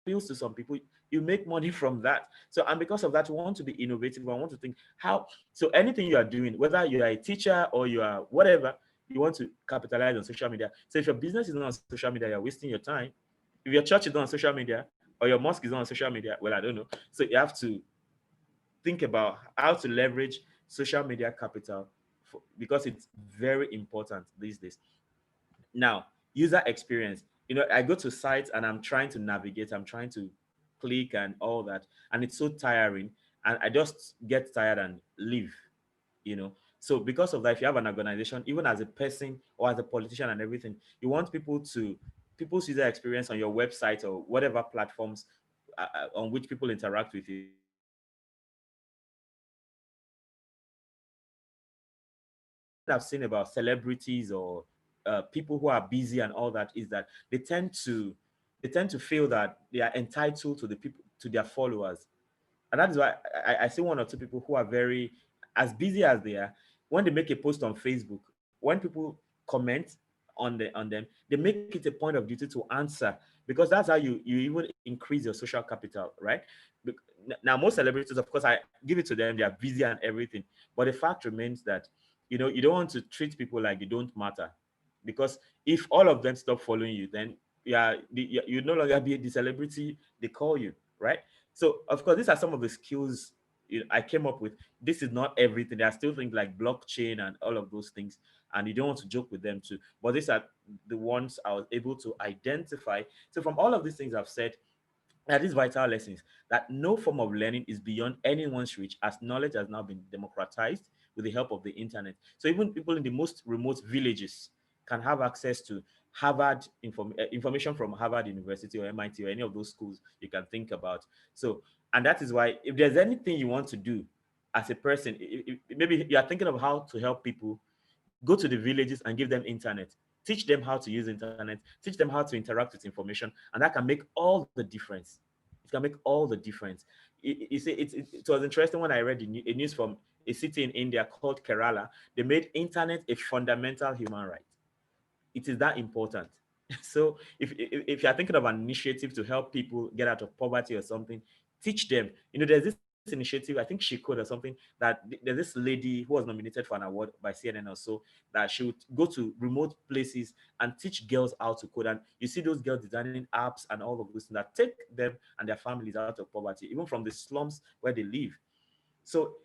appeals to some people, you make money from that. So, and because of that, we want to be innovative. I want to think how, so anything you are doing, whether you are a teacher or you are whatever, you want to capitalize on social media. So if your business is not on social media, you're wasting your time. If your church is not on social media or your mosque is not on social media, well, I don't know. So you have to think about how to leverage social media capital because it's very important these days. Now, user experience. I go to sites and I'm trying to navigate, I'm trying to click and all that, and it's so tiring, and I just get tired and leave. So because of that, if you have an organization, even as a person or as a politician and everything, you want people's user experience on your website or whatever platforms on which people interact with you. I've seen about celebrities or people who are busy and all that is that they tend to feel that they are entitled to the people, to their followers. And that is why I see one or two people who are very, as busy as they are, when they make a post on Facebook, when people comment on them, they make it a point of duty to answer, because that's how you even increase your social capital, right? Now most celebrities, of course, I give it to them, they are busy and everything, but the fact remains that you don't want to treat people like you don't matter, because if all of them stop following you, then you no longer be the celebrity they call you, right? So of course, these are some of the skills I came up with. This is not everything. There are still things like blockchain and all of those things, and you don't want to joke with them too. But these are the ones I was able to identify. So from all of these things I've said, are these vital lessons that no form of learning is beyond anyone's reach, as knowledge has now been democratized with the help of the internet. So even people in the most remote villages can have access to information from Harvard University or MIT or any of those schools you can think about. So, and that is why if there's anything you want to do as a person, maybe you are thinking of how to help people, go to the villages and give them internet. Teach them how to use internet. Teach them how to interact with information, and that can make all the difference. It can make all the difference. You see, it was interesting when I read a news from a city in India called Kerala. They made internet a fundamental human right. It is that important. So if you're thinking of an initiative to help people get out of poverty or something, teach them. There's this initiative, I think she could or something, that there's this lady who was nominated for an award by CNN or so, that she would go to remote places and teach girls how to code. And you see those girls designing apps and all of those things that take them and their families out of poverty, even from the slums where they live. So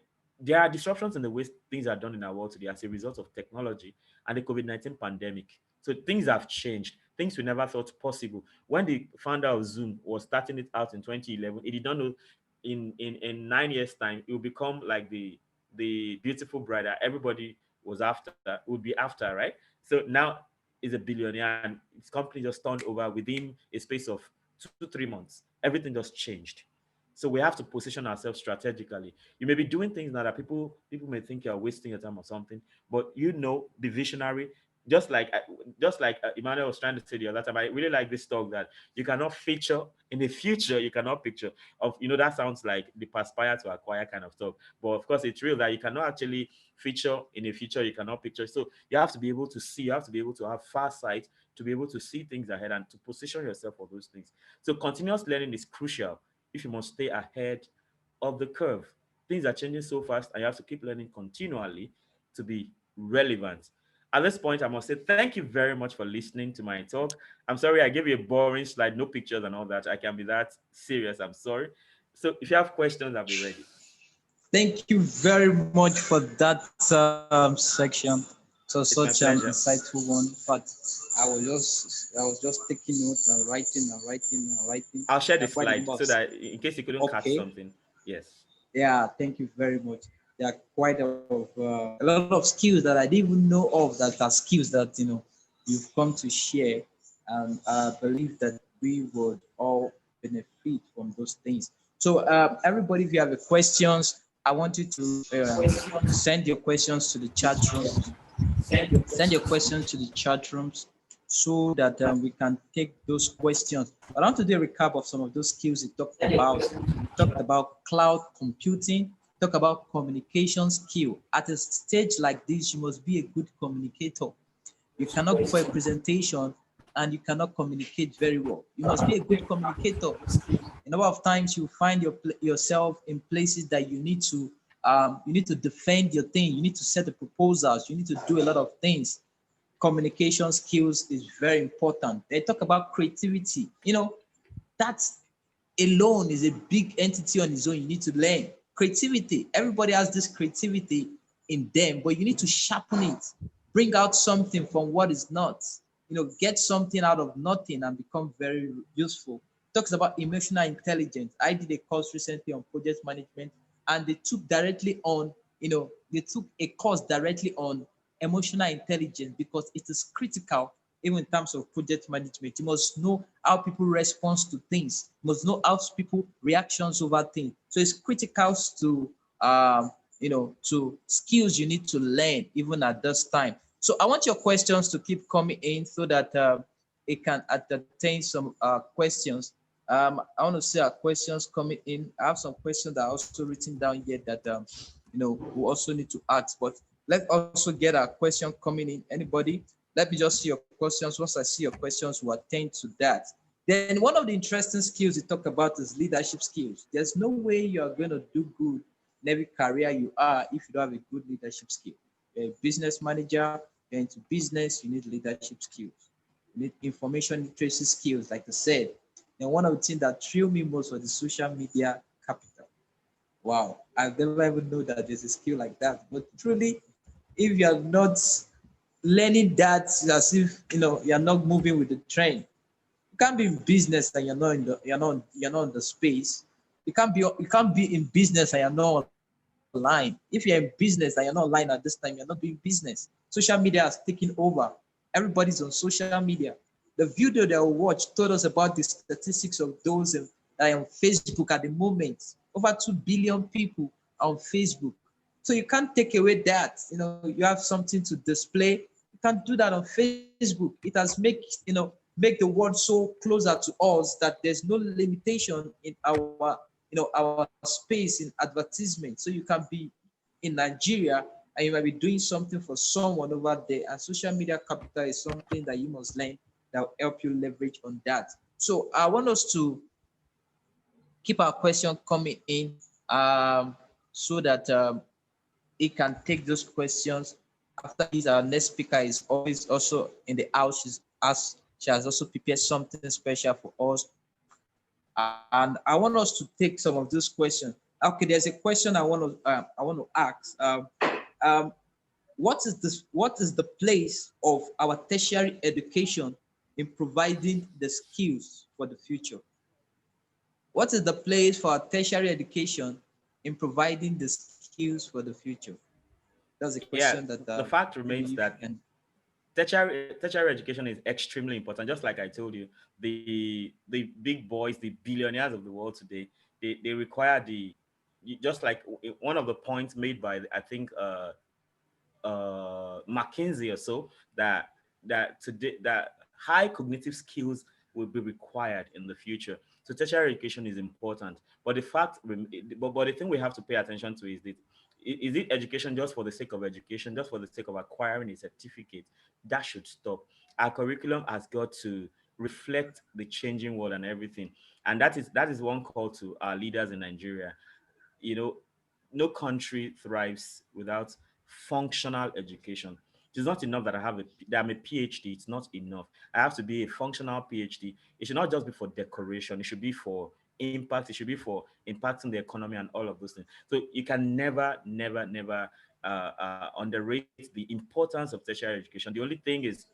there are disruptions in the way things are done in our world today as a result of technology and the COVID-19 pandemic. So things have changed. Things we never thought possible. When the founder of Zoom was starting it out in 2011, he did not know in 9 years' time it will become like the beautiful bride that everybody would be after, right? So now is a billionaire, and his company just turned over within a space of 2 3 months. Everything just changed. So we have to position ourselves strategically. You may be doing things now that people may think you're wasting your time or something, but be visionary. Just like Emmanuel was trying to say the other time, I really like this talk that you cannot feature in the future, you cannot picture of, that sounds like the perspire to acquire kind of talk. But of course, it's real that you cannot actually feature in the future, you cannot picture. So you have to be able to see, you have to be able to have far sight to be able to see things ahead and to position yourself for those things. So continuous learning is crucial if you must stay ahead of the curve. Things are changing so fast, and you have to keep learning continually to be relevant. At this point, I must say thank you very much for listening to my talk. I'm sorry I gave you a boring slide, no pictures and all that. I can be that serious. I'm sorry. So if you have questions, I'll be ready. Thank you very much for that section. So such It's my an pleasure. insightful one. But I was just taking notes and writing and writing and writing. I'll share There the are quite a slide number of so that in case you couldn't catch okay. something. Yes. Yeah, thank you very much. There are quite a lot of skills that I didn't even know of, that are skills that you've come to share, and I believe that we would all benefit from those things. So everybody, if you have questions, I want you to send your questions to the chat rooms. Send your questions to the chat rooms so that we can take those questions. I want to do a recap of some of those skills we talked about. We talked about cloud computing, talk about communication skill. At a stage like this, you must be a good communicator. You cannot go for a presentation and you cannot communicate very well. You must be a good communicator. A number of times you find yourself in places that you need to defend your thing. You need to set the proposals. You need to do a lot of things. Communication skills is very important. They talk about creativity. That alone is a big entity on its own. You need to learn creativity. Everybody has this creativity in them, but you need to sharpen it, bring out something from what is not. Get something out of nothing and become very useful. Talks about emotional intelligence. I did a course recently on project management, and they took a course directly on emotional intelligence because it is critical even in terms of project management. You must know how people respond to things. You must know how people reactions over things. So it's critical to skills you need to learn even at this time. So I want your questions to keep coming in so that it can entertain some questions. I want to see our questions coming in. I have some questions that are also written down here that we also need to ask. But let's also get our question coming in. Anybody? Let me just see your questions. Once I see your questions, we'll attend to that. Then one of the interesting skills you talk about is leadership skills. There's no way you are going to do good in every career you are if you don't have a good leadership skill. You're a business manager, you're into business, you need leadership skills. You need information literacy skills, like I said. And one of the things that thrilled me most was the social media capital. Wow, I've never even known that there's a skill like that. But truly, if you are not learning that, as if you're not moving with the trend. You can't be in business and you're not in the space. You can't be in business and you're not online. If you're in business and you're not online at this time, you're not doing business. Social media has taken over. Everybody's on social media. The video that we watched told us about the statistics of those that are on Facebook at the moment. Over 2 billion people are on Facebook. So you can't take away that. You have something to display. You can't do that on Facebook. It has make the world so closer to us that there's no limitation in our space in advertisement. So you can be in Nigeria and you might be doing something for someone over there. And social media capital is something that you must learn that will help you leverage on that. So I want us to keep our question coming in so that it can take those questions. After this, our next speaker is always also in the house. She has also prepared something special for us. And I want us to take some of those questions. Okay, there's a question I want to ask. Um, what is the place of our tertiary education in providing the skills for the future? What is the place for our tertiary education in providing the skills for the future? That's a question Yeah, that the fact maybe if remains you that can. tertiary education is extremely important. Just like I told you, the big boys, the billionaires of the world today, they require just like one of the points made by I think McKinsey or so, that today that high cognitive skills will be required in the future. So tertiary education is important, but but the thing we have to pay attention to is that is it education just for the sake of education, just for the sake of acquiring a certificate? That should stop. Our curriculum has got to reflect the changing world and everything, and that is one call to our leaders in Nigeria. you know, no country thrives without functional education. It's not enough that I'm a PhD. It's not enough. I have to be a functional PhD. It should not just be for decoration. It should be for impact. It should be for impacting the economy and all of those things. So you can never, never, never underrate the importance of tertiary education. The only thing is,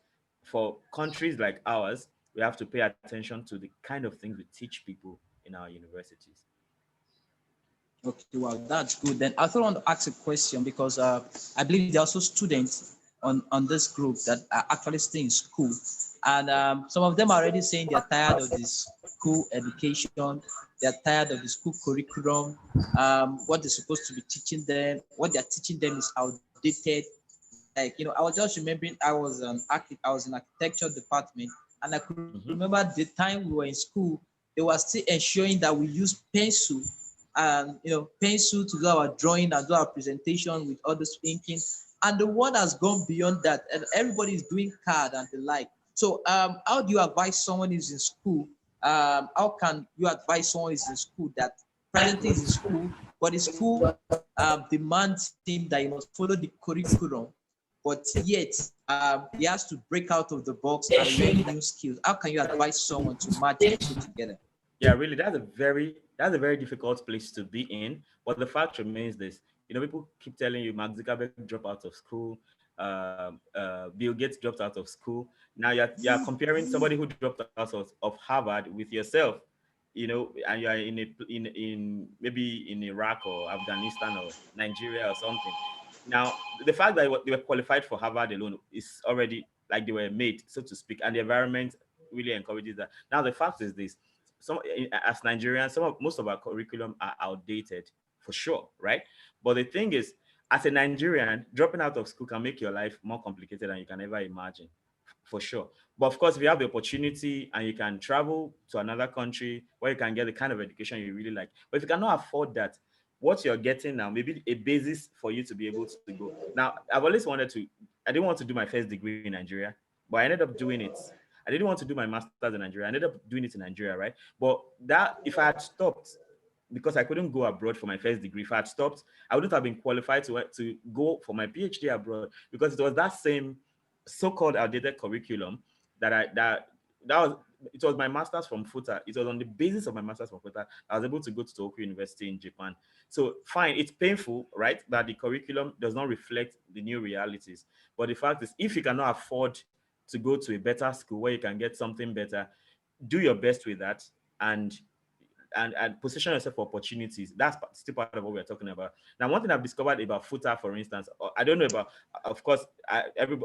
for countries like ours, we have to pay attention to the kind of things we teach people in our universities. Okay, wow, that's good. Then I also want to ask a question because I believe there are also students on this group that are actually staying in school, and some of them are already saying they're tired of this school education, they're tired of the school curriculum, what they're supposed to be teaching them, what they're teaching them is outdated. Like, I was just remembering I was in architecture department, and I could Mhm. remember the time we were in school, they were still ensuring that we use pencil and pencil to do our drawing and do our presentation with all this inking. And the world has gone beyond that, and everybody is doing card and the like. So how do you advise someone who's in school? How can you advise someone who's in school that presently is in school, but the school demands him that he must follow the curriculum, but yet he has to break out of the box and learn new skills. How can you advise someone to match the two together? Yeah, really, that's a very difficult place to be in. But the fact remains this: people keep telling you Mark Zuckerberg dropped out of school, Bill Gates dropped out of school. Now you're comparing somebody who dropped out of Harvard with yourself, and you are in maybe in Iraq or Afghanistan or Nigeria or something. Now the fact that they were qualified for Harvard alone is already like they were made, so to speak, and the environment really encourages that. Now the fact is this: as Nigerians, most of our curriculum are outdated for sure, right? But the thing is, as a Nigerian, dropping out of school can make your life more complicated than you can ever imagine, for sure. But of course, if you have the opportunity and you can travel to another country where you can get the kind of education you really like, but if you cannot afford that, what you're getting now maybe a basis for you to be able to go. Now, I've always wanted to. I didn't want to do my first degree in Nigeria, but I ended up doing it. I didn't want to do my master's in Nigeria. I ended up doing it in Nigeria, right? But that if I had stopped because I couldn't go abroad for my first degree, if I had stopped, I wouldn't have been qualified to go for my PhD abroad because it was that same so-called outdated curriculum that was it was my master's from Futa. It was on the basis of my master's from Futa I was able to go to Tokyo University in Japan. So fine, it's painful, right, that the curriculum does not reflect the new realities. But the fact is, if you cannot afford to go to a better school where you can get something better, do your best with that and and position yourself for opportunities. That's still part of what we're talking about. Now, one thing I've discovered about Futa, for instance, I don't know about, of course,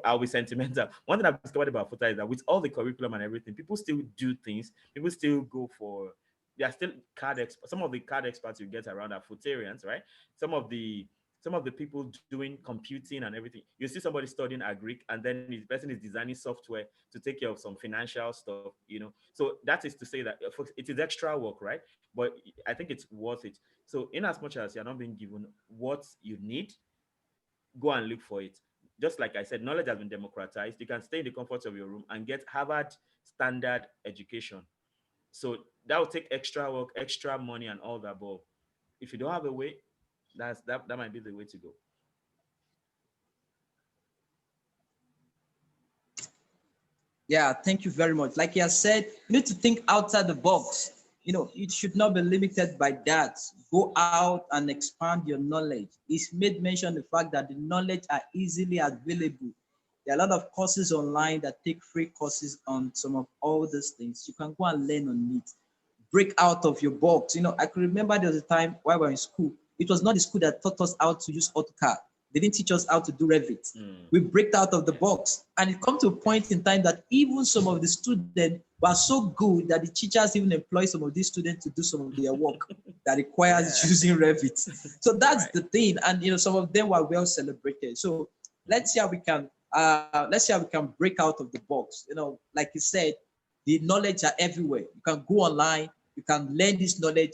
I'll be sentimental. One thing I've discovered about Futa is that with all the curriculum and everything, people still do things. People still go for. They are still card experts. Some of the card experts you get around are Futarians, right? Some of the some of the people doing computing and everything. You see somebody studying agric, and then the person is designing software to take care of some financial stuff. So that is to say that it is extra work, right? But I think it's worth it. So in as much as you're not being given what you need, go and look for it. Just like I said, knowledge has been democratized. You can stay in the comfort of your room and get Harvard standard education. So that will take extra work, extra money, and all that. But if you don't have a way, that might be the way to go. Yeah, thank you very much. Like you said, you need to think outside the box. It should not be limited by that. Go out and expand your knowledge. It's made mention the fact that the knowledge are easily available. There are a lot of courses online that take free courses on some of all these things. You can go and learn on it. Break out of your box. I can remember there was a time while we were in school. It was not the school that taught us how to use AutoCAD. They didn't teach us how to do Revit. Mm. We break out of the Yeah. box. And it comes to a point in time that even some of the students were so good that the teachers even employ some of these students to do some of their work that requires Yeah. using Revit. So that's Right. the thing. And some of them were well celebrated. So Mhm. let's see how we can break out of the box. Like you said, the knowledge are everywhere. You can go online, you can learn this knowledge,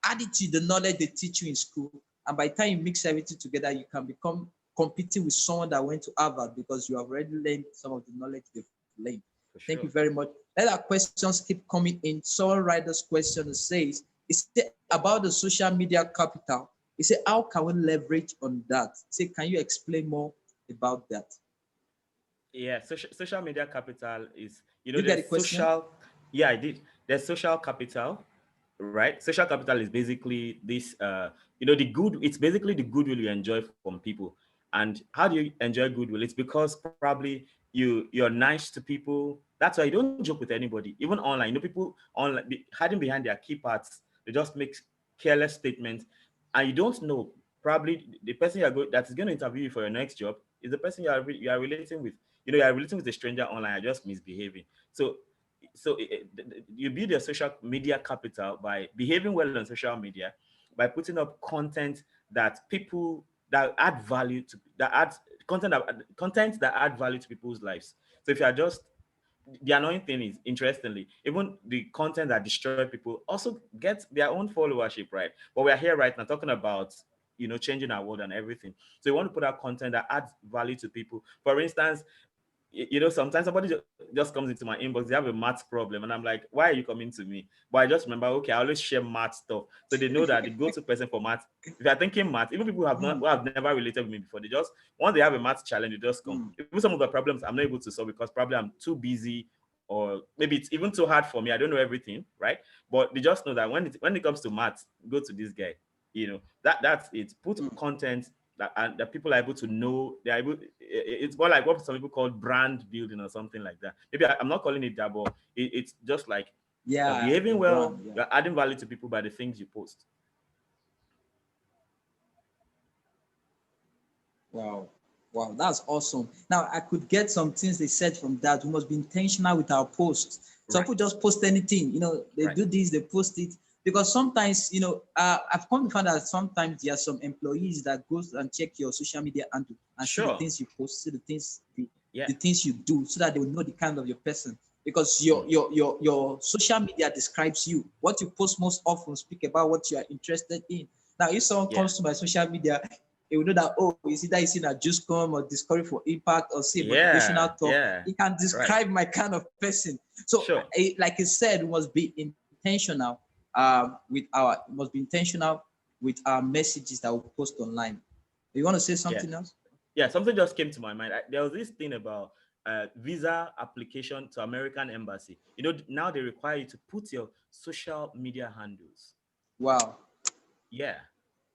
add it to the knowledge they teach you in school, and by the time you mix everything together, you can become competing with someone that went to Harvard because you have already learned some of the knowledge they've learned. For Thank you sure. very much. Let our questions keep coming in. Someone write this question and says, is it about the social media capital? He said, how can we leverage on that? Say, can you explain more about that? Yeah, social media capital is, You get the there's question? social, yeah, I did. There's social capital, right? Social capital is basically this, it's basically the goodwill you enjoy from people. And how do you enjoy goodwill? It's because probably you're nice to people. That's why you don't joke with anybody, even online. People online hiding behind their keypads, they just make careless statements, and you don't know. Probably the person that is going to interview you for your next job is the person you are relating with. You are relating with a stranger online, are just misbehaving. So you build your social media capital by behaving well on social media, by putting up content that people that add value to that adds content that add value to people's lives. So if you are just the annoying thing is, interestingly, even the content that destroy people also gets their own followership, right? But we are here right now talking about changing our world and everything. So you want to put out content that adds value to people. For instance, sometimes somebody just comes into my inbox, they have a maths problem, and I'm like, why are you coming to me? But I just remember, okay, I always share math stuff. So they know that the go-to person for math, if you're thinking math, even people who have never related with me before, they just, once they have a math challenge, they just come. mm, Even some of the problems I'm not able to solve because probably I'm too busy, or maybe it's even too hard for me. I don't know everything, right? But they just know that when it comes to math, go to this guy. That's it. Put mm. content that people are able to know. They're able. It's more like what some people call brand building or something like that. Maybe I'm not calling it that, but it's just like you're Yeah, the behaving well. brand. Yeah. You're adding value to people by the things you post. Wow. Wow, that's awesome. Now I could get some things they said from that. We must be intentional with our posts. Some people Right. just post anything, they Right. do this, they post it. Because sometimes, I've come to find out sometimes there are some employees that goes and check your social media and see the Sure. things you post, see the things Yeah. the things you do, so that they will know the kind of your person. Because your social media describes you. What you post most often speak about what you are interested in. Now, if someone Yeah. comes to my social media, he will know that, oh, is either he's in a juice come or discovery for impact or say Yeah. motivational talk. Yeah. He can Right. describe my kind of person. So, Sure. like I said, we must be intentional we must be intentional with our messages that we post online. You want to say Yeah. something else? Yeah. Something just came to my mind. There was this thing about visa application to American embassy. Now they require you to put your social media handles. Wow. Yeah.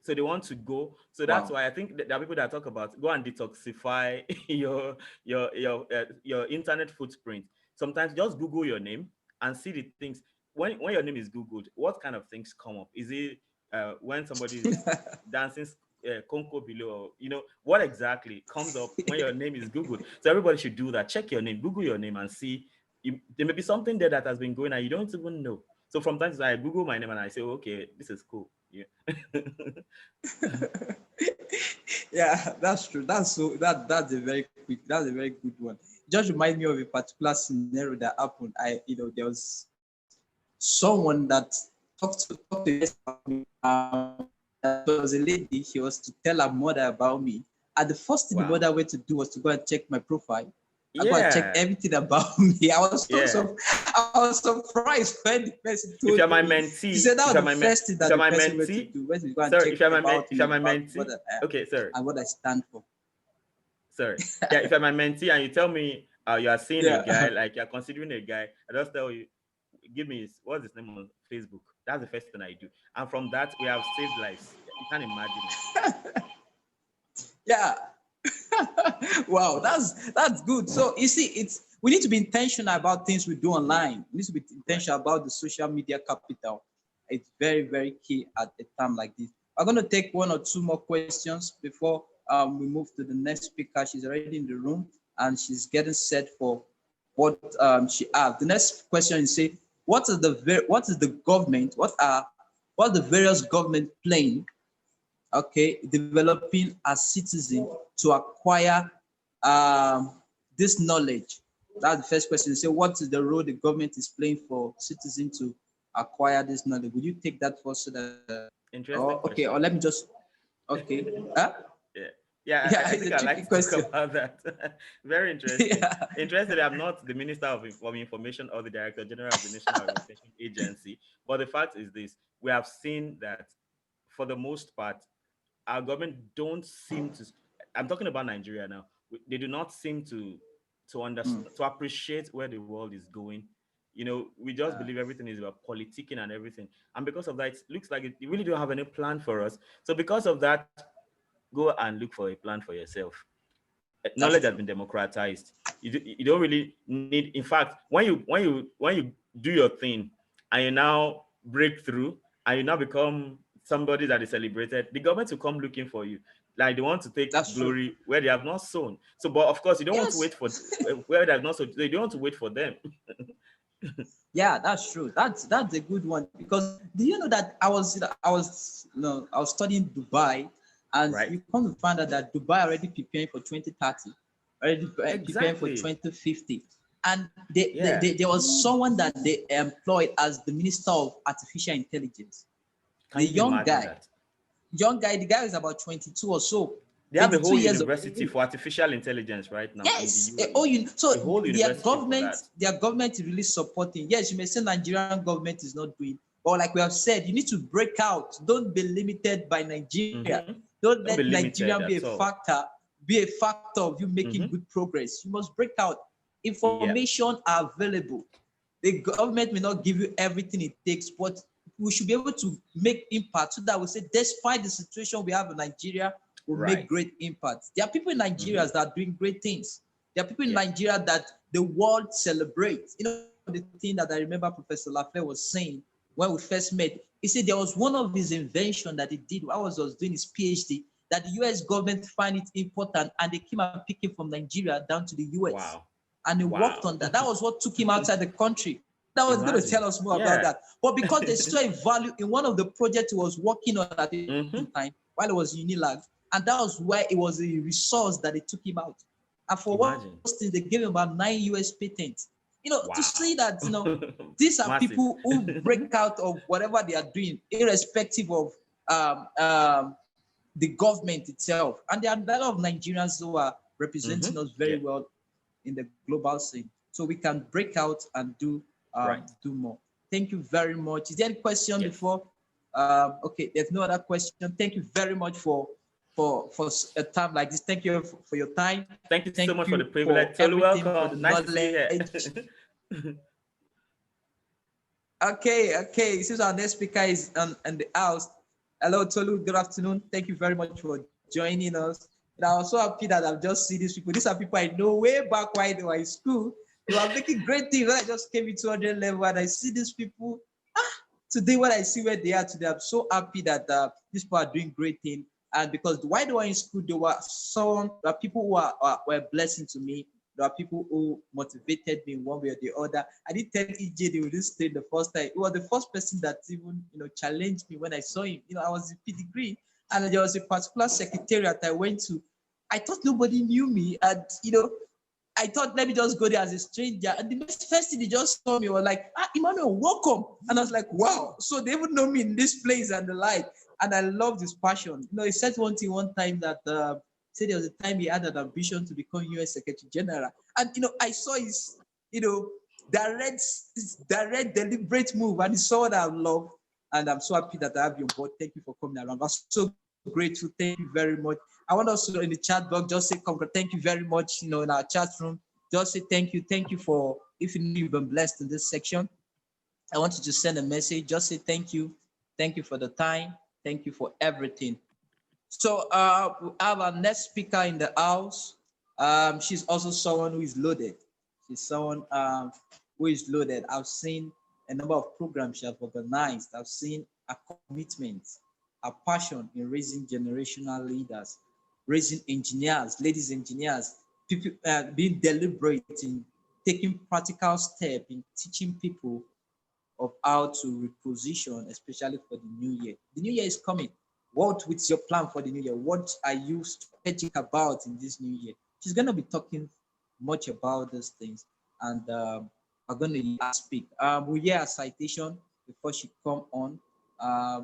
So they want to go. So that's Wow. why I think there are people that talk about go and detoxify your internet footprint. Sometimes just Google your name and see the things. When your name is Googled, what kind of things come up? Is it when somebody is dancing conco below? Or, what exactly comes up when your name is Googled? So everybody should do that. Check your name, Google your name, and see. There may be something there that has been going on you don't even know. So from time to time, I Google my name and I say, okay, this is cool. Yeah. Yeah, that's true. That's a very good one. Just remind me of a particular scenario that happened. There was someone that talked to us about me. That was a lady. She was to tell her mother about me. And the first thing the Wow. mother went to do was to go and check my profile. I go and check Yeah. everything about me. Yeah. I was surprised when the person If you're told my me. She said mentee, that was the first thing if that you're the my person went to mentee, do. Went to go and sorry, check about if you're me, my about mentee, I okay, sorry, and what I stand for. sorry. Yeah, if you're my mentee and you tell me you are seeing a guy, Yeah. like you're considering a guy, I just tell you, give me what's his name on Facebook. That's the first thing I do. And from that, we have saved lives. You can't imagine it. Yeah. Wow, that's good. So you see, we need to be intentional about things we do online. We need to be Right. intentional about the social media capital. It's very, very key at a time like this. I'm going to take one or two more questions before we move to the next speaker. She's already in the room and she's getting set for what she asked. The next question is say, what is the government? What the various government playing, okay, developing as citizen to acquire this knowledge? That's the first question. So what is the role the government is playing for citizens to acquire this knowledge? Would you take that first so that, Interesting okay, or question. let me just, okay. Huh? Yeah. Yeah, Yeah, I it's think a I'd tricky like to talk question. about that. Very interesting. Yeah. Interested, I'm not the Minister of Information or the Director General of the National Orientation Agency, but the fact is this: we have seen that for the most part, our government don't seem to. I'm talking about Nigeria now. They do not seem to Mm. understand, to appreciate where the world is going. We just Uh, believe everything is about politicking and everything, and because of that, it looks like it really don't have any plan for us. So because of that, go and look for a plan for yourself. that's Knowledge has true. been democratized. You don't really need. In fact, when you do your thing and you now break through and you now become somebody that is celebrated, the government will come looking for you. Like they want to take That's true. glory where they have not sown. So, but of course, you don't want to Yes. wait for where they have not sown. So you don't want to wait for them, Yeah, that's true. That's a good one because do you know that I was studying Dubai, and right? you come to find out that Dubai already preparing for 2030, already preparing for Exactly. 2050, and Yeah. there was someone that they employed as the Minister of Artificial Intelligence. Can The you imagine that? young guy, the guy is about 22 or so. They have a 22 whole years of university age. for artificial intelligence right now in the Yes, UAE. so A whole university for that. their government is really supporting. Yes, you may say Nigerian government is not doing, but like we have said, you need to break out. Don't be limited by Nigeria. Don't Don't let be Nigeria limited be at all. be a factor of you making Mm-hmm. good progress. You must break out. Yeah. Information are available. The government may not give you everything it takes, but we should be able to make impact so that we say, despite the situation we have in Nigeria, we'll make Right. great impact. There are people in Mm-hmm. Nigeria that are doing great things. There are people in Yeah. Nigeria that the world celebrates. You know, the thing that I remember Professor Lafleur was saying when we first met, he said there was one of his inventions that he did while he was doing his PhD that the US government find it important and they came and picked him from Nigeria down to the US. Wow. And he worked Wow. on that. That was what took him outside the country. That was going to tell Imagine. us more about Yeah. that. But because they saw a value in one of the projects he was working on at the Mm-hmm. time while it was Unilag, and that was why it was a resource that they took him out. And for one of Imagine. those things, they gave him about 9 US patents. You know, to Wow. see that, these are Massive. people who break out of whatever they are doing, irrespective of um, um, the government itself. And there are a lot of Nigerians who are Mm-hmm. representing us very Yeah. well in the global scene. So we can break out and Right. do more. Thank you very much. Is there any question Yes. before? Okay, there's no other question. Thank you very much for a time like this. Thank you for your time. Yes. Thank you so Thank much for the you for privilege. Tolu, everything, for the welcome. Nice to see you knowledge. here. Okay. Since our next speaker is in the house. Hello, Tolu. Good afternoon. Thank you very much for joining us. And I'm so happy that I've just seen these people. These are people I know way back while they were in school. They were making great things. When I just came into 200 level and I see these people. Today, when I see where they are today, I'm so happy that these people are doing great things. And because while they were in school, there are people were a blessing to me. There are people who motivated me in one way or the other. I didn't tell EJ they would stay the first time. He was the first person that even challenged me when I saw him. I was in P degree, and there was a particular secretariat I went to. I thought nobody knew me, and I thought let me just go there as a stranger. And the first thing they just saw me was like, Emmanuel, welcome. And I was like, wow. So they would know me in this place and the like. And I love this passion. He said one thing one time that said there was a time he had an ambition to become US Secretary General. And I saw you know, direct, deliberate move, and it's what I love. And I'm so happy that I have you on board. Thank you for coming around. I'm so grateful. Thank you very much. I want us to in the chat box just say thank you very much. In our chat room, just say thank you. Thank you for if you know you've been blessed in this section. I want you to send a message. Just say thank you. Thank you for the time. Thank you for everything. So we have our next speaker in the house. She's also someone who is loaded. She's someone who is loaded. I've seen a number of programs she has organized. I've seen a commitment, a passion in raising generational leaders, raising engineers, ladies engineers, people being deliberate in taking practical steps in teaching people of how to reposition, especially for the new year. The new year is coming. What's your plan for the new year? What are you strategic about in this new year? She's going to be talking much about these things, and I'm going to let her speak. We'll hear a citation before she come on. I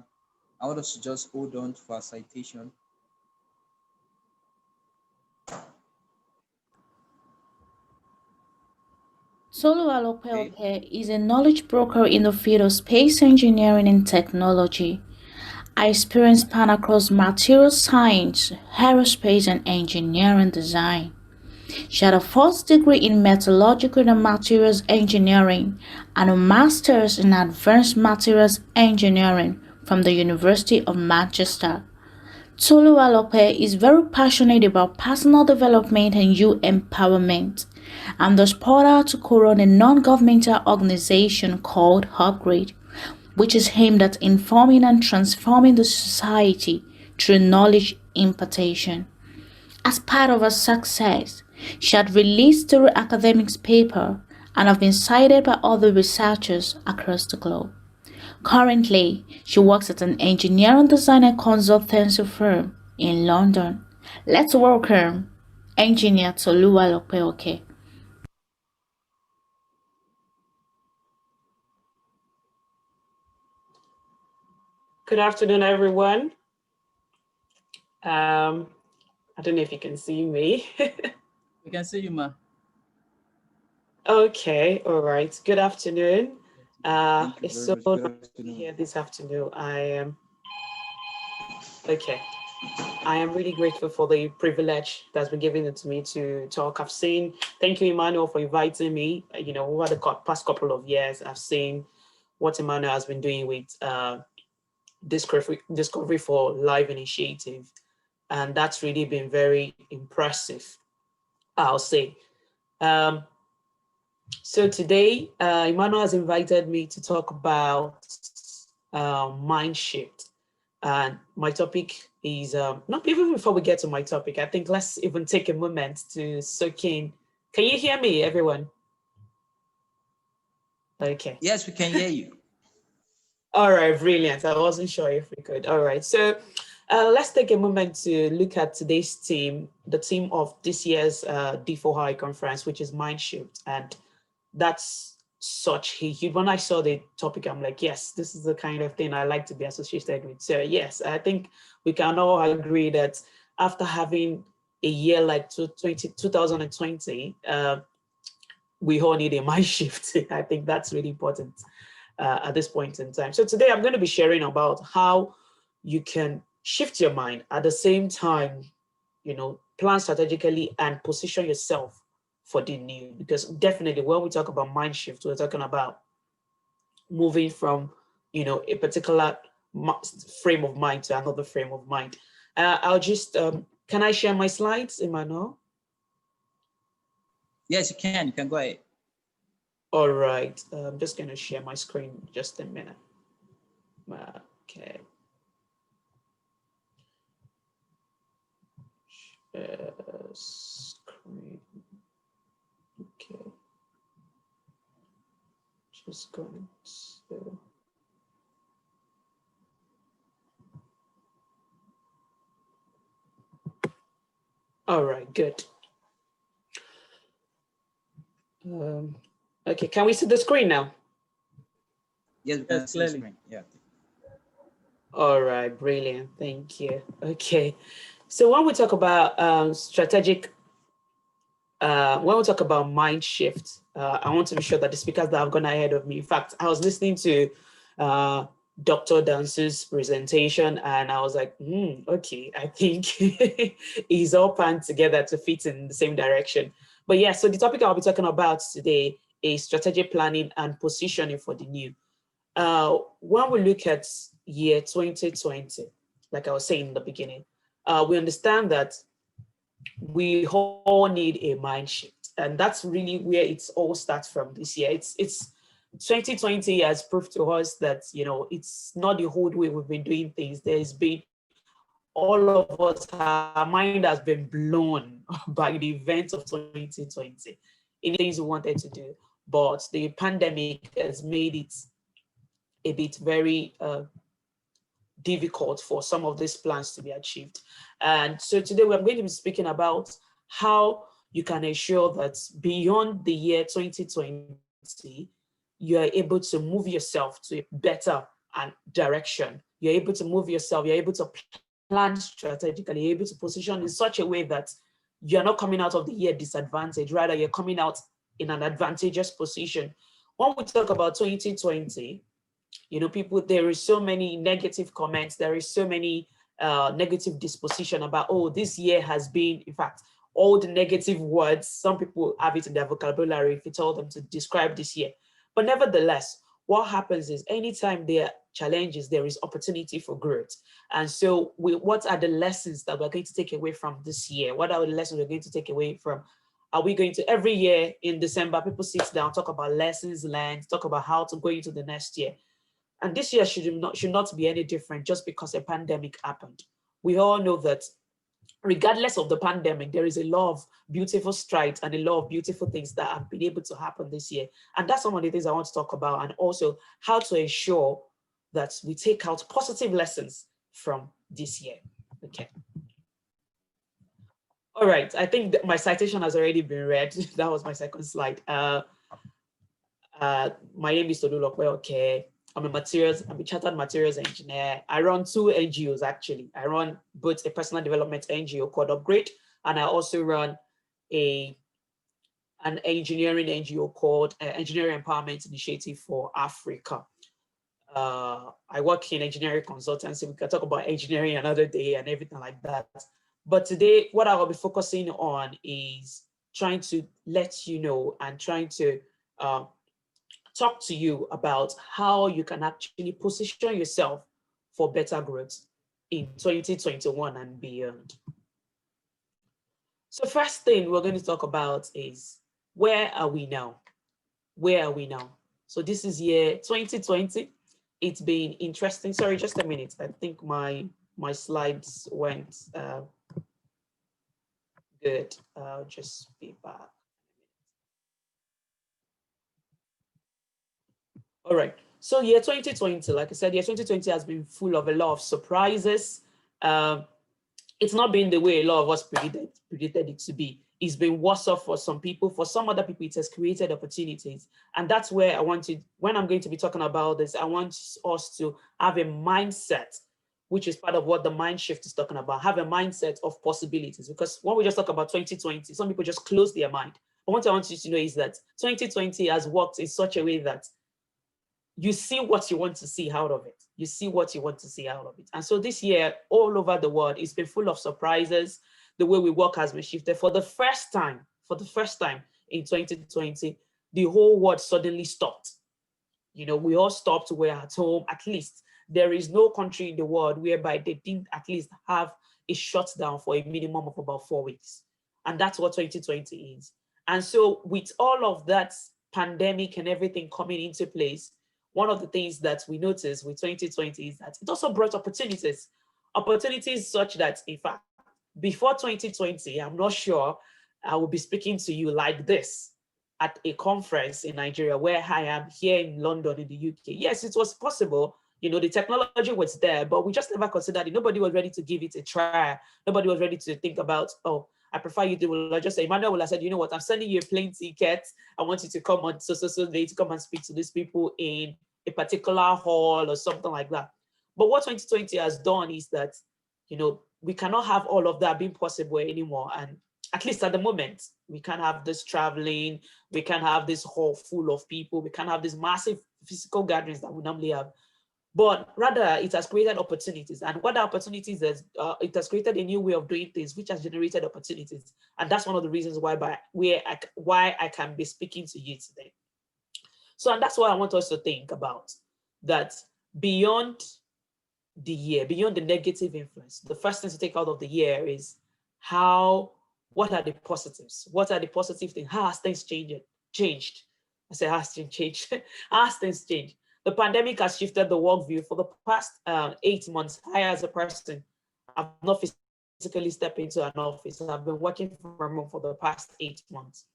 want us to just hold on for a citation. Tolu Okay. Alopeope is a knowledge broker in the field of space engineering and technology. Her experience span across materials science, aerospace, and engineering design. She had a first degree in metallurgical and materials engineering and a master's in advanced materials engineering from the University of Manchester. Tolu Alope is very passionate about personal development and youth empowerment, and thus poured out to co-run a non-governmental organization called Upgrade, which is aimed at informing and transforming the society through knowledge impartation. As part of her success, she had released three academics paper and have been cited by other researchers across the globe. Currently, she works at an engineering design and consultancy firm in London. Let's welcome Engineer Toluwa Lopeoke. Good afternoon, everyone. I don't know if you can see me. We can see you, ma. Okay, all right. Good afternoon. Thank you It's very so much. nice Good to be afternoon. here this afternoon. I am okay. I am really grateful for the privilege that's been given to me to talk. I've seen, thank you, Emmanuel, for inviting me. You know, over the past couple of years, I've seen what Emmanuel has been doing with Discovery for Life Initiative. And that's really been very impressive, I'll say. Um, so today, Emmanuel has invited me to talk about mind shift. And my topic is, not even before we get to my topic, I think let's even take a moment to soak in. Can you hear me, everyone? Okay. Yes, we can hear you. All right, brilliant. I wasn't sure if we could. All right, so let's take a moment to look at today's theme, the theme of this year's D4 High conference, which is mind shift. And that's such a huge, when I saw the topic, I'm like, yes, this is the kind of thing I like to be associated with. So yes, I think we can all agree that after having a year like 2020, we all need a mind shift. I think that's really important at this point in time. So today I'm going to be sharing about how you can shift your mind at the same time, you know, plan strategically and position yourself for the new. Because definitely when we talk about mind shift, we're talking about moving from, you know, a particular frame of mind to another frame of mind. I'll just, can I share my slides, Emmanuel? Yes, you can. You can go ahead. All right, I'm just going to share my screen just a minute. Okay. Screen. Okay. Just going to. All right, good. Okay, can we see the screen now? Yes, we can see the screen. Yeah. All right, brilliant. Thank you. Okay, so when we talk about strategic, when we talk about mind shift, I want to be sure that the speakers that have gone ahead of me, in fact, I was listening to Dr. Dance's presentation and I was like, okay, I think he's all planned together to fit in the same direction. But yeah, so the topic I'll be talking about today is strategic planning and positioning for the new. When we look at year 2020, like I was saying in the beginning, we understand that we all need a mind shift. And that's really where it all starts from this year. It's 2020 has proved to us that, you know, it's not the old way we've been doing things. There's been, all of us, our mind has been blown by the events of 2020 in things we wanted to do. But the pandemic has made it a bit very difficult for some of these plans to be achieved. And so today we're going to be speaking about how you can ensure that beyond the year 2020, you are able to move yourself to a better direction. You're able to move yourself, you're able to plan strategically, you're able to position in such a way that you're not coming out of the year disadvantaged, rather you're coming out in an advantageous position. When we talk about 2020, you know, people, there is so many negative comments, there is so many negative disposition about, oh, this year has been, in fact, all the negative words, some people have it in their vocabulary if you tell them to describe this year. But nevertheless, what happens is anytime there are challenges, there is opportunity for growth. And so what are the lessons that we're going to take away from this year? What are the lessons we're going to take away from? Are we going to, every year in December, people sit down, talk about lessons learned, talk about how to go into the next year. And this year should not be any different just because a pandemic happened. We all know that regardless of the pandemic, there is a lot of beautiful strides and a lot of beautiful things that have been able to happen this year. And that's some of the things I want to talk about, and also how to ensure that we take out positive lessons from this year. Okay. All right, I think that my citation has already been read. That was my second slide. My name is Todulokwe. Okay. I'm a chartered materials engineer. I run two NGOs actually. I run both a personal development NGO called Upgrade, and I also run an engineering NGO called Engineering Empowerment Initiative for Africa. I work in engineering consultancy. We can talk about engineering another day and everything like that. But today, what I will be focusing on is trying to let you know and trying to talk to you about how you can actually position yourself for better growth in 2021 and beyond. So first thing we're going to talk about is where are we now? Where are we now? So this is year 2020. It's been interesting. Sorry, just a minute. I think my slides went good. I'll just be back. All right. So year 2020, like I said, year 2020 has been full of a lot of surprises. Um, it's not been the way a lot of us predicted it to be. It's been worse off for some people. For some other people, it has created opportunities. And that's where I wanted, when I'm going to be talking about this, I want us to have a mindset, which is part of what the mind shift is talking about. Have a mindset of possibilities. Because when we just talk about 2020, some people just close their mind. But what I want you to know is that 2020 has worked in such a way that you see what you want to see out of it. You see what you want to see out of it. And so this year, all over the world, it's been full of surprises. The way we work has been shifted. For the first time in 2020, the whole world suddenly stopped. You know, we all stopped, we're at home. At least there is no country in the world whereby they didn't at least have a shutdown for a minimum of about 4 weeks. And that's what 2020 is. And so with all of that pandemic and everything coming into place, one of the things that we noticed with 2020 is that it also brought opportunities such that, in fact, before 2020, I'm not sure I will be speaking to you like this at a conference in Nigeria, where I am here in London in the UK. Yes, it was possible. You know, the technology was there, but we just never considered it. Nobody was ready to give it a try. Nobody was ready to think about, oh, I prefer you do. I just say, Emmanuel will have said, you know what, I'm sending you a plane ticket. I want you to come on so day to come and speak to these people in a particular hall or something like that. But what 2020 has done is that, you know, we cannot have all of that being possible anymore. And at least at the moment, we can't have this traveling, we can't have this hall full of people, we can't have these massive physical gatherings that we normally have. But rather, it has created opportunities. And what the opportunities is, it has created a new way of doing things, which has generated opportunities. And that's one of the reasons why I can be speaking to you today. So, and that's what I want us to think about, that beyond the year, beyond the negative influence, the first thing to take out of the year is what are the positives? What are the positive things? How has things changed? I say, how has things changed? How has things changed? The pandemic has shifted the work view for the past 8 months. I, as a person, I've not physically stepped into an office. I've been working from home for the past 8 months.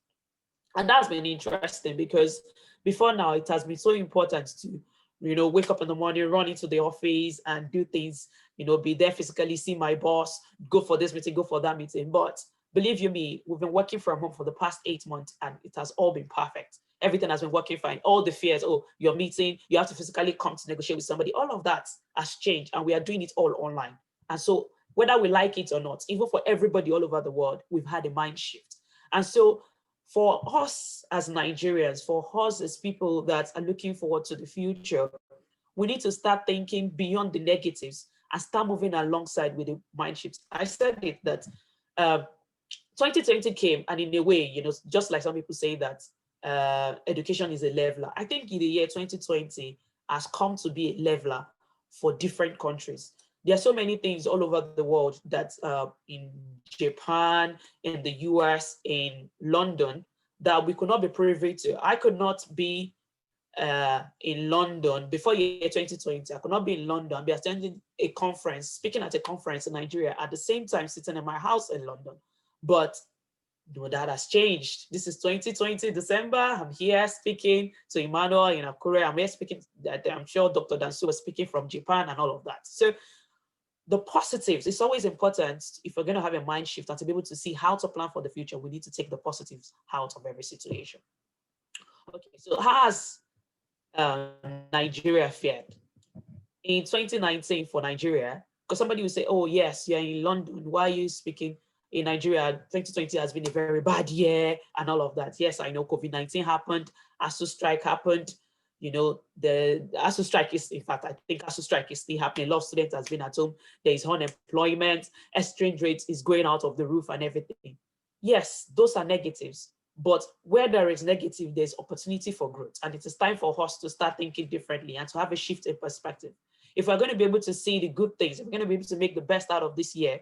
And that's been interesting because before now, it has been so important to, you know, wake up in the morning, run into the office and do things, you know, be there physically, see my boss, go for this meeting, go for that meeting. But believe you me, we've been working from home for the past 8 months and it has all been perfect. Everything has been working fine. All the fears, oh, you're meeting, you have to physically come to negotiate with somebody. All of that has changed and we are doing it all online. And so whether we like it or not, even for everybody all over the world, we've had a mind shift. And so for us as Nigerians, for us as people that are looking forward to the future, we need to start thinking beyond the negatives and start moving alongside with the mind shifts. I said it that 2020 came, and in a way, you know, just like some people say that education is a leveler. I think in the year 2020 has come to be a leveler for different countries. There are so many things all over the world that in Japan, in the US, in London, that we could not be privy to. I could not be in London before year 2020. I could not be in London, be attending a conference, speaking at a conference in Nigeria, at the same time sitting in my house in London. But you know, that has changed. This is 2020 December. I'm here speaking to Emmanuel in Akure. I'm here speaking, I'm sure Dr. Dansu was speaking from Japan and all of that. So the positives, it's always important if we're going to have a mind shift and to be able to see how to plan for the future, we need to take the positives out of every situation. Okay, so how has Nigeria fared. In 2019 for Nigeria, because somebody will say, oh, yes, you're in London. Why are you speaking in Nigeria? 2020 has been a very bad year and all of that. Yes, I know COVID-19 happened. ASU strike happened. You know, the ASU strike is, in fact, I think ASU strike is still happening. A lot of students has been at home. There is unemployment. Exchange rate is going out of the roof and everything. Yes, those are negatives. But where there is negative, there's opportunity for growth. And it is time for us to start thinking differently and to have a shift in perspective. If we're going to be able to see the good things, if we're going to be able to make the best out of this year,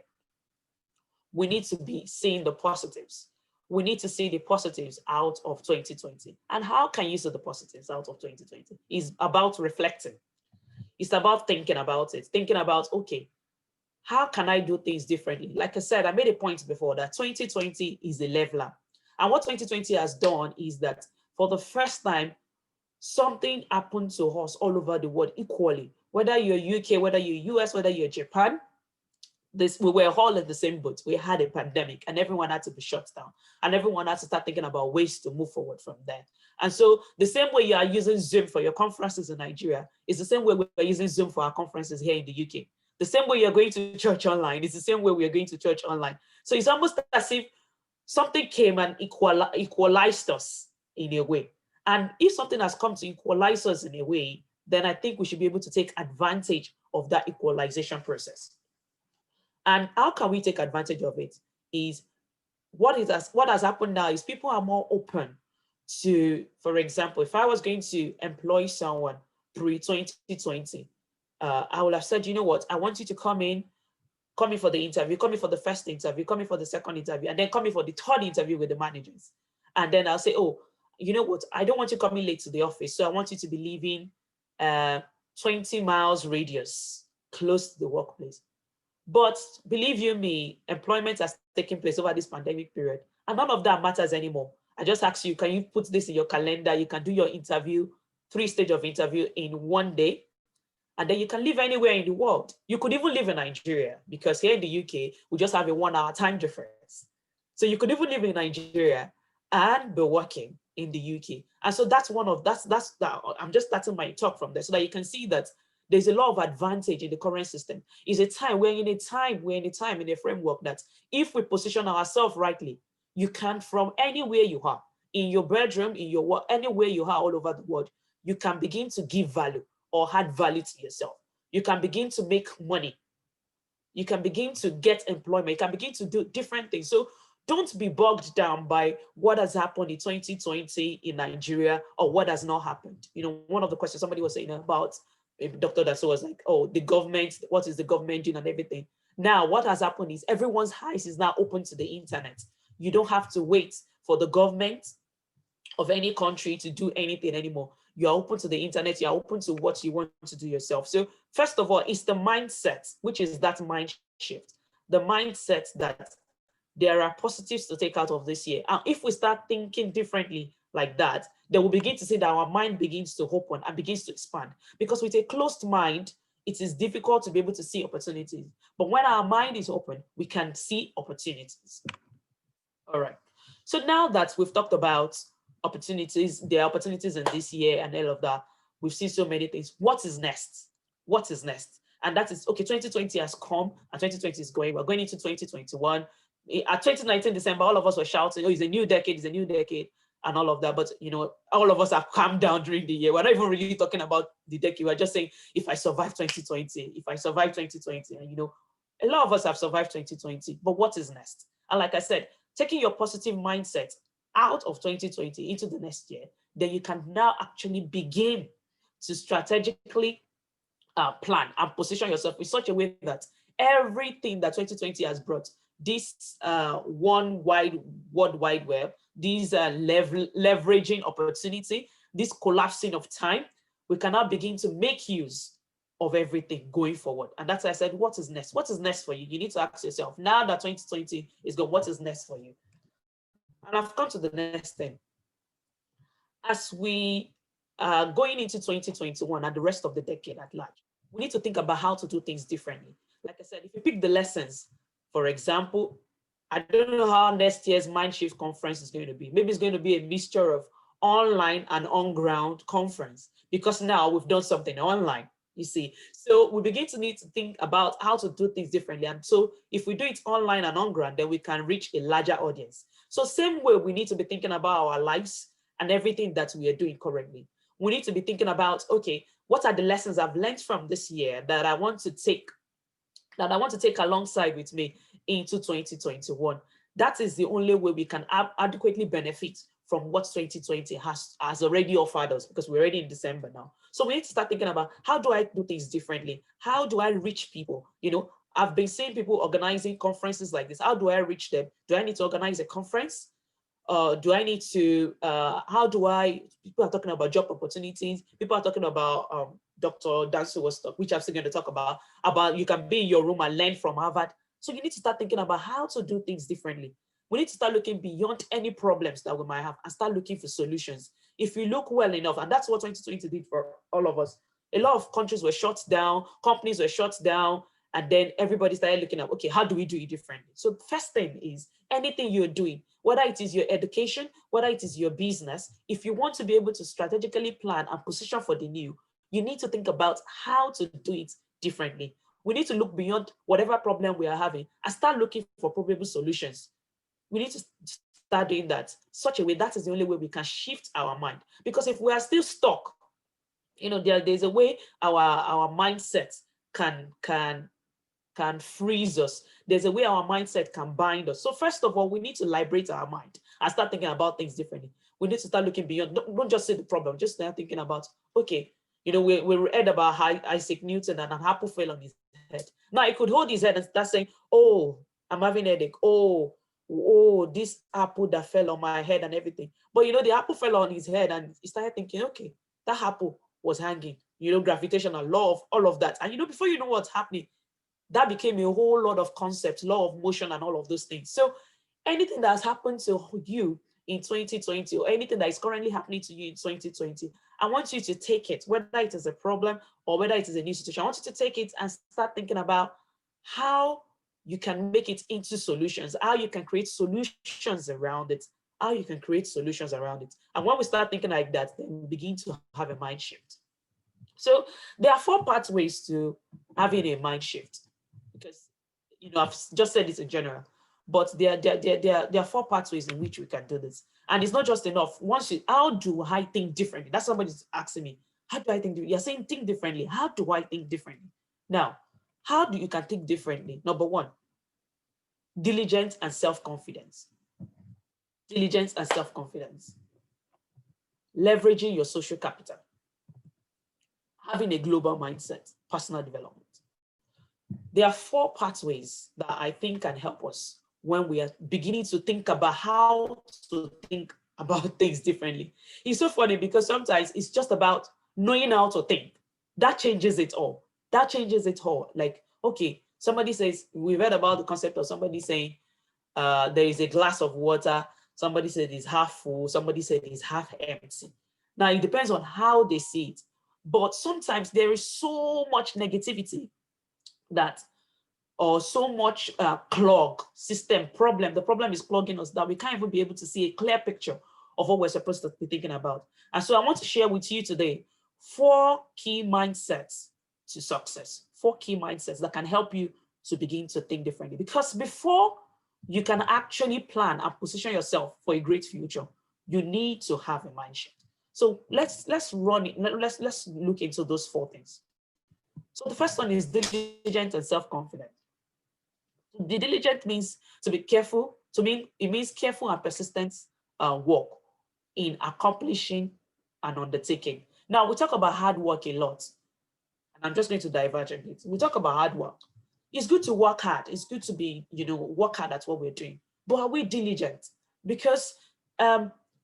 we need to be seeing the positives. We need to see the positives out of 2020. And how can you see the positives out of 2020? It's about reflecting. It's about thinking about it, thinking about, okay, how can I do things differently? Like I said, I made a point before that 2020 is a leveler. And what 2020 has done is that for the first time, something happened to us all over the world equally. Whether you're UK, whether you're US, whether you're Japan, we were all in the same boat. We had a pandemic and everyone had to be shut down and everyone had to start thinking about ways to move forward from there. And so the same way you are using Zoom for your conferences in Nigeria is the same way we're using Zoom for our conferences here in the UK. The same way you're going to church online is the same way we're going to church online. So it's almost as if something came and equalized us in a way. And if something has come to equalize us in a way, then I think we should be able to take advantage of that equalization process. And how can we take advantage of it? Is what has happened now is people are more open to, for example, if I was going to employ someone pre-2020, I would have said, you know what, I want you to come in for the interview, come in for the first interview, come in for the second interview, and then come in for the third interview with the managers. And then I'll say, oh, you know what, I don't want you coming late to the office. So I want you to be leaving 20 miles radius close to the workplace. But believe you me, employment has taken place over this pandemic period, and none of that matters anymore. I just ask you, can you put this in your calendar? You can do your interview, 3-stage of interview in one day, and then you can live anywhere in the world. You could even live in Nigeria, because here in the UK, we just have a 1-hour time difference. So you could even live in Nigeria and be working in the UK. And so that's I'm just starting my talk from there so that you can see that there's a lot of advantage in the current system. It's a time, we're in a framework that if we position ourselves rightly, you can, from anywhere you are, in your bedroom, in your work, anywhere you are all over the world, you can begin to give value or add value to yourself. You can begin to make money. You can begin to get employment. You can begin to do different things. So don't be bogged down by what has happened in 2020 in Nigeria or what has not happened. You know, one of the questions somebody was saying about Dr. Dasso was like, oh, the government, what is the government doing and everything. Now, what has happened is everyone's eyes is now open to the internet. You don't have to wait for the government of any country to do anything anymore. You're open to the internet, you're open to what you want to do yourself. So first of all, it's the mindset, which is that mind shift. The mindset that there are positives to take out of this year. And if we start thinking differently like that, then we'll begin to see that our mind begins to open and begins to expand. Because with a closed mind, it is difficult to be able to see opportunities. But when our mind is open, we can see opportunities. All right. So now that we've talked about opportunities, there are opportunities in this year and all of that, we've seen so many things. What is next? What is next? And that is, okay, 2020 has come and 2020 is going. We're going into 2021. At 2019 December, all of us were shouting, oh, it's a new decade, it's a new decade, and all of that. But, you know, all of us have calmed down during the year. We're not even really talking about the decade. We're just saying, if I survive 2020, if I survive 2020, and, you know, a lot of us have survived 2020, but what is next? And like I said, taking your positive mindset out of 2020 into the next year, then you can now actually begin to strategically plan and position yourself in such a way that everything that 2020 has brought, this world wide web, these leveraging opportunity, this collapsing of time, we can now begin to make use of everything going forward. And that's why I said, what is next? What is next for you? You need to ask yourself, now that 2020 is gone, what is next for you? And I've come to the next thing. As we are going into 2021 and the rest of the decade at large, we need to think about how to do things differently. Like I said, if you pick the lessons, for example, I don't know how next year's Mindshift conference is going to be. Maybe it's going to be a mixture of online and on-ground conference, because now we've done something online, you see. So we begin to need to think about how to do things differently. And so if we do it online and on ground, then we can reach a larger audience. So same way, we need to be thinking about our lives and everything that we are doing currently. We need to be thinking about, okay, what are the lessons I've learned from this year that I want to take alongside with me into 2021. That is the only way we can adequately benefit from what 2020 has already offered us, because we're already in December now. So we need to start thinking about, how do I do things differently? How do I reach people? You know, I've been seeing people organizing conferences like this. How do I reach them? Do I need to organize a conference? Do I need to, people are talking about job opportunities. People are talking about, Dr. Danso was talk, which I'm still going to talk about you can be in your room and learn from Harvard. So you need to start thinking about how to do things differently. We need to start looking beyond any problems that we might have and start looking for solutions. If you look well enough, and that's what 2020 did for all of us. A lot of countries were shut down, companies were shut down, and then everybody started looking at, okay, how do we do it differently? So the first thing is, anything you're doing, whether it is your education, whether it is your business, if you want to be able to strategically plan and position for the new, you need to think about how to do it differently. We need to look beyond whatever problem we are having and start looking for probable solutions. We need to start doing that such a way. That is the only way we can shift our mind. Because if we are still stuck, you know, there's a way our mindset can freeze us. There's a way our mindset can bind us. So first of all, we need to liberate our mind and start thinking about things differently. We need to start looking beyond, don't just see the problem, just start thinking about, okay, you know, we read about Isaac Newton and an apple fell on his head. Now he could hold his head and start saying, oh, I'm having a headache. Oh, this apple that fell on my head and everything. But you know, the apple fell on his head and he started thinking, okay, that apple was hanging, you know, gravitational law of all of that. And you know, before you know what's happening, that became a whole lot of concepts, law of motion and all of those things. So anything that has happened to you in 2020 or anything that is currently happening to you in 2020, I want you to take it, whether it is a problem or whether it is a new situation. I want you to take it and start thinking about how you can make it into solutions, how you can create solutions around it, how you can create solutions around it. And when we start thinking like that, then we begin to have a mind shift. So there are 4 pathways to having a mind shift, because, you know, I've just said this in general, but there are 4 pathways in which we can do this. And it's not just enough. How do I think differently? That's somebody's asking me, how do I think differently? You're saying think differently. How do I think differently? Now, how do you can think differently? Number 1, diligence and self-confidence. Diligence and self-confidence. Leveraging your social capital. Having a global mindset, personal development. There are 4 pathways that I think can help us when we are beginning to think about how to think about things differently. It's so funny because sometimes it's just about knowing how to think. That changes it all. That changes it all. Like, okay, somebody says, we've heard about the concept of somebody saying there is a glass of water. Somebody said it's half full. Somebody said it's half empty. Now, it depends on how they see it. But sometimes there is so much negativity or so much clog system problem. The problem is clogging us that we can't even be able to see a clear picture of what we're supposed to be thinking about. And so I want to share with you today 4 key mindsets to success, 4 key mindsets that can help you to begin to think differently. Because before you can actually plan and position yourself for a great future, you need to have a mind shift. So let's run it. Let's look into those 4 things. So the first one is diligent and self-confident. The diligent means to be careful. It means careful and persistent work in accomplishing an undertaking. Now we talk about hard work a lot, and I'm just going to diverge a bit. We talk about hard work. It's good to work hard. It's good to be, work hard at what we're doing. But are we diligent? Because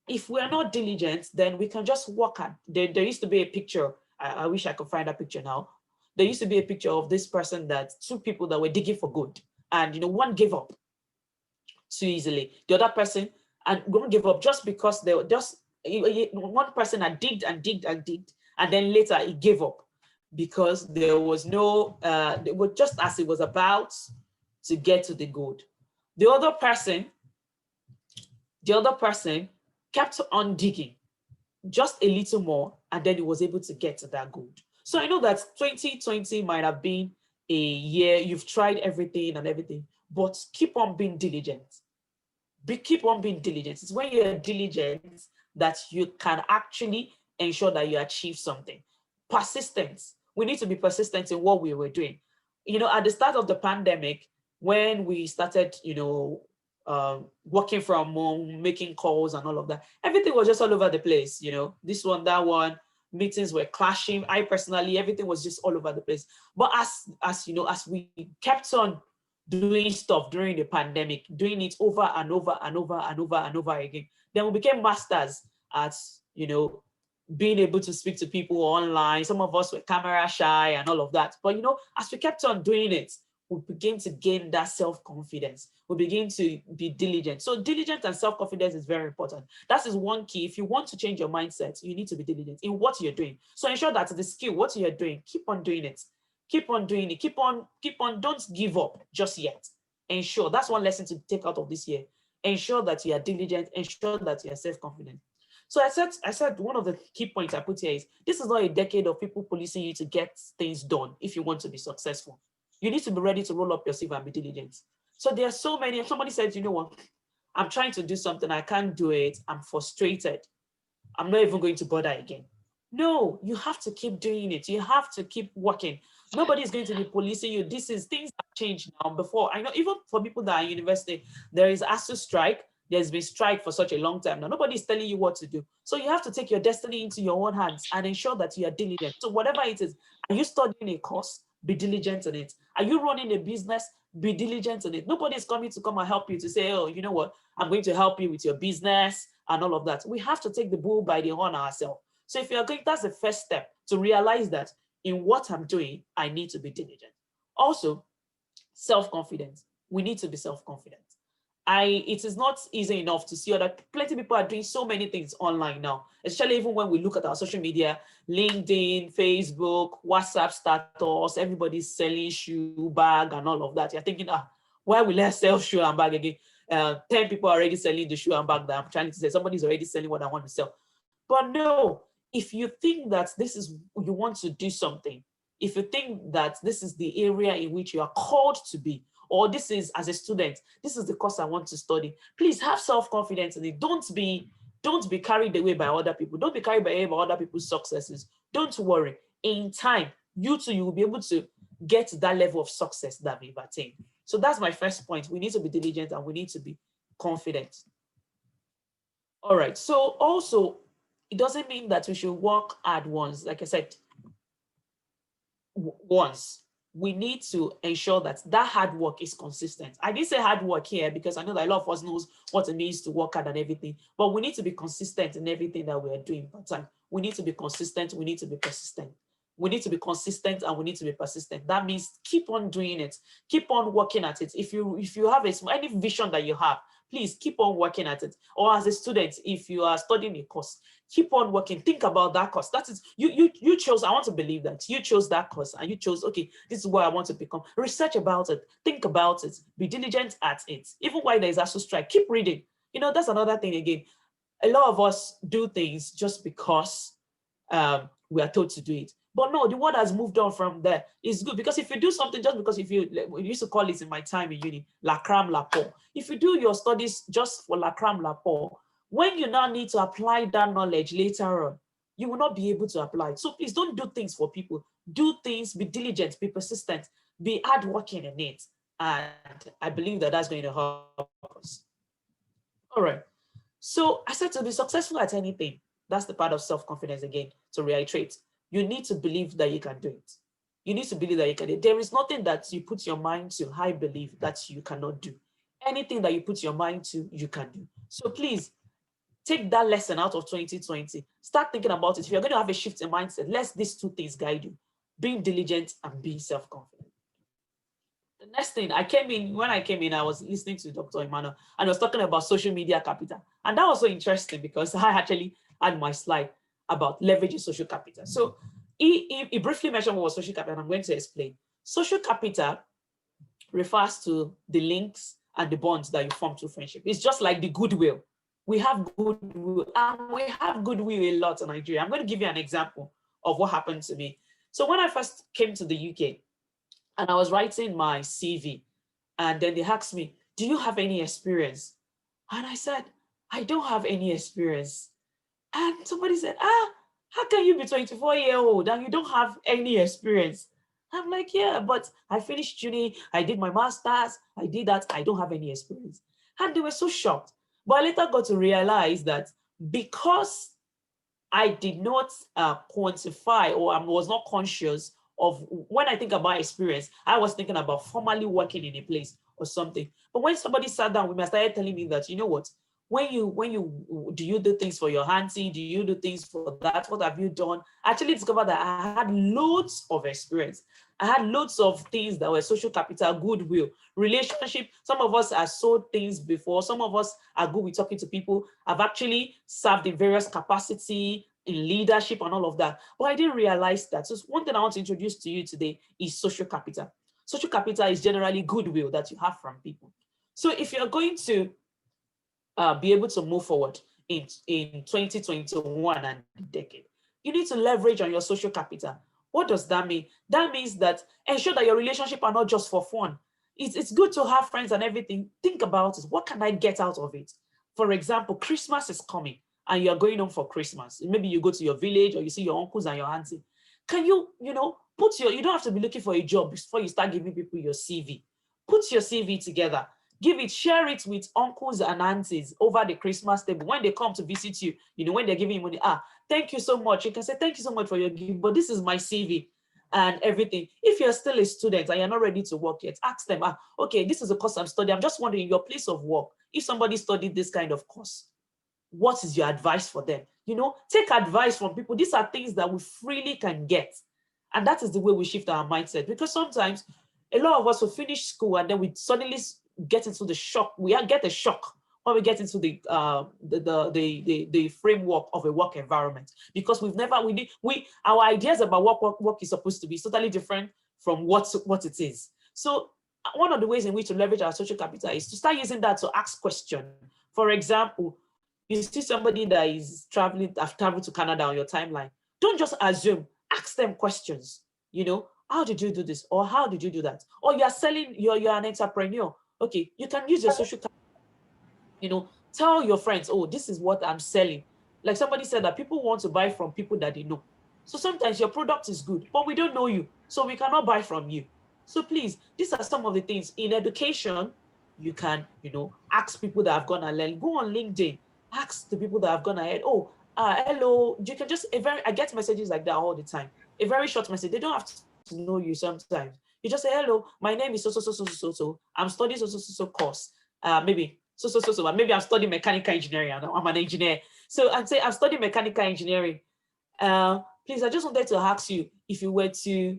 if we're not diligent, then we can just work hard. There used to be a picture. I wish I could find that picture now. There used to be a picture of this person 2 people that were digging for gold. And one gave up too easily. The other person, and one gave up just because they were one person had digged and digged and digged, and then later he gave up because there was no, just as it was about to get to the gold. The other person kept on digging just a little more, and then he was able to get to that goal. So I know that 2020 might have been a year you've tried everything and everything, but keep on being diligent. Keep on being diligent. It's when you're diligent that you can actually ensure that you achieve something. Persistence. We need to be persistent in what we were doing. At the start of the pandemic, when we started, working from home, making calls and all of that, everything was just all over the place. This one, that one, meetings were clashing. I personally, everything was just all over the place. But as we kept on doing stuff during the pandemic, doing it over and over and over and over and over again, then we became masters at, being able to speak to people online. Some of us were camera shy and all of that. But, as we kept on doing it, we begin to gain that self-confidence. We begin to be diligent. So diligence and self-confidence is very important. That is one key. If you want to change your mindset, you need to be diligent in what you're doing. So ensure that the skill, what you're doing, keep on doing it. Keep on doing it. Keep on, don't give up just yet. Ensure, that's one lesson to take out of this year. Ensure that you are diligent, ensure that you are self-confident. So I said one of the key points I put here is this is not a decade of people policing you to get things done if you want to be successful. You need to be ready to roll up your sleeve and be diligent. So there are so many, if somebody says, you know what, I'm trying to do something, I can't do it, I'm frustrated, I'm not even going to bother again. No, you have to keep doing it. You have to keep working. Nobody is going to be policing you. Things have changed now. Before, I know even for people that are in university, there is ASU strike. There's been strike for such a long time now. Nobody is telling you what to do. So you have to take your destiny into your own hands and ensure that you are diligent. So whatever it is, are you studying a course? Be diligent in it. Are you running a business? Be diligent in it. Nobody is coming to come and help you to say, oh, you know what, I'm going to help you with your business and all of that. We have to take the bull by the horn ourselves. So if you're going, that's the first step to realize that in what I'm doing, I need to be diligent. Also, self-confidence. We need to be self-confident. It is not easy enough to see that plenty of people are doing so many things online now, especially even when we look at our social media, LinkedIn, Facebook, WhatsApp status, everybody's selling shoe, bag, and all of that. You're thinking, why will I sell shoe and bag again? 10 people are already selling the shoe and bag that I'm trying to sell. Somebody's already selling what I want to sell. But no, if you think that this is, you want to do something, if you think that this is the area in which you are called to be, or this is, as a student, this is the course I want to study, please have self-confidence in it. Don't be carried away by other people. Don't be carried away by other people's successes. Don't worry. In time, you too, you will be able to get to that level of success that we've attained. So that's my first point. We need to be diligent and we need to be confident. All right. So also, it doesn't mean that we should work hard once. Like I said, once. We need to ensure that that hard work is consistent. I didn't say hard work here because I know that a lot of us knows what it means to work hard and everything, but we need to be consistent in everything that we are doing part time. We need to be consistent. We need to be persistent. We need to be consistent and we need to be persistent. That means keep on doing it. Keep on working at it. If you have any vision that you have, please keep on working at it. Or as a student, if you are studying a course, keep on working. Think about that course. That is, you chose, I want to believe that you chose that course and you chose, okay, this is what I want to become. Research about it. Think about it. Be diligent at it. Even while there is ASU strike, keep reading. That's another thing again. A lot of us do things just because we are told to do it. But no, the world has moved on from there. It's good because if you do something just because we used to call it in my time in uni, la cram la pour. If you do your studies just for la cram la pour, when you now need to apply that knowledge later on, you will not be able to apply it. So please don't do things for people. Do things, be diligent, be persistent, be hardworking in it. And I believe that that's going to help us. All right. So I said to be successful at anything, that's the part of self-confidence again, to reiterate. You need to believe that you can do it. You need to believe that you can do it. There is nothing that you put your mind to, I believe, that you cannot do. Anything that you put your mind to, you can do. So please, take that lesson out of 2020. Start thinking about it. If you're going to have a shift in mindset, let these two things guide you. Being diligent and being self-confident. The next thing, when I came in, I was listening to Dr. Emmanuel, and I was talking about social media capital. And that was so interesting because I actually had my slide about leveraging social capital. So he briefly mentioned what was social capital, and I'm going to explain. Social capital refers to the links and the bonds that you form through friendship. It's just like the goodwill. we have goodwill, and we have goodwill a lot in Nigeria. I'm going to give you an example of what happened to me. So when I first came to the UK and I was writing my CV, and then they asked me, do you have any experience? And I said, I don't have any experience. And somebody said, how can you be 24-year-old and you don't have any experience? I'm like, yeah, but I finished uni, I did my master's, I did that, I don't have any experience. And they were so shocked. But I later got to realize that because I did not quantify, or I was not conscious of, when I think about experience, I was thinking about formally working in a place or something. But when somebody sat down with me and started telling me that, you know what, when you do, you do things for your auntie, do you do things for that, what have you done? I actually discovered that I had loads of experience. I had loads of things that were social capital, goodwill, relationship. Some of us have sold things before. Some of us are good with talking to people. I've actually served in various capacity, in leadership and all of that. But I didn't realize that. So one thing I want to introduce to you today is social capital. Social capital is generally goodwill that you have from people. So if you're going to be able to move forward in 2021 and the decade, you need to leverage on your social capital. What does that mean? That means that ensure that your relationship are not just for fun. It's good to have friends and everything. Think about it. What can I get out of it? For example, Christmas is coming and you're going home for Christmas. Maybe you go to your village or you see your uncles and your auntie. Can you you don't have to be looking for a job before you start giving people your CV. Put your CV together. Share it with uncles and aunties over the Christmas table. When they come to visit you, when they're giving you money, thank you so much. You can say, thank you so much for your gift, but this is my CV and everything. If you're still a student and you're not ready to work yet, ask them, okay, this is a course I'm studying. I'm just wondering, your place of work, if somebody studied this kind of course, what is your advice for them? Take advice from people. These are things that we freely can get. And that is the way we shift our mindset. Because sometimes a lot of us will finish school and then we suddenly get into the shock. We get a shock when we get into the framework of a work environment, because our ideas about what work is supposed to be is totally different from what it is. So one of the ways in which to leverage our social capital is to start using that to ask questions. For example, you see somebody that is have traveled to Canada on your timeline. Don't just assume, ask them questions. How did you do this? Or how did you do that? Or you're selling, you're an entrepreneur. Okay, you can use your social capital. Tell your friends, oh, this is what I'm selling. Like somebody said that people want to buy from people that they know. So sometimes your product is good, but we don't know you, so we cannot buy from you. So please, these are some of the things. In education, you can, ask people that have gone and learned. Go on LinkedIn, ask the people that have gone ahead. Oh, hello. You can just I get messages like that all the time. A very short message. They don't have to know you sometimes. You just say, hello, my name is so. I'm studying so course. Maybe so. Maybe I'm studying mechanical engineering. I'm an engineer. So I'd say I'm studying mechanical engineering. Please, I just wanted to ask you, if you were to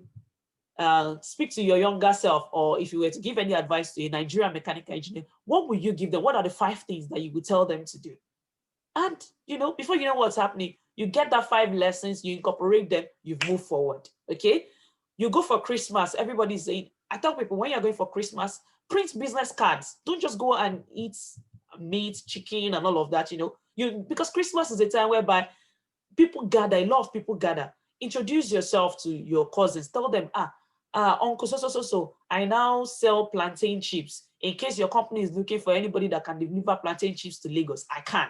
speak to your younger self, or if you were to give any advice to a Nigerian mechanical engineer, what would you give them? What are the 5 things that you would tell them to do? And, before you know what's happening, you get that 5 lessons, you incorporate them, you've moved forward, okay? You go for Christmas, everybody's saying, I tell people, when you're going for Christmas, print business cards. Don't just go and eat meat, chicken, and all of that, because Christmas is a time whereby people gather, a lot of people gather. Introduce yourself to your cousins. Tell them, Uncle so, I now sell plantain chips. In case your company is looking for anybody that can deliver plantain chips to Lagos, I can.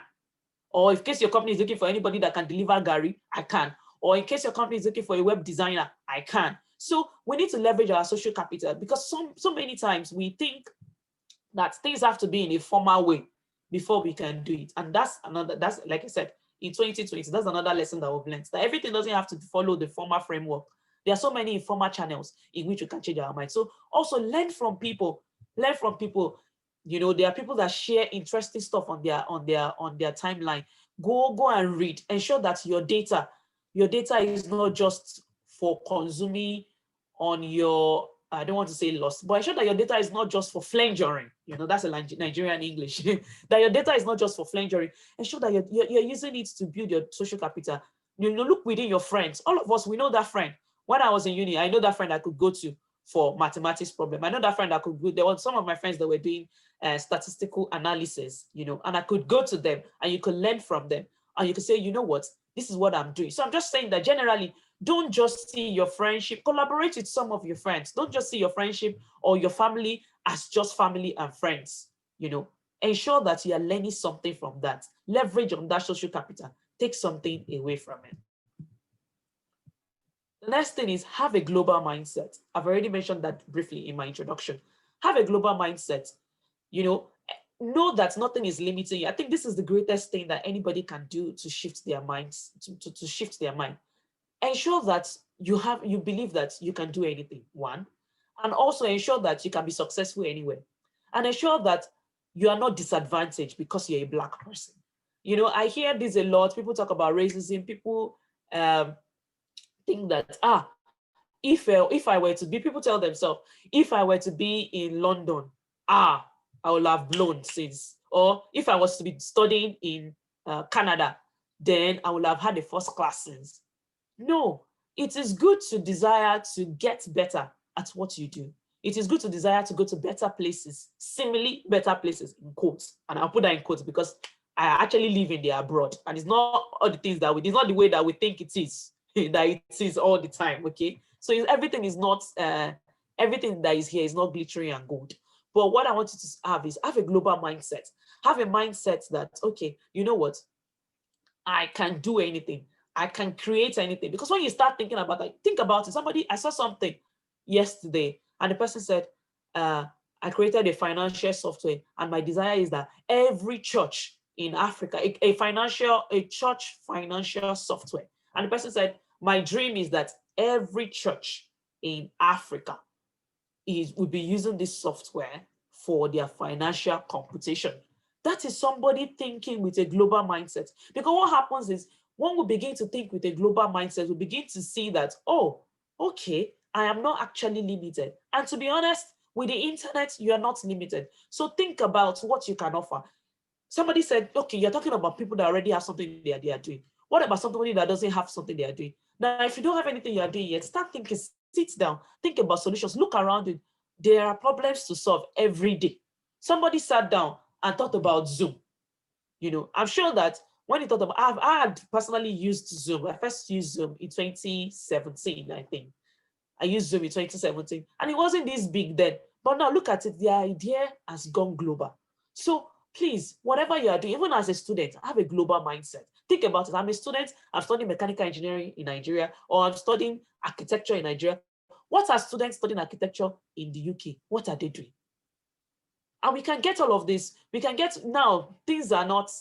Or in case your company is looking for anybody that can deliver Gary, I can. Or in case your company is looking for a web designer, I can. So we need to leverage our social capital, because so many times we think that things have to be in a formal way before we can do it. And that's like I said, in 2020, that's another lesson that we've learned, that everything doesn't have to follow the formal framework. There are so many informal channels in which we can change our mind. So also learn from people. There are people that share interesting stuff on their timeline. Go and read. Ensure that your data is not just for consuming on your, I don't want to say loss, but ensure that your data is not just for flangering. That's a Nigerian English. That your data is not just for flangering. Ensure that you're using it to build your social capital. Look within your friends. All of us, we know that friend. When I was in uni, I know that friend I could go to. for mathematics problem. I know that friend that could go, there were some of my friends that were doing statistical analysis, and I could go to them and you could learn from them. And you could say, you know what, this is what I'm doing. So I'm just saying that generally, don't just see your friendship, collaborate with some of your friends. Don't just see your friendship or your family as just family and friends, ensure that you are learning something from that. Leverage on that social capital. Take something away from it. The next thing is have a global mindset. I've already mentioned that briefly in my introduction. Have a global mindset. Know that nothing is limiting you. I think this is the greatest thing that anybody can do to shift their minds, to shift their mind. Ensure that you believe that you can do anything, one, and also ensure that you can be successful anywhere. And ensure that you are not disadvantaged because you're a Black person. I hear this a lot. People talk about racism. People think that, if I were to be, people tell themselves, if I were to be in London, I would have blown since. Or if I was to be studying in Canada, then I would have had a first class since. No, it is good to desire to get better at what you do. It is good to desire to go to better places, seemingly better places, in quotes. And I'll put that in quotes because I actually live in the abroad. And it's not all the things that it's not the way that we think it is, that it is all the time, okay? So everything is not, everything that is here is not glittery and gold. But what I want you to have is have a global mindset. Have a mindset that, okay, you know what? I can do anything. I can create anything. Because when you start thinking about that, think about it. I saw something yesterday and the person said, I created a financial software and my desire is that every church in Africa, a church financial software. And the person said, my dream is that every church in Africa will be using this software for their financial computation. That is somebody thinking with a global mindset. Because what happens is when we begin to think with a global mindset, we begin to see that, oh, okay, I am not actually limited. And to be honest, with the internet, you are not limited. So think about what you can offer. Somebody said, okay, you're talking about people that already have something they are doing. What about somebody that doesn't have something they are doing? Now, if you don't have anything you are doing yet, start thinking, sit down, think about solutions, look around it. There are problems to solve every day. Somebody sat down and thought about Zoom. I'm sure that when he thought about, I had personally used Zoom. I first used Zoom in 2017, I think. I used Zoom in 2017, and it wasn't this big then. But now look at it, the idea has gone global. So please, whatever you are doing, even as a student, have a global mindset. Think about it. I'm a student, I'm studying mechanical engineering in Nigeria, or I'm studying architecture in Nigeria. What are students studying architecture in the UK? What are they doing? And we can get all of this. We can get now, things are not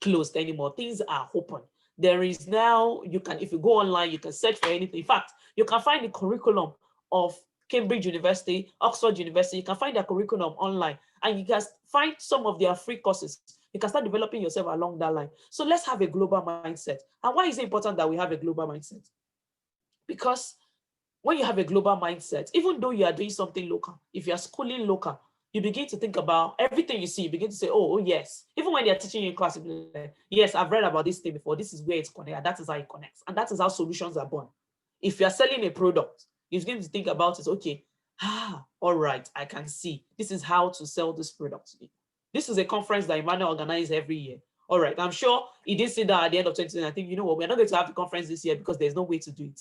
closed anymore. Things are open. There is now, if you go online, you can search for anything. In fact, you can find the curriculum of Cambridge University, Oxford University. You can find their curriculum online and you can find some of their free courses. You can start developing yourself along that line. So let's have a global mindset. And why is it important that we have a global mindset? Because when you have a global mindset, even though you are doing something local, if you are schooling local, you begin to think about everything you see. You begin to say, oh yes. Even when they're teaching you in class, you like, yes, I've read about this thing before. This is where it's connected. That is how it connects. And that is how solutions are born. If you're selling a product, you're going to think about it. Okay, all right, I can see. This is how to sell this product. This is a conference that Emmanuel organizes every year. All right, I'm sure he did say that at the end of 2020. I think, you know what, we're not going to have the conference this year because there's no way to do it.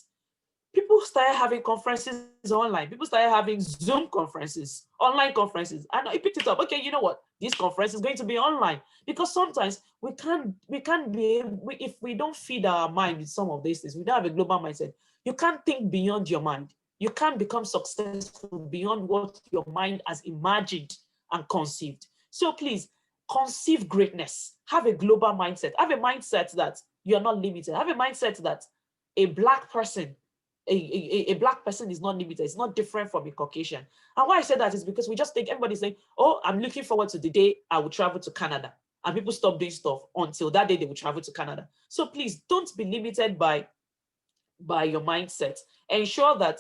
People started having conferences online. People started having Zoom conferences, online conferences. And I picked it up. Okay, you know what? This conference is going to be online because sometimes we can't be able, if we don't feed our mind with some of these things, we don't have a global mindset. You can't think beyond your mind. You can't become successful beyond what your mind has imagined and conceived. So please conceive greatness. Have a global mindset. Have a mindset that you're not limited. Have a mindset that a Black person, a Black person is not limited. It's not different from a Caucasian. And why I say that is because we just think everybody's saying, oh, I'm looking forward to the day I will travel to Canada. And people stop doing stuff until that day they will travel to Canada. So please don't be limited by your mindset. Ensure that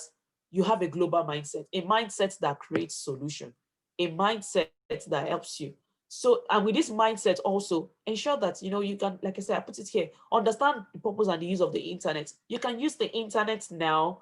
you have a global mindset, a mindset that creates solution, a mindset that helps you. So, and with this mindset also, ensure that, you can, like I said, I put it here, understand the purpose and the use of the internet. You can use the internet now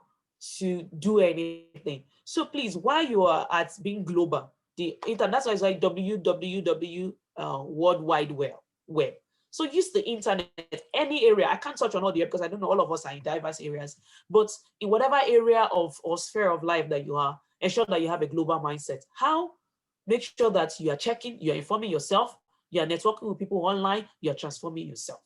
to do anything. So please, while you are at being global, the internet, that's why it's like www World Wide Web. So use the internet, any area. I can't touch on all the because I don't know, all of us are in diverse areas, but in whatever area of or sphere of life that you are, ensure that you have a global mindset. How? Make sure that you are checking, you are informing yourself, you are networking with people online, you are transforming yourself.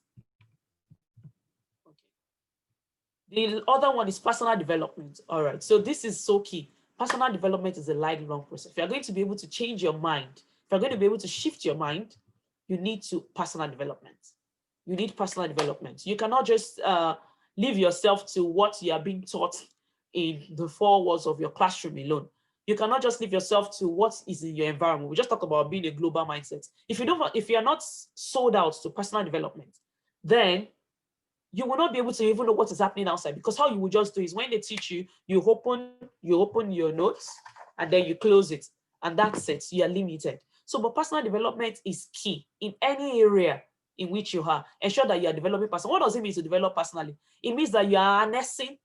Okay. The other one is personal development. All right. So this is so key. Personal development is a lifelong process. If you're going to be able to change your mind, if you're going to be able to shift your mind, you need to personal development. You need personal development. You cannot just leave yourself to what you are being taught in the four walls of your classroom alone. You cannot just leave yourself to what is in your environment. We just talk about being a global mindset. If you are not sold out to personal development, then you will not be able to even know what is happening outside, because how you will just do is when they teach you, you open your notes and then you close it, and that's it. You are limited. So, but personal development is key in any area in which you are. Ensure that you are developing personally. What does it mean to develop personally? It means that you are harnessing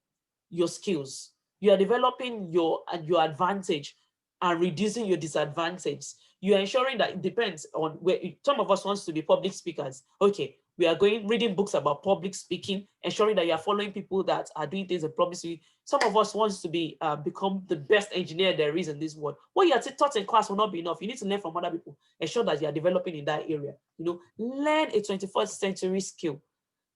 your skills. You are developing your advantage and reducing your disadvantage. You are ensuring that it depends on where some of us wants to be public speakers. Okay, we are reading books about public speaking, ensuring that you are following people that are doing things in public speaking. Some of us wants to be become the best engineer there is in this world. What you are taught in class will not be enough. You need to learn from other people. Ensure that you are developing in that area. Learn a 21st century skill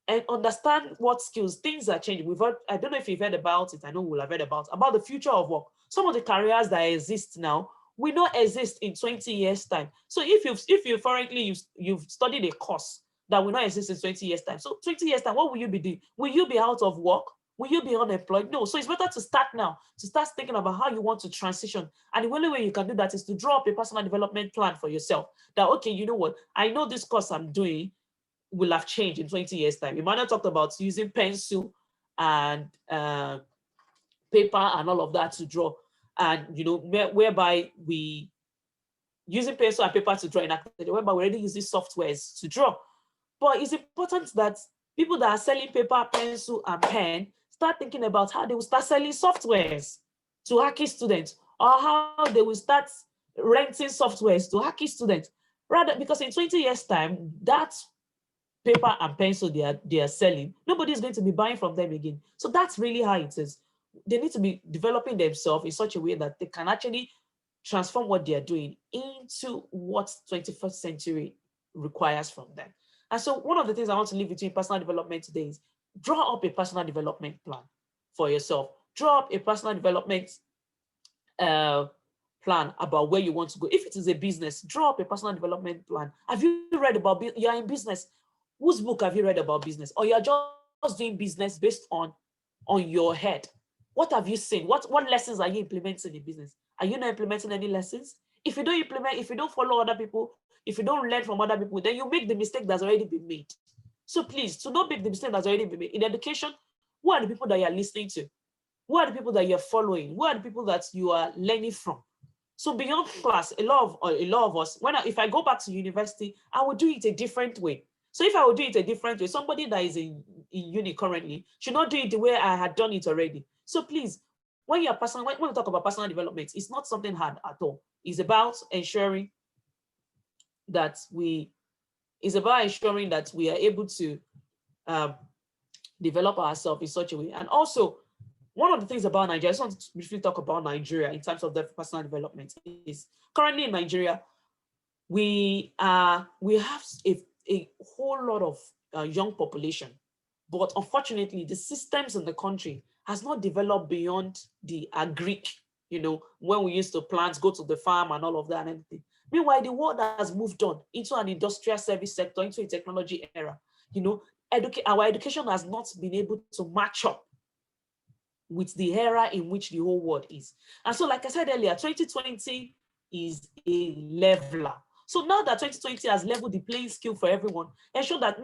and understand what skills. Things are changing. I don't know if you've heard about it. I know we'll have heard about the future of work. Some of the careers that exist now will not exist in 20 years time. So if you currently you've studied a course that will not exist in 20 years time. So 20 years time, what will you be doing? Will you be out of work? Will you be unemployed? No. So it's better to start now, to start thinking about how you want to transition. And the only way you can do that is to draw up a personal development plan for yourself. That, okay, you know what? I know this course I'm doing will have changed in 20 years time. Emmanuel talked about using pencil and paper and all of that to draw. And, whereby we using pencil and paper to draw in activity, whereby we're already using softwares to draw. But it's important that people that are selling paper, pencil, and pen start thinking about how they will start selling softwares to hacky students, or how they will start renting softwares to hacky students. Rather, because in 20 years' time, that paper and pencil they are selling, nobody's going to be buying from them again. So that's really how it is. They need to be developing themselves in such a way that they can actually transform what they are doing into what 21st century requires from them. And so one of the things I want to leave between personal development today is draw up a personal development plan for yourself. Draw up a personal development plan about where you want to go. If it is a business, draw up a personal development plan. Have you read about, you're in business, whose book have you read about business? Or you're just doing business based on your head? What have you seen? What lessons are you implementing in business? Are you not implementing any lessons? If you don't implement, if you don't follow other people, if you don't learn from other people, then you make the mistake that's already been made. So please, to not make the mistake that's already been made. In education, who are the people that you're listening to? Who are the people that you're following? Who are the people that you are learning from? So beyond class, a lot of us, if I go back to university, I would do it a different way. So if I would do it a different way, somebody that is in uni currently should not do it the way I had done it already. So please, when we talk about personal development, it's not something hard at all. It's about ensuring that we are able to develop ourselves in such a way. And also, one of the things about Nigeria, I just want to briefly talk about Nigeria in terms of the personal development, is currently in Nigeria, we have a whole lot of young population, but unfortunately, the systems in the country has not developed beyond the agric, when we used to plant, go to the farm and all of that and everything. Meanwhile, the world has moved on into an industrial service sector, into a technology era. Our education has not been able to match up with the era in which the whole world is. And so, like I said earlier, 2020 is a leveler. So now that 2020 has leveled the playing skill for everyone, ensure that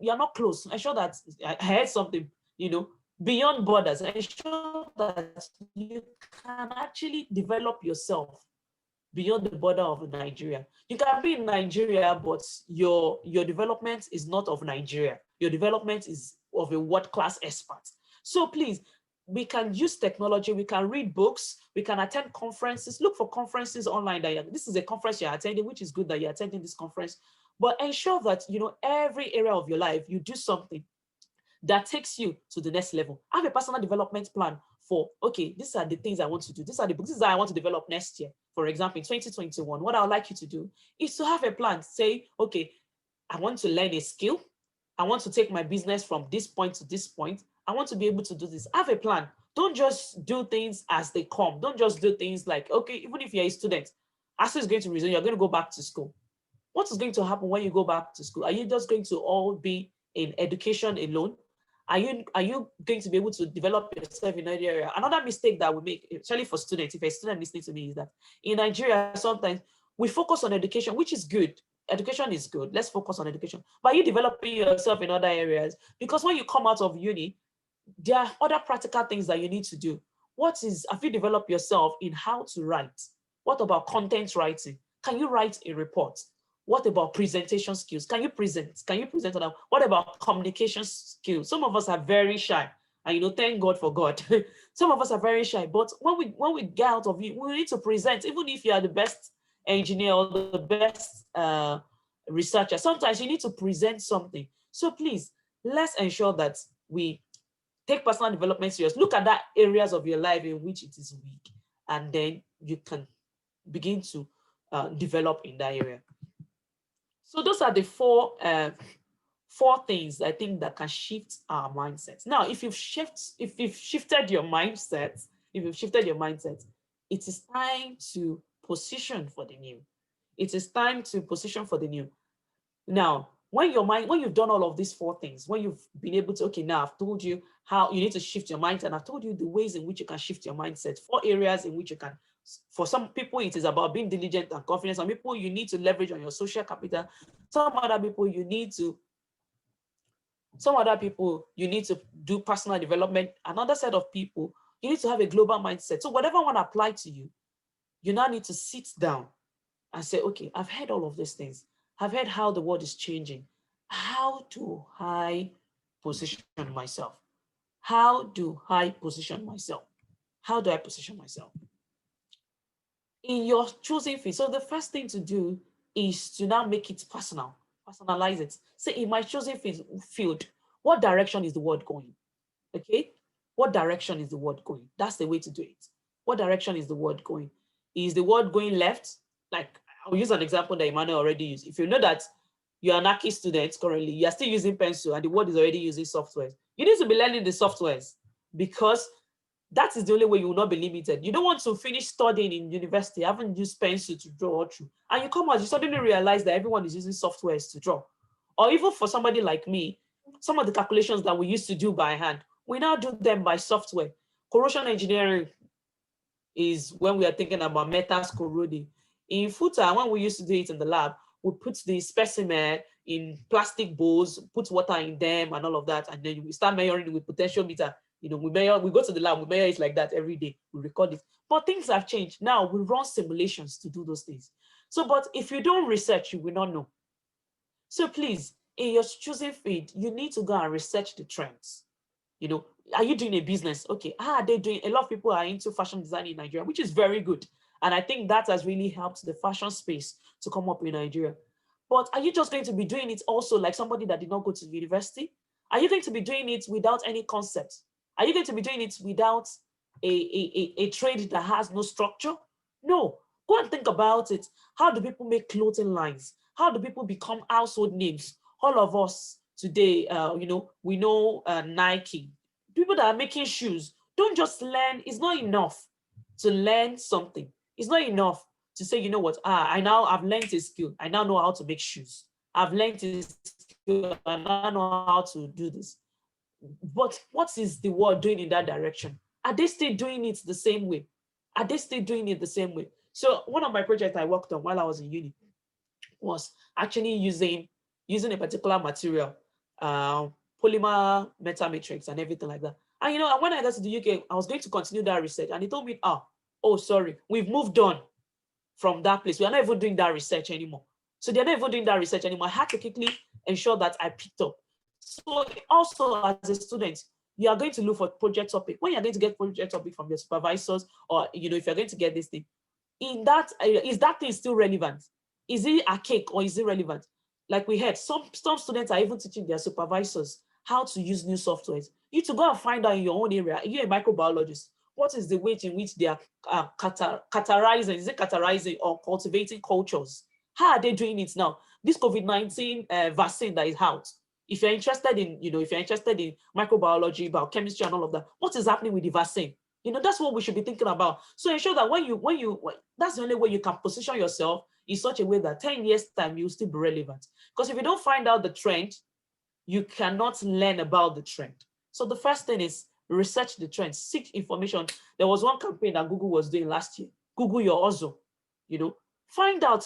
you're not close. Ensure that I heard something, beyond borders. Ensure that you can actually develop yourself beyond the border of Nigeria. You can be in Nigeria, but your development is not of Nigeria. Your development is of a world-class expert. So please, we can use technology, we can read books, we can attend conferences, look for conferences online that this is a conference you're attending, which is good that you're attending this conference, but ensure that, every area of your life, you do something that takes you to the next level. Have a personal development plan for, okay, these are the things I want to do. These are the books that I want to develop next year. For example, in 2021, what I would like you to do is to have a plan. Say, okay, I want to learn a skill. I want to take my business from this point to this point. I want to be able to do this. Have a plan. Don't just do things as they come. Don't just do things like, okay, even if you're a student, as it's going to resume, you're going to go back to school. What is going to happen when you go back to school? Are you just going to all be in education alone? Are you going to be able to develop yourself in that area? Another mistake that we make, especially for students, if a student listening to me, is that in Nigeria, sometimes we focus on education, which is good. Education is good. Let's focus on education. But are you developing yourself in other areas? Because when you come out of uni, there are other practical things that you need to do. Have you developed yourself in how to write? What about content writing? Can you write a report? What about presentation skills? Can you present? Can you present on that? What about communication skills? Some of us are very shy, and thank God for God. Some of us are very shy, but when we get out of it, we need to present, even if you are the best engineer or the best researcher. Sometimes you need to present something. So please, let's ensure that we take personal development serious. Look at that areas of your life in which it is weak, and then you can begin to develop in that area. So those are the four things I think that can shift our mindset. Now, if you've shifted your mindset, it is time to position for the new. It is time to position for the new. Now, when you've done all of these four things, when you've been able to, okay, now I've told you how you need to shift your mindset, and I've told you the ways in which you can shift your mindset, 4 areas in which you can. For some people, it is about being diligent and confident. Some people, you need to leverage on your social capital. Some other people, you need to do personal development. Another set of people, you need to have a global mindset. So whatever one apply to you, you now need to sit down and say, okay, I've heard all of these things. I've heard how the world is changing. How do I position myself? How do I position myself? How do I position myself? In your choosing field. So the first thing to do is to now make it personal, personalize it. Say, in my choosing field, what direction is the world going? Okay, what direction is the world going? That's the way to do it. What direction is the world going? Is the world going left? Like, I'll use an example that Emmanuel already used. If you know that you're an Aki student currently, you're still using pencil and the world is already using software, you need to be learning the softwares, because that is the only way you will not be limited. You don't want to finish studying in university, haven't used pencil to draw all through, and you come out, you suddenly realize that everyone is using softwares to draw. Or even for somebody like me, some of the calculations that we used to do by hand, we now do them by software. Corrosion engineering is when we are thinking about metals corroding. In FUTA, when we used to do it in the lab, we put the specimen in plastic bowls, put water in them and all of that, and then we start measuring with potentiometer. We go to the lab, we measure it like that every day, we record it. But things have changed. Now we run simulations to do those things. So, but if you don't research, you will not know. So please, in your choosing field, you need to go and research the trends. Are you doing a business? Okay, they're doing, a lot of people are into fashion design in Nigeria, which is very good. And I think that has really helped the fashion space to come up in Nigeria. But are you just going to be doing it also like somebody that did not go to university? Are you going to be doing it without any concept? Are you going to be doing it without a trade that has no structure? No. Go and think about it. How do people make clothing lines? How do people become household names? All of us today, we know Nike. People that are making shoes, don't just learn. It's not enough to learn something. It's not enough to say, you know what, I've learned a skill. I now know how to make shoes. I've learned a skill. I now know how to do this. But what is the world doing in that direction? Are they still doing it the same way? Are they still doing it the same way? So one of my projects I worked on while I was in uni was actually using a particular material, polymer metal matrix and everything like that. And when I got to the UK, I was going to continue that research, and they told me, oh, sorry, we've moved on from that place. We are not even doing that research anymore. So they're not even doing that research anymore. I had to quickly ensure that I picked up. So also as a student, you are going to look for project topic. When you're going to get project topic from your supervisors, or if you're going to get this thing, in that is that thing still relevant? Is it archaic or is it relevant? Like we heard, some students are even teaching their supervisors how to use new softwares. You to go and find out in your own area. You're a microbiologist. What is the way in which they are categorizing? Is it categorizing or cultivating cultures? How are they doing it now? This COVID-19 vaccine that is out. If you're interested in, if you're interested in microbiology, biochemistry, and all of that, what is happening with the vaccine? That's what we should be thinking about. So ensure that when that's the only way you can position yourself in such a way that 10 years time you'll still be relevant. Because if you don't find out the trend, you cannot learn about the trend. So the first thing is research the trend, seek information. There was one campaign that Google was doing last year. Google your hustle. Find out,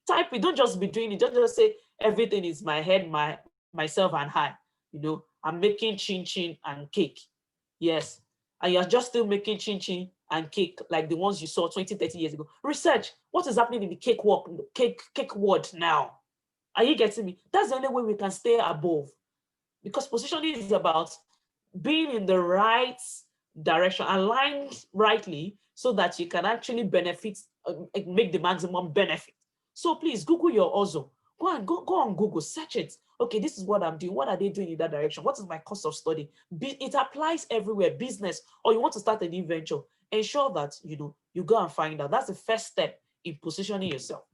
type it. Don't just be doing it. Don't just say everything is my head, myself, and I. I'm making chin chin and cake. Yes. And you're just still making chin chin and cake like the ones you saw 20, 30 years ago. Research what is happening in the cake world now. Are you getting me? That's the only way we can stay above. Because positioning is about being in the right direction, aligned rightly, so that you can actually benefit, make the maximum benefit. So please Google your hustle. Go on Google, search it. Okay, this is what I'm doing. What are they doing in that direction? What is my course of study? It applies everywhere, business, or you want to start a new venture. Ensure that you go and find out. That's the first step in positioning yourself.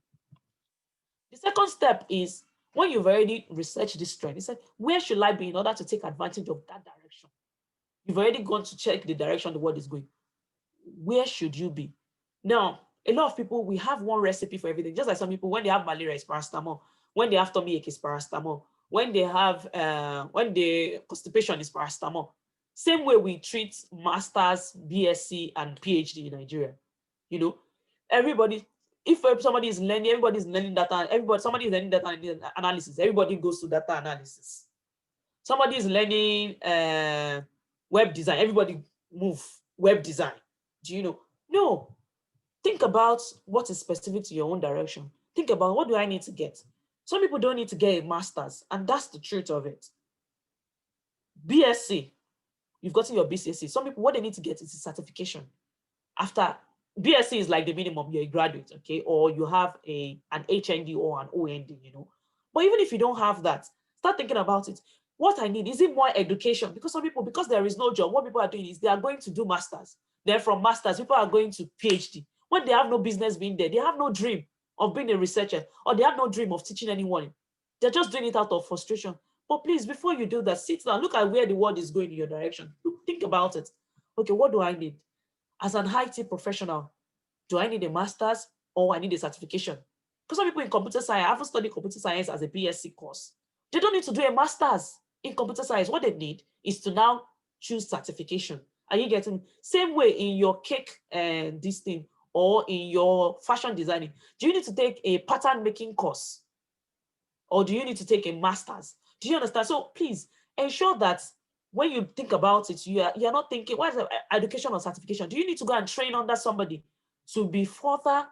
The second step is when you've already researched this trend, you said, where should I be in order to take advantage of that direction? You've already gone to check the direction the world is going. Where should you be? Now, a lot of people, we have one recipe for everything. Just like some people, when they have malaria, it's paracetamol. When they have tummy ache, it's paracetamol. When they have, when the constipation, is paracetamol. Same way we treat masters, BSc, and PhD in Nigeria. Everybody, if somebody is learning, everybody is learning data. Somebody is learning data analysis. Everybody goes to data analysis. Somebody is learning web design. Everybody move web design. Do you know? No. Think about what is specific to your own direction. Think about, what do I need to get? Some people don't need to get a master's, and that's the truth of it. BSc, you've gotten your BCSC. Some people, what they need to get is a certification. After BSc is like the minimum, you're a graduate, okay? Or you have an HND or an OND, But even if you don't have that, start thinking about it. What I need, is it more education? Because some people, because there is no job, what people are doing is they are going to do masters. Then from masters, people are going to PhD. When they have no business being there, they have no dream of being a researcher, or they have no dream of teaching anyone. They're just doing it out of frustration. But please, before you do that, sit down, look at where the world is going in your direction. Think about it. Okay, what do I need? As an IT professional, do I need a master's or I need a certification? Because some people in computer science, I haven't studied computer science as a BSc course. They don't need to do a master's in computer science. What they need is to now choose certification. Are you getting? Same way in your cake and this thing, or in your fashion designing. Do you need to take a pattern making course? Or do you need to take a master's? Do you understand? So please ensure that when you think about it, you're not thinking, what is education or certification? Do you need to go and train under somebody to be further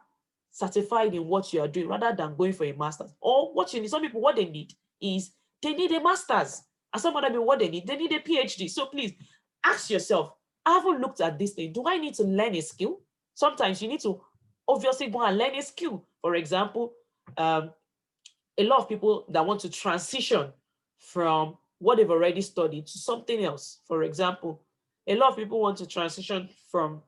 certified in what you are doing, rather than going for a master's? Or what you need, some people, what they need is they need a master's. And some other people, what they need a PhD. So please ask yourself, I haven't looked at this thing. Do I need to learn a skill? Sometimes you need to obviously go and learn a skill. For example, a lot of people that want to transition from what they've already studied to something else. For example, a lot of people want to transition from,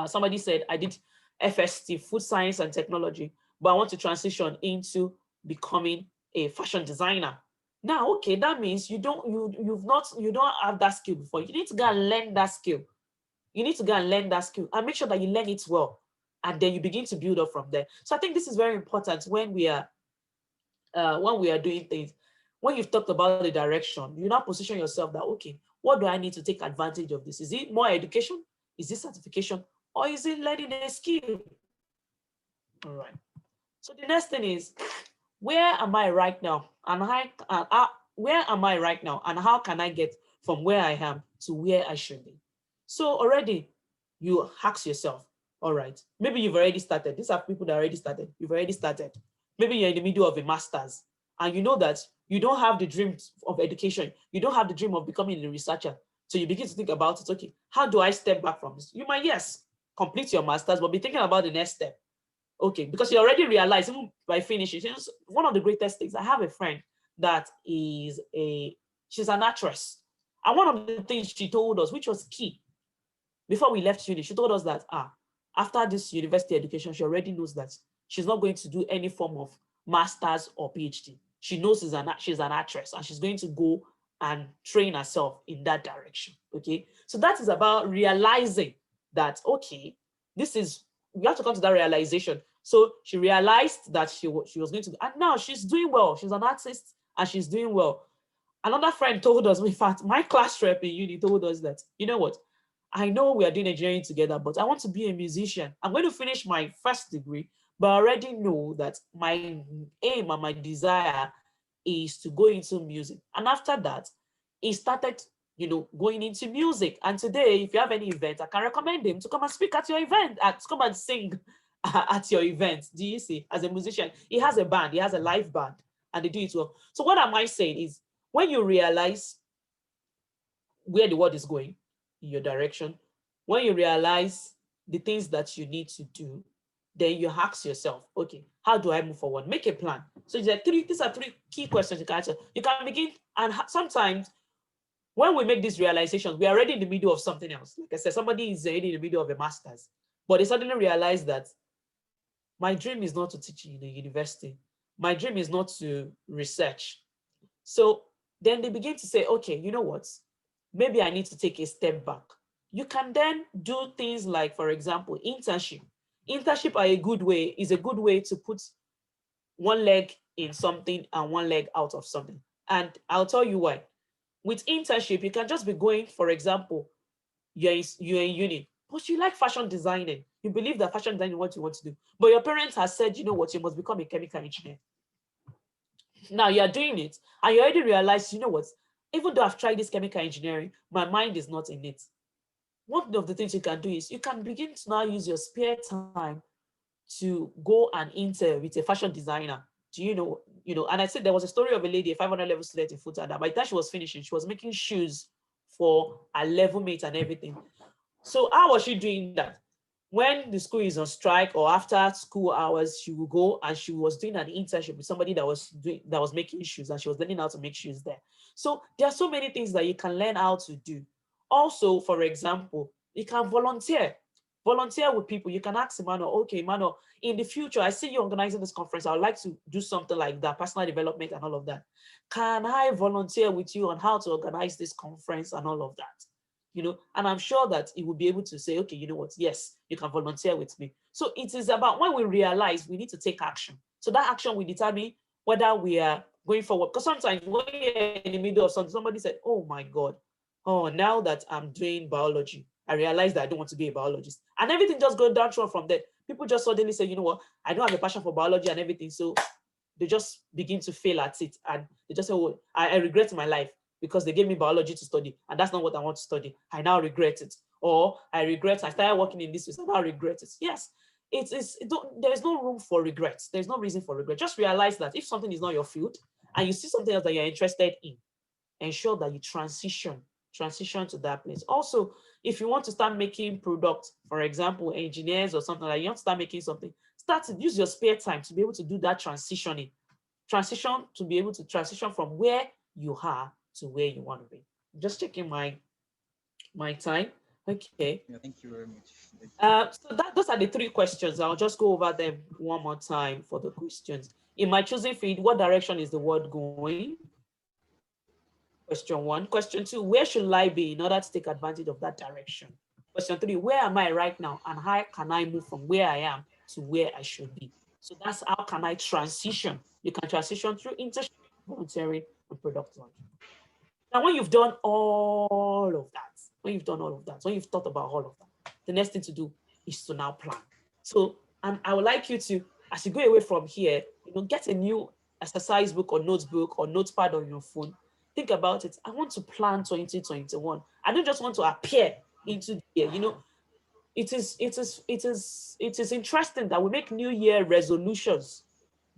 somebody said, I did FST, food science and technology, but I want to transition into becoming a fashion designer. Now, okay, that means you don't have that skill before. You need to go and learn that skill. You need to go and learn that skill and make sure that you learn it well. And then you begin to build up from there. So I think this is very important when we are doing things. When you've talked about the direction, you now position yourself that, okay, what do I need to take advantage of this? Is it more education? Is it certification? Or is it learning a skill? All right. So the next thing is, where am I right now? And where am I right now? And how can I get from where I am to where I should be? So already you ask yourself, all right, maybe you've already started. These are people that already started. You've already started. Maybe you're in the middle of a master's and you know that you don't have the dream of education. You don't have the dream of becoming a researcher. So you begin to think about it. Okay, how do I step back from this? You might, yes, complete your master's, but be thinking about the next step. Okay, because you already realize even by finishing, one of the greatest things. I have a friend that she's an actress. And one of the things she told us, which was key, before we left uni, she told us that after this university education, she already knows that she's not going to do any form of master's or PhD. She knows she's an actress and she's going to go and train herself in that direction. Okay, so that is about realizing that, okay, we have to come to that realization. So she realized that she was going to, and now she's doing well. She's an artist and she's doing well. Another friend told us, in fact, my class rep in uni told us that, you know what, I know we are doing engineering together, but I want to be a musician. I'm going to finish my first degree, but I already know that my aim and my desire is to go into music. And after that, he started, going into music. And today, if you have any event, I can recommend him to come and speak at your event, to come and sing at your event. Do you see? As a musician, he has a band, he has a live band, and they do it well. So what am I saying is, when you realize where the world is going in your direction, when you realize the things that you need to do, then you ask yourself, okay, how do I move forward? Make a plan. So these are three key questions you can answer. You can begin, and sometimes when we make these realizations, we are already in the middle of something else. Like I said, somebody is already in the middle of a master's, but they suddenly realize that my dream is not to teach in a university. My dream is not to research. So then they begin to say, okay, you know what? Maybe I need to take a step back. You can then do things like, for example, internship. Internship is a good way to put one leg in something and one leg out of something. And I'll tell you why. With internship, you can just be going, for example, you're in uni, but you like fashion designing. You believe that fashion designing is what you want to do. But your parents have said, you know what, you must become a chemical engineer. Now you're doing it and you already realize, you know what, even though I've tried this chemical engineering, my mind is not in it. One of the things you can do is you can begin to now use your spare time to go and intern with a fashion designer. Do and I said there was a story of a lady, a 500 level student in Futa, that by the time she was finishing, she was making shoes for a level mate and everything. So how was she doing that? When the school is on strike or after school hours, she will go and she was doing an internship with somebody that was making shoes, and she was learning how to make shoes there. So there are so many things that you can learn how to do. Also, for example, you can volunteer with people. You can ask Emmanuel, okay, Emmanuel, in the future, I see you organizing this conference. I would like to do something like that, personal development and all of that. Can I volunteer with you on how to organize this conference and all of that? And I'm sure that he will be able to say, okay, you know what, yes, you can volunteer with me. So it is about when we realize we need to take action. So that action will determine whether we are going forward. Because sometimes when you're in the middle of something, somebody said, oh my God, now that I'm doing biology, I realized that I don't want to be a biologist. And everything just goes down from there. People just suddenly say, you know what, I don't have a passion for biology and everything. So they just begin to fail at it. And they just say, oh, I regret my life, because they gave me biology to study and that's not what I want to study. I now regret it. Or I started working in this way, so I now regret it. Yes, there's no room for regrets. There's no reason for regret. Just realize that if something is not your field and you see something else that you're interested in, ensure that you transition to that place. Also, if you want to start making products, for example, engineers or something like you want to start making something, use your spare time to be able to do that transition to be able to transition from where you are to where you want to be. Just checking my time. Okay. Yeah, thank you very much. So those are the three questions. I'll just go over them one more time for the questions. In my choosing field, what direction is the world going? Question 1. Question 2, where should I be in order to take advantage of that direction? Question 3, where am I right now and how can I move from where I am to where I should be? So that's how can I transition. You can transition through internship, volunteering, and product launch. Now, when you've done all of that, when you've thought about all of that, the next thing to do is to now plan. So, and I would like you to, as you go away from here, get a new exercise book or notebook or notepad on your phone. Think about it. I want to plan 2021. I don't just want to appear into the year. It is interesting that we make New Year resolutions,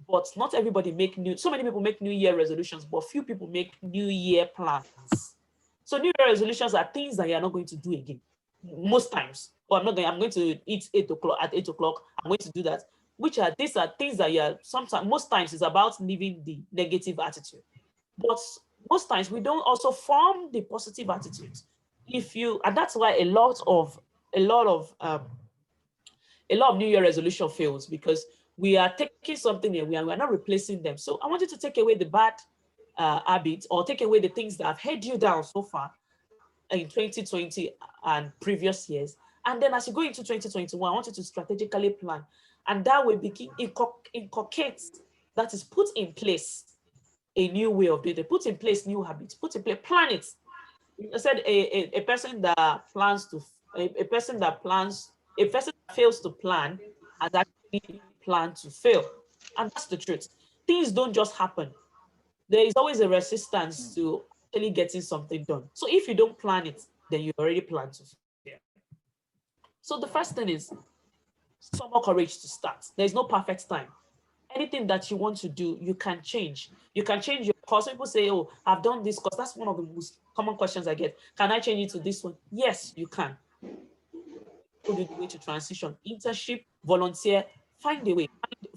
but not everybody so many people make New Year resolutions, but few people make New Year plans. So New Year resolutions are things that you are not going to do again. Most times. Or I'm going to eat 8 o'clock at 8 o'clock. I'm going to do that. These are things that you are sometimes, most times it's about leaving the negative attitude. But most times we don't also form the positive attitude. And that's why a lot of New Year resolution fails, because we are taking something and we are not replacing them. So I want you to take away the bad habits, or take away the things that have held you down so far in 2020 and previous years. And then as you go into 2021, I want you to strategically plan. And that will begin inculcate, that is, put in place a new way of doing it, put in place new habits, put in place, plan it. I said a person that plans to, a person that plans, a person that fails to plan has actually planned to fail. And that's the truth. Things don't just happen. There is always a resistance to actually getting something done. So if you don't plan it, then you already plan to fail. So the first thing is some more courage to start. There's no perfect time. Anything that you want to do, you can change. You can change your course. People say, oh, I've done this course. That's one of the most common questions I get. Can I change it to this one? Yes, you can. Put the way to transition, internship, volunteer, find a way,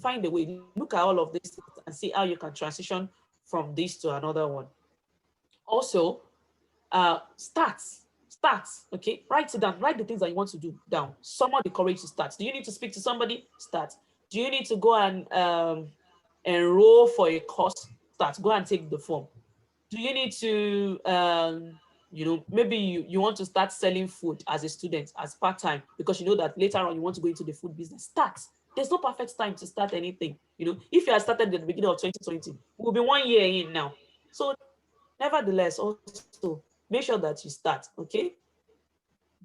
find a way. Look at all of this and see how you can transition from this to another one. Also, start, okay? Write it down, write the things that you want to do down. Summon the courage to start. Do you need to speak to somebody? Start. Do you need to go and enroll for a course? Start. Go and take the form. Do you need to, maybe you want to start selling food as a student, as part-time, because you know that later on you want to go into the food business? Start. There's no perfect time to start anything. If you had started at the beginning of 2020, we'll be 1 year in now. So nevertheless, also make sure that you start, okay?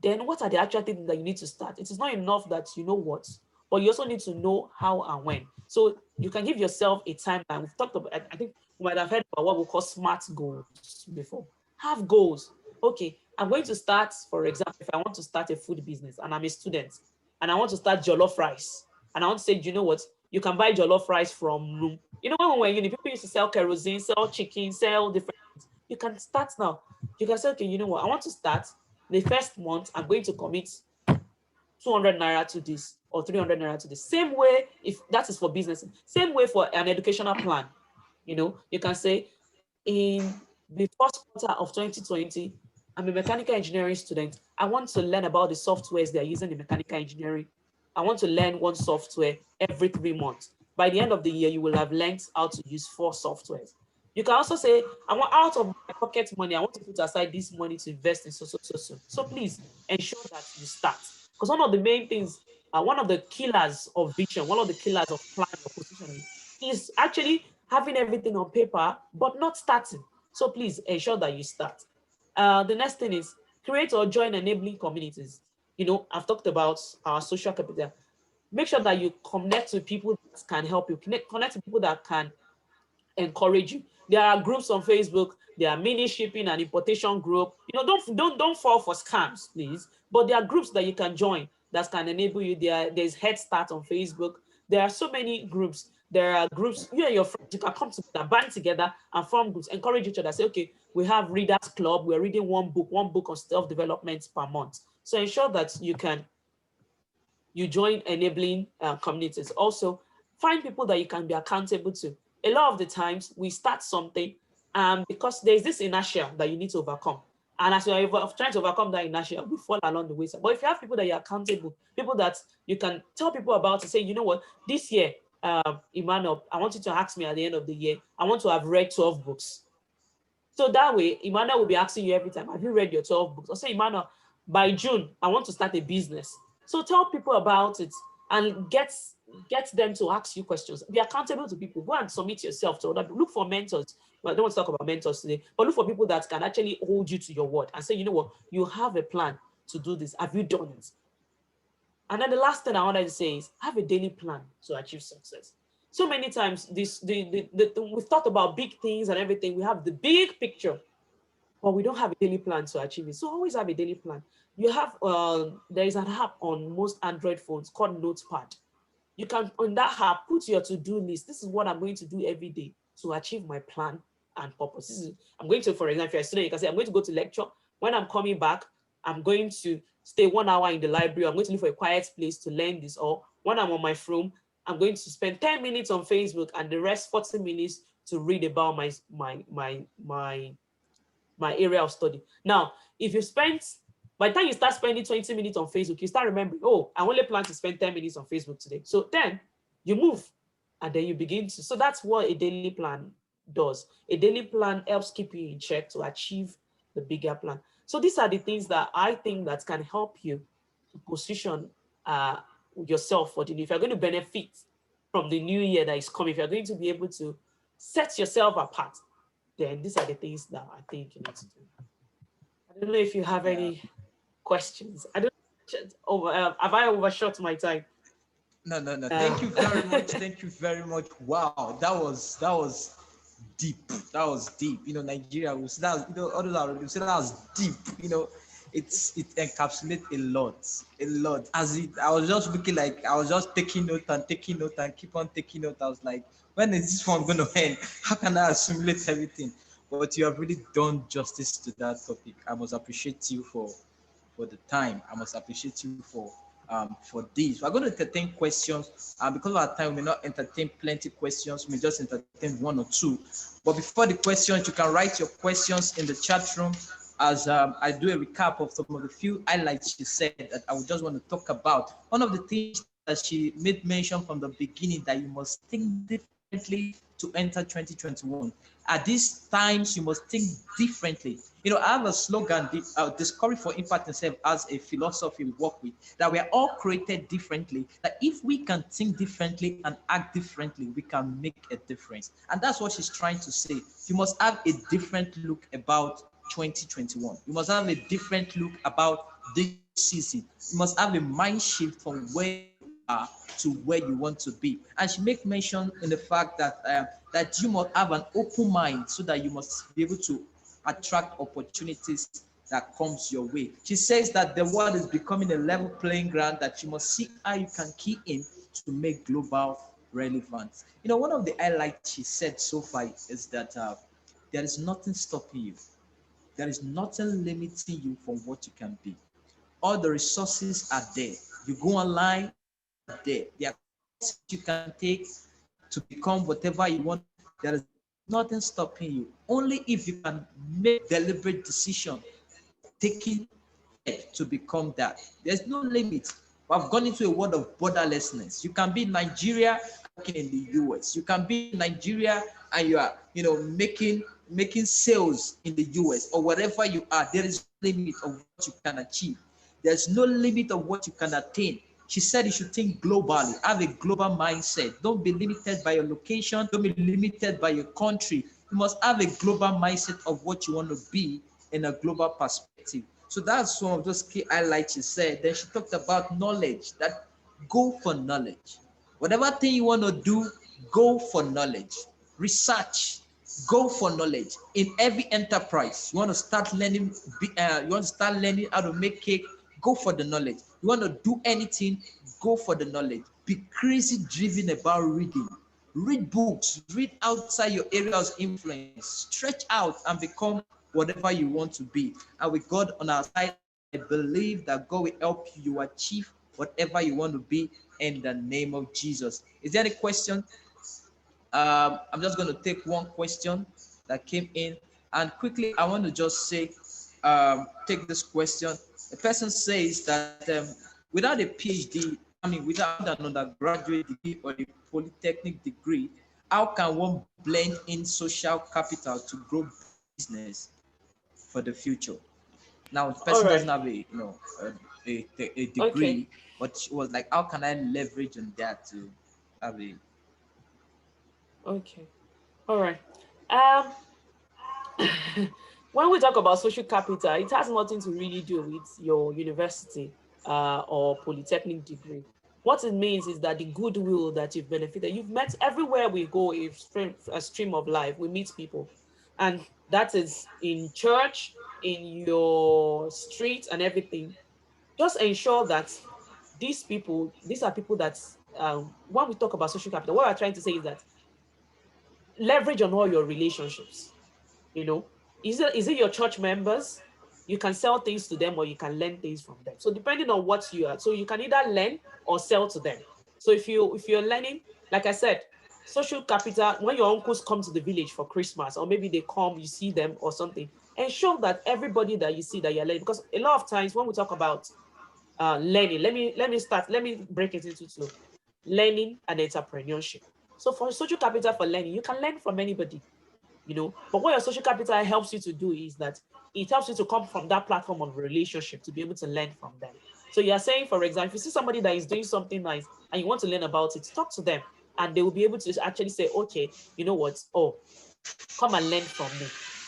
Then what are the actual things that you need to start? It is not enough that you know what, but you also need to know how and when. So you can give yourself a timeline. We've talked about, I think we might have heard about what we call SMART goals before. Have goals. Okay, I'm going to start, for example, if I want to start a food business and I'm a student and I want to start jollof rice, and I want to say, you know what, you can buy jollof rice from room. When we were in uni, people used to sell kerosene, sell chicken, sell different things. You can start now. You can say, okay, you know what, I want to start. The first month, I'm going to commit 200 naira to this or 300 naira to this. Same way, if that is for business, same way for an educational plan. You can say, in the first quarter of 2020, I'm a mechanical engineering student. I want to learn about the softwares they're using in mechanical engineering. I want to learn one software every 3 months. By the end of the year, you will have learned how to use 4 softwares. You can also say, I want, out of my pocket money, I want to put aside this money to invest in so. So please ensure that you start. Because one of the main things, one of the killers of vision, one of the killers of plan or positioning is actually having everything on paper, but not starting. So please ensure that you start. The next thing is create or join enabling communities. I've talked about our social capital. Make sure that you connect with people that can help you. Connect with people that can encourage you. There are groups on Facebook. There are mini shipping and importation group. Don't fall for scams, please. But there are groups that you can join that can enable you. There's Head Start on Facebook. There are so many groups. There are groups, you and your friends, you can come together, band together and form groups, encourage each other. Say, okay, we have Readers Club. We're reading one book on self-development per month. So ensure that you join enabling communities. Also, find people that you can be accountable to. A lot of the times we start something because there's this inertia that you need to overcome. And as you're trying to overcome that inertia, we fall along the way. But if you have people that you're accountable, people that you can tell people about to say, you know what, this year, Emmanuel, I want you to ask me at the end of the year, I want to have read 12 books. So that way, Emmanuel will be asking you every time, have you read your 12 books? Or say, Emmanuel, by June, I want to start a business. So tell people about it and get them to ask you questions. Be accountable to people. Go and submit yourself to other people. Look for mentors. Well, I don't want to talk about mentors today, but look for people that can actually hold you to your word and say, you know what, you have a plan to do this. Have you done it? And then the last thing I wanted to say is have a daily plan to achieve success. So many times we've thought about big things and everything. We have the big picture, but we don't have a daily plan to achieve it. So always have a daily plan. You have there is an app on most Android phones called Notepad. You can, on that app, put your to-do list. This is what I'm going to do every day to achieve my plan and purpose. I'm going to, for example, if you're a student, you can say, I'm going to go to lecture. When I'm coming back, I'm going to stay 1 hour in the library. I'm going to look for a quiet place to learn this. Or when I'm on my phone, I'm going to spend 10 minutes on Facebook and the rest 40 minutes to read about my area of study. Now, if you spend, by the time you start spending 20 minutes on Facebook, you start remembering, oh, I only plan to spend 10 minutes on Facebook today. So then you move and then you begin to, so that's what a daily plan does. A daily plan helps keep you in check to achieve the bigger plan. So these are the things that I think that can help you to position yourself for the new. If you're going to benefit from the new year that is coming, if you're going to be able to set yourself apart, then these are the things that I think you need to do. I don't know if you have any questions. I don't have I overshot my time? No. Thank you very much. Thank you very much. Wow, that was deep. That was deep. Nigeria was that. Others are say that was deep. It encapsulates a lot. I was just looking like I was just taking note and taking note and keep on taking note. I was like, when is this one going to end? How can I assimilate everything? But you have really done justice to that topic. I must appreciate you for the time. I must appreciate you for this. We're going to entertain questions. Because of our time, we may not entertain plenty questions. We may just entertain one or two. But before the questions, you can write your questions in the chat room as I do a recap of some of the few highlights she said that I would just want to talk about. One of the things that she made mention from the beginning that you must think differently to enter 2021. At these times, you must think differently. I have a slogan, Discovery for Impact itself as a philosophy we work with, that we are all created differently, that if we can think differently and act differently, we can make a difference. And that's what she's trying to say. You must have a different look about 2021. You must have a different look about this season. You must have a mind shift from where you are to where you want to be. And she make mention in the fact that you must have an open mind so that you must be able to attract opportunities that comes your way. She says that the world is becoming a level playing ground, that you must see how you can key in to make global relevance. One of the highlights she said so far is that there is nothing stopping you. There is nothing limiting you from what you can be. All the resources are there. You go online, there. There are courses you can take to become whatever you want. There is nothing stopping you. Only if you can make deliberate decision taking to become that. There's no limit. I've gone into a world of borderlessness. You can be in Nigeria working in the US. You can be in Nigeria and you are, making sales in the US or wherever you are. There is no limit of what you can achieve. There's no limit of what you can attain. She said you should think globally, have a global mindset. Don't be limited by your location. Don't be limited by your country. You must have a global mindset of what you want to be in a global perspective. So that's one of those key highlights she said. Then she talked about knowledge, that go for knowledge. Whatever thing you want to do, go for knowledge. Research, go for knowledge. In every enterprise, you want to start learning, how to make cake, go for the knowledge. You want to do anything, go for the knowledge. Be crazy driven about reading. Read books, read outside your area of influence, stretch out and become whatever you want to be. And with God on our side, I believe that God will help you achieve whatever you want to be in the name of Jesus. Is there any question? I'm just going to take one question that came in. And quickly, I want to just say, take this question. The person says that without a PhD, without an undergraduate degree or a polytechnic degree, how can one blend in social capital to grow business for the future? Now, the person doesn't have a degree, Okay. but she was like, how can I leverage on that to have a Okay. All right. Um, when we talk about social capital, it has nothing to really do with your university or polytechnic degree. What it means is that the goodwill that you've benefited, you've met everywhere we go, a stream of life, we meet people. And that is in church, in your street and everything. Just ensure that these are people that, when we talk about social capital, what we're trying to say is that leverage on all your relationships. You know, is it your church members? You can sell things to them or you can learn things from them. So depending on what you are, so you can either learn or sell to them. So if you're learning, like I said, social capital, when your uncles come to the village for Christmas, or maybe they come, you see them or something, ensure that everybody that you see that you're learning, because a lot of times when we talk about learning, let me break it into two: learning and entrepreneurship. So for social capital for learning, you can learn from anybody, but what your social capital helps you to do is that it helps you to come from that platform of relationship to be able to learn from them. So you're saying, for example, if you see somebody that is doing something nice and you want to learn about it, talk to them and they will be able to actually say, okay, you know what? Oh, come and learn from me.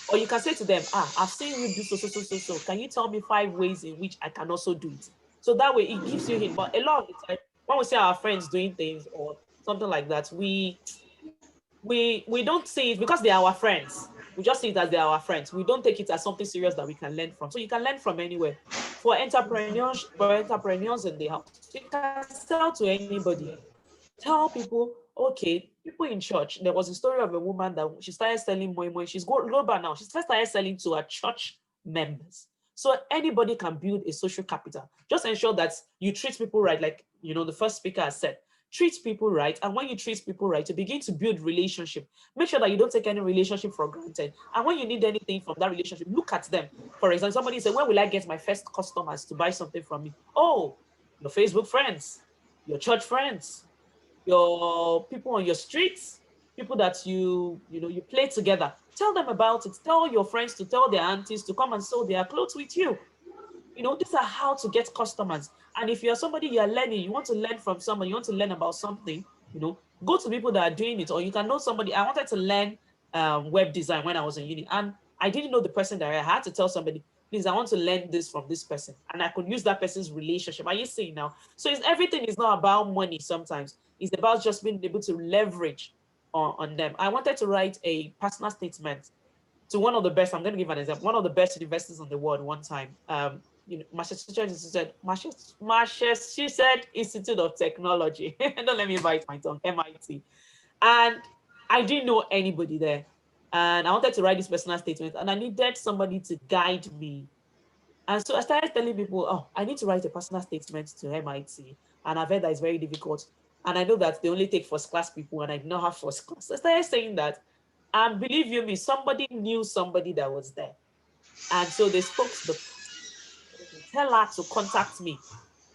Or you can say to them, I've seen you do so. Can you tell me 5 ways in which I can also do it? So that way it gives you hint. But a lot of the time, when we see our friends doing things or something like that, we don't see it because they are our friends. We just see it as they are our friends. We don't take it as something serious that we can learn from. So you can learn from anywhere. For entrepreneurs in the house, you can sell to anybody. Tell people, okay, people in church. There was a story of a woman that she started selling moi moi. She's global now. She first started selling to her church members. So anybody can build a social capital. Just ensure that you treat people right, like the first speaker has said. Treat people right, and when you treat people right, you begin to build relationship. Make sure that you don't take any relationship for granted. And when you need anything from that relationship, look at them. For example, somebody said, "Where will I get my first customers to buy something from me?" Oh, your Facebook friends, your church friends, your people on your streets, people that you play together. Tell them about it. Tell your friends to tell their aunties to come and sew their clothes with you. These are how to get customers. And if you're somebody you're learning, you want to learn from someone, you want to learn about something, go to people that are doing it, or you can know somebody. I wanted to learn web design when I was in uni, and I didn't know the person that I had to tell somebody, please, I want to learn this from this person, and I could use that person's relationship. Are you seeing now? So everything is not about money. Sometimes it's about just being able to leverage on them. I wanted to write a personal statement to one of the best. I'm going to give an example. One of the best universities in the world one time. Massachusetts Institute of Technology. Don't let me bite my tongue. MIT. And I didn't know anybody there. And I wanted to write this personal statement, and I needed somebody to guide me. And so I started telling people, oh, I need to write a personal statement to MIT. And I've heard that it's very difficult. And I know that they only take first class people, and I did not have first class. So I started saying that. And believe you me, somebody knew somebody that was there. And so they spoke to the tell her to contact me.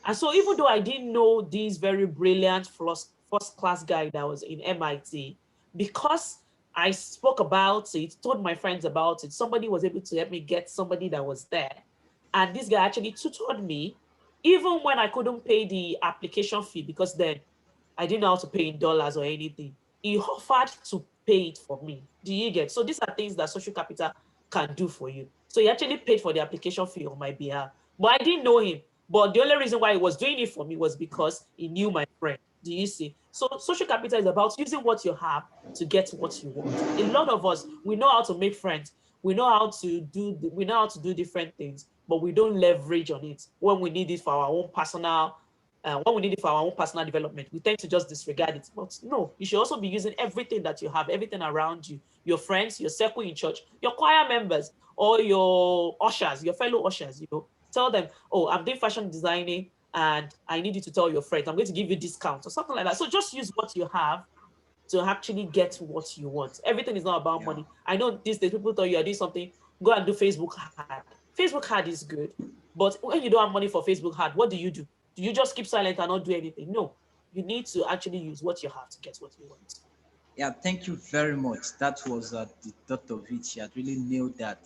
And so even though I didn't know this very brilliant first class guy that was in MIT, because I spoke about it, told my friends about it, somebody was able to help me get somebody that was there. And this guy actually tutored me, even when I couldn't pay the application fee, because then I didn't know how to pay in dollars or anything. He offered to pay it for me. Do you get? So these are things that social capital can do for you. So he actually paid for the application fee on my behalf. But I didn't know him. But the only reason why he was doing it for me was because he knew my friend. Do you see? So social capital is about using what you have to get what you want. A lot of us, we know how to make friends. We know how to do different things, but we don't leverage on it when we need it for our own personal development. We tend to just disregard it. But no, you should also be using everything that you have, everything around you, your friends, your circle in church, your choir members, or your ushers, your fellow ushers. Tell them, oh, I'm doing fashion designing and I need you to tell your friends, I'm going to give you discounts or something like that. So just use what you have to actually get what you want. Everything is not about Yeah. money. I know these days people tell you are doing something, go and do Facebook ad. Facebook ad is good, but when you don't have money for Facebook ad, what do? Do you just keep silent and not do anything? No, you need to actually use what you have to get what you want. Yeah, thank you very much. That was the thought of it. She had really nailed that.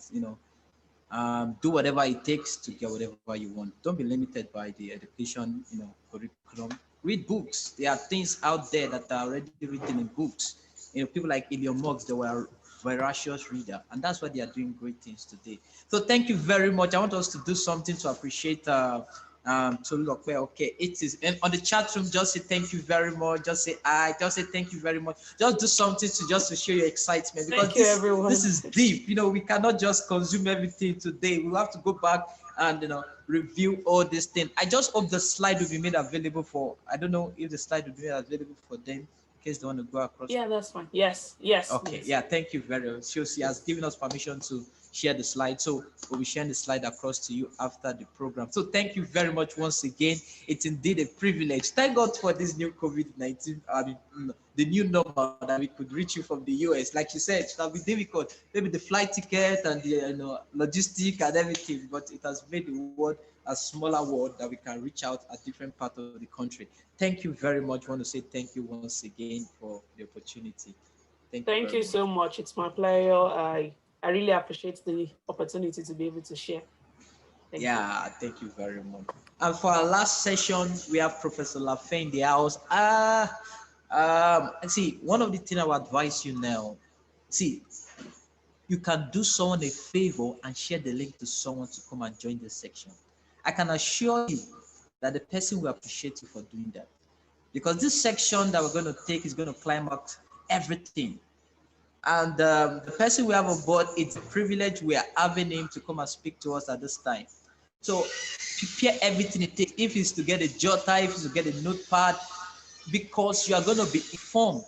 Do whatever it takes to get whatever you want. Don't be limited by the education, curriculum. Read books. There are things out there that are already written in books. People like Elon Musk, they were voracious reader, and that's why they are doing great things today. So thank you very much. I want us to do something to appreciate Tolulope. Okay, it is, and on the chat room, just say thank you very much. Just say I. Just say thank you very much. Just do something to show your excitement, because Thank you, everyone. this is deep. We cannot just consume everything today. We have to go back and review all these things. I just hope the slide will be made available for. I don't know if the slide will be made available for them. case they want to go across. Yeah, that's fine. Yes, yes, Okay, yes. yeah, thank you very much. So she has given us permission to share the slide. So we'll be sharing the slide across to you after the program. So thank you very much once again. It's indeed a privilege. Thank God for this new COVID-19, the new normal that we could reach you from the US. Like you said, it will be difficult. Maybe the flight ticket and the logistic and everything, but it has made the world a smaller world that we can reach out at different parts of the country. Thank you very much. I want to say thank you once again for the opportunity. Thank you very Thank you much. so much. It's my pleasure. I really appreciate the opportunity to be able to share. Thank you. Yeah, thank you very much. And for our last session, we have Professor Lafe in the house. See, one of the things I will advise you now, see, you can do someone a favor and share the link to someone to come and join this section. I can assure you that the person will appreciate you for doing that. Because this section that we're going to take is going to climb out everything. And the person we have on board, it's a privilege we are having him to come and speak to us at this time. So prepare everything it takes. If it's to get a jotter, if it's to get a notepad, because you are going to be informed.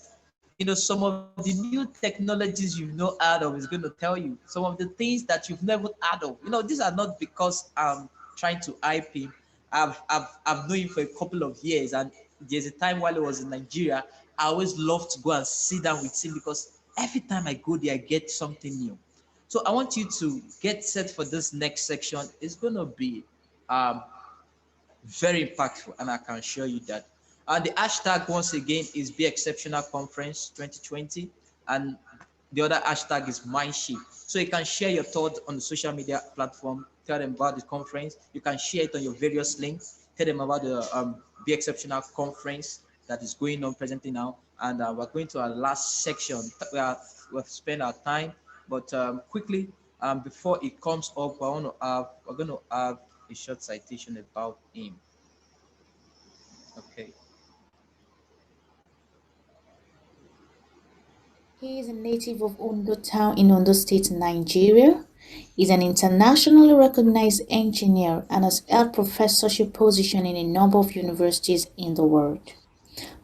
Some of the new technologies you've not heard of is going to tell you some of the things that you've never heard of. These are not because I'm trying to hype him. I've known him for a couple of years, and there's a time while I was in Nigeria, I always loved to go and sit down with him because every time I go there, I get something new. So I want you to get set for this next section. It's going to be um, very impactful, and I can assure you that. And the hashtag once again is Be Exceptional Conference 2020, and the other hashtag is Mindshift. So you can share your thoughts on the social media platform, tell them about the conference. You can share it on your various links, tell them about the Be Exceptional Conference that is going on presently now. And we're going to our last section where we've spent our time, but quickly, before it comes up, we're going to have a short citation about him. Okay. He is a native of Ondo Town in Ondo State, Nigeria. He is an internationally recognized engineer and has held professorship positions in a number of universities in the world.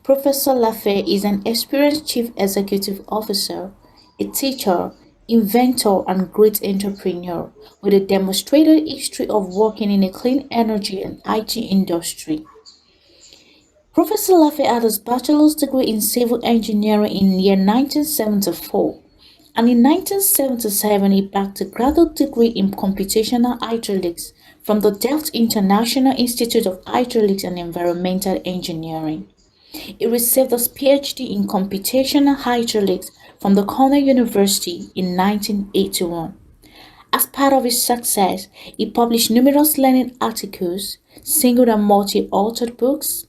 Professor Lafe is an experienced chief executive officer, a teacher, inventor, and great entrepreneur with a demonstrated history of working in the clean energy and IT industry. Professor Lafe had his bachelor's degree in civil engineering in the year 1974, and in 1977 he backed a graduate degree in computational hydraulics from the Delft International Institute of Hydraulics and Environmental Engineering. He received his PhD in computational hydraulics from the Cornell University in 1981. As part of his success, he published numerous learning articles, single and multi-authored books.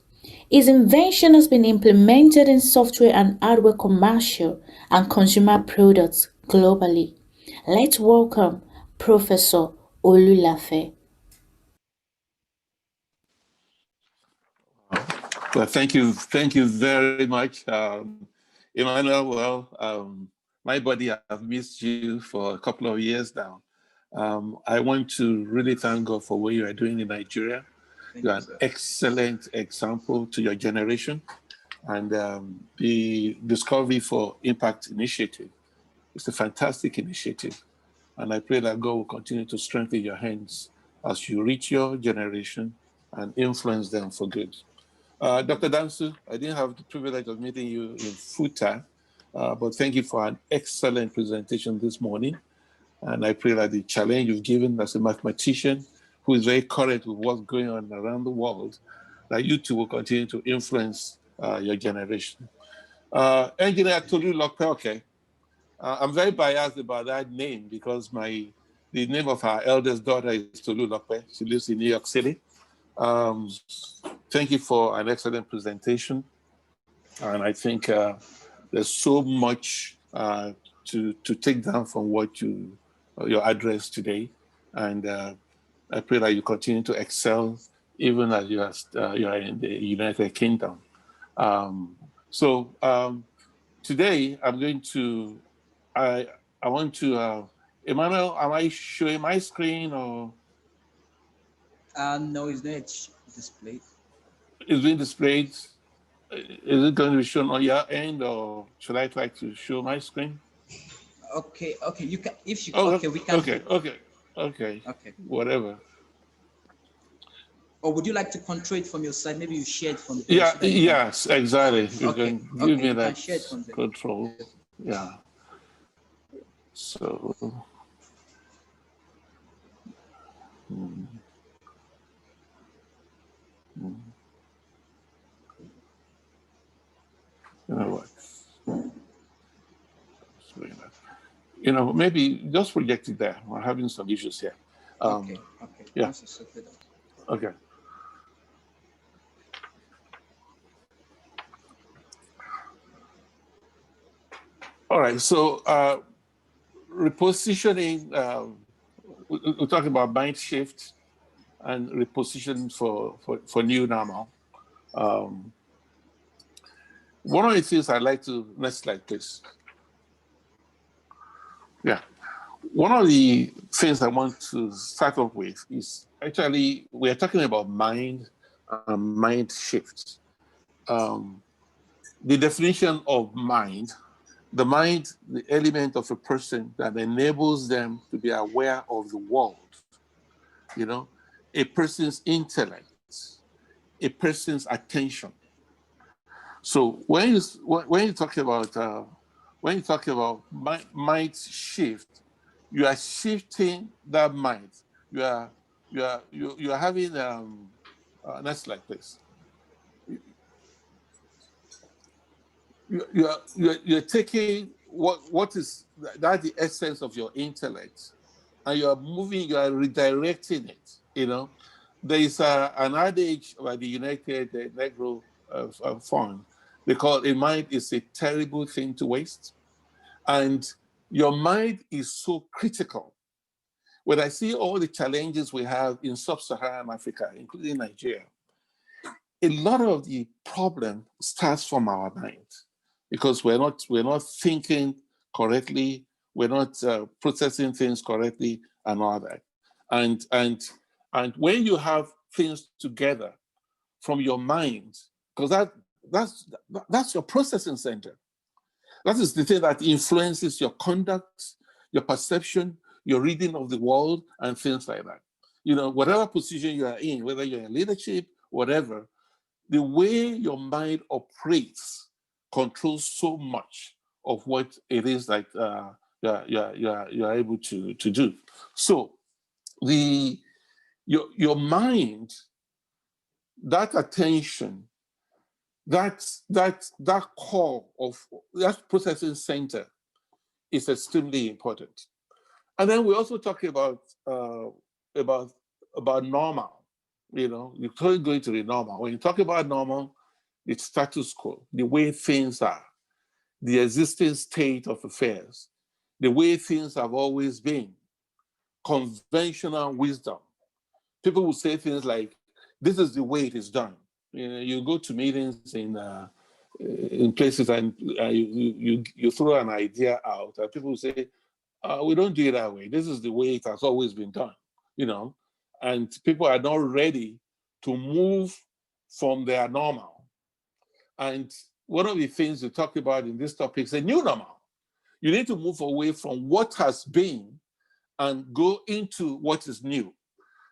His invention has been implemented in software and hardware commercial and consumer products globally. Let's welcome Professor Olulafe. Well, thank you very much, Emmanuel. Well, my body have missed you for a couple of years now. I want to really thank God for what you are doing in Nigeria. Thank You you, are an sir. excellent example to your generation, and the Discovery for Impact initiative is a fantastic initiative. And I pray that God will continue to strengthen your hands as you reach your generation and influence them for good. Dr. Dansu, I didn't have the privilege of meeting you in Futa, but thank you for an excellent presentation this morning. And I pray that the challenge you've given as a mathematician who is very current with what's going on around the world, that you too will continue to influence your generation. Engineer Tolu Lokpe, I'm very biased about that name because the name of our eldest daughter is Tolu Lokpe. She lives in New York City. Um, Thank you for an excellent presentation. And I think there's so much to take down from what your address today. And I pray that you continue to excel even as you are in the United Kingdom. So today I'm going to, I want to, Emmanuel, am I showing my screen or? No, it's not displayed. Is being displayed? Is it going to be shown on your end, or should I try to show my screen? Okay, okay, you can, if you, Oh, okay, we can do, okay, okay. whatever. Or would you like to control it from your side? Maybe you share it from there Yeah, so that you can, yes, exactly. You okay, can give okay, me you can that share it from there. control. Yeah. So, mm, mm. You know what? You know, maybe just project it there. We're having some issues here. Okay, okay, Yeah. once it's sorted out. Okay. All right. So, repositioning. We're talking about mind shift and reposition for new normal. One of the things I'd like to, next slide, please. Yeah. One of the things I want to start off with is actually, we're talking about mind and mind shift. The definition of mind, the mind, the element of a person that enables them to be aware of the world, you know, a person's intellect, a person's attention. So when you talk about mind shift, you are shifting that mind. You are having next slide, please. You're taking what is that the essence of your intellect, and you are moving, you are redirecting it. You know, there is an adage by the United Negro Fund. They call a mind is a terrible thing to waste, and your mind is so critical. When I see all the challenges we have in sub-Saharan Africa, including Nigeria, a lot of the problem starts from our mind, because we're not thinking correctly, we're not processing things correctly, and all that. And when you have things together from your mind, because that's your processing center. That is the thing that influences your conduct, your perception, your reading of the world, and things like that. You know, whatever position you are in, whether you're in leadership, whatever, the way your mind operates controls so much of what it is that you're able to do. So your mind, that attention, that core of that processing center is extremely important. And then we also talk about normal. You know, you're totally going to the normal. When you talk about normal, it's status quo, the way things are, the existing state of affairs, the way things have always been, conventional wisdom. People will say things like, "This is the way it is done." You know, you go to meetings in places and you throw an idea out, and people will say, "We don't do it that way. This is the way it has always been done." You know, and people are not ready to move from their normal. And one of the things we talk about in this topic is a new normal. You need to move away from what has been and go into what is new.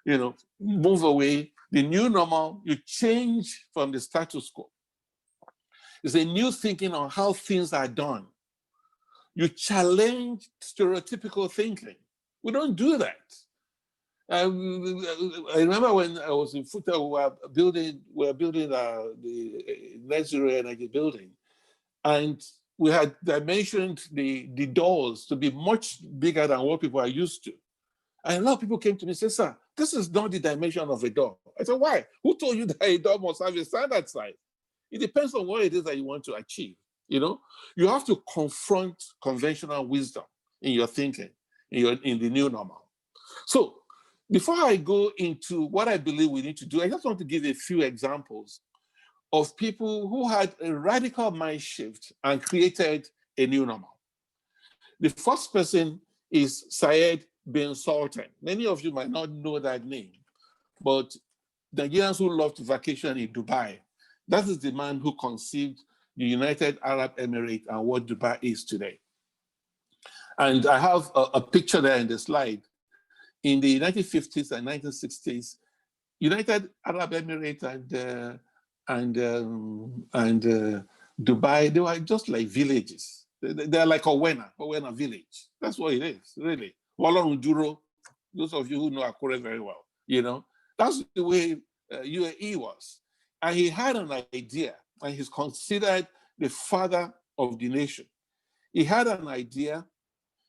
You know, move away. The new normal, you change from the status quo. It's a new thinking on how things are done. You challenge stereotypical thinking. We don't do that. I remember when I was in Futa, we were building the net zero energy building, and we had dimensioned the doors to be much bigger than what people are used to. And a lot of people came to me and said, "Sir, this is not the dimension of a door." I said, "Why? Who told you that a door must have a standard size?" It depends on what it is that you want to achieve. You know, you have to confront conventional wisdom in your thinking, in the new normal. So before I go into what I believe we need to do, I just want to give a few examples of people who had a radical mind shift and created a new normal. The first person is Syed bin Sultan. Many of you might not know that name, but Nigerians who love to vacation in Dubai, That is the man who conceived the United Arab Emirates and what Dubai is today. And I have a picture there in the slide. In the 1950s and 1960s, United Arab Emirates and Dubai, they were just like villages. They're like Owena village. That's what it is, really. Wallarunduro, those of you who know Akure very well, that's the way UAE was. And he had an idea, and he's considered the father of the nation. He had an idea.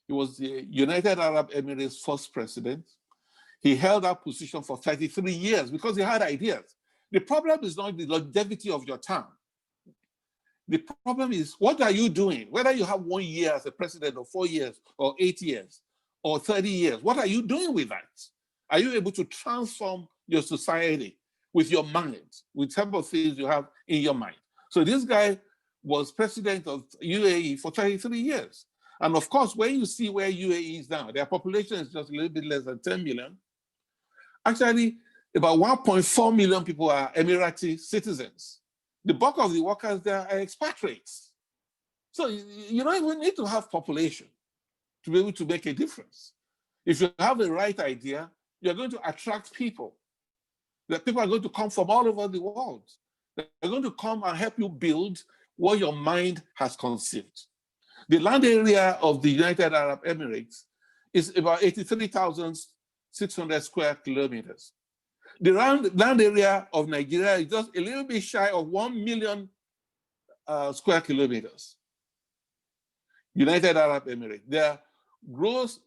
He was the United Arab Emirates' first president. He held that position for 33 years because he had ideas. The problem is not the longevity of your term. The problem is, what are you doing? Whether you have 1 year as a president, or 4 years, or 8 years, or 30 years, what are you doing with that? Are you able to transform your society with your mind, with some of things you have in your mind? So this guy was president of UAE for 33 years. And of course, when you see where UAE is now, their population is just a little bit less than 10 million. Actually, about 1.4 million people are Emirati citizens. The bulk of the workers there are expatriates. So you don't even need to have population to be able to make a difference. If you have the right idea, you're going to attract people. The people are going to come from all over the world. They're going to come and help you build what your mind has conceived. The land area of the United Arab Emirates is about 83,600 square kilometers. The land area of Nigeria is just a little bit shy of 1 million square kilometers. United Arab Emirates,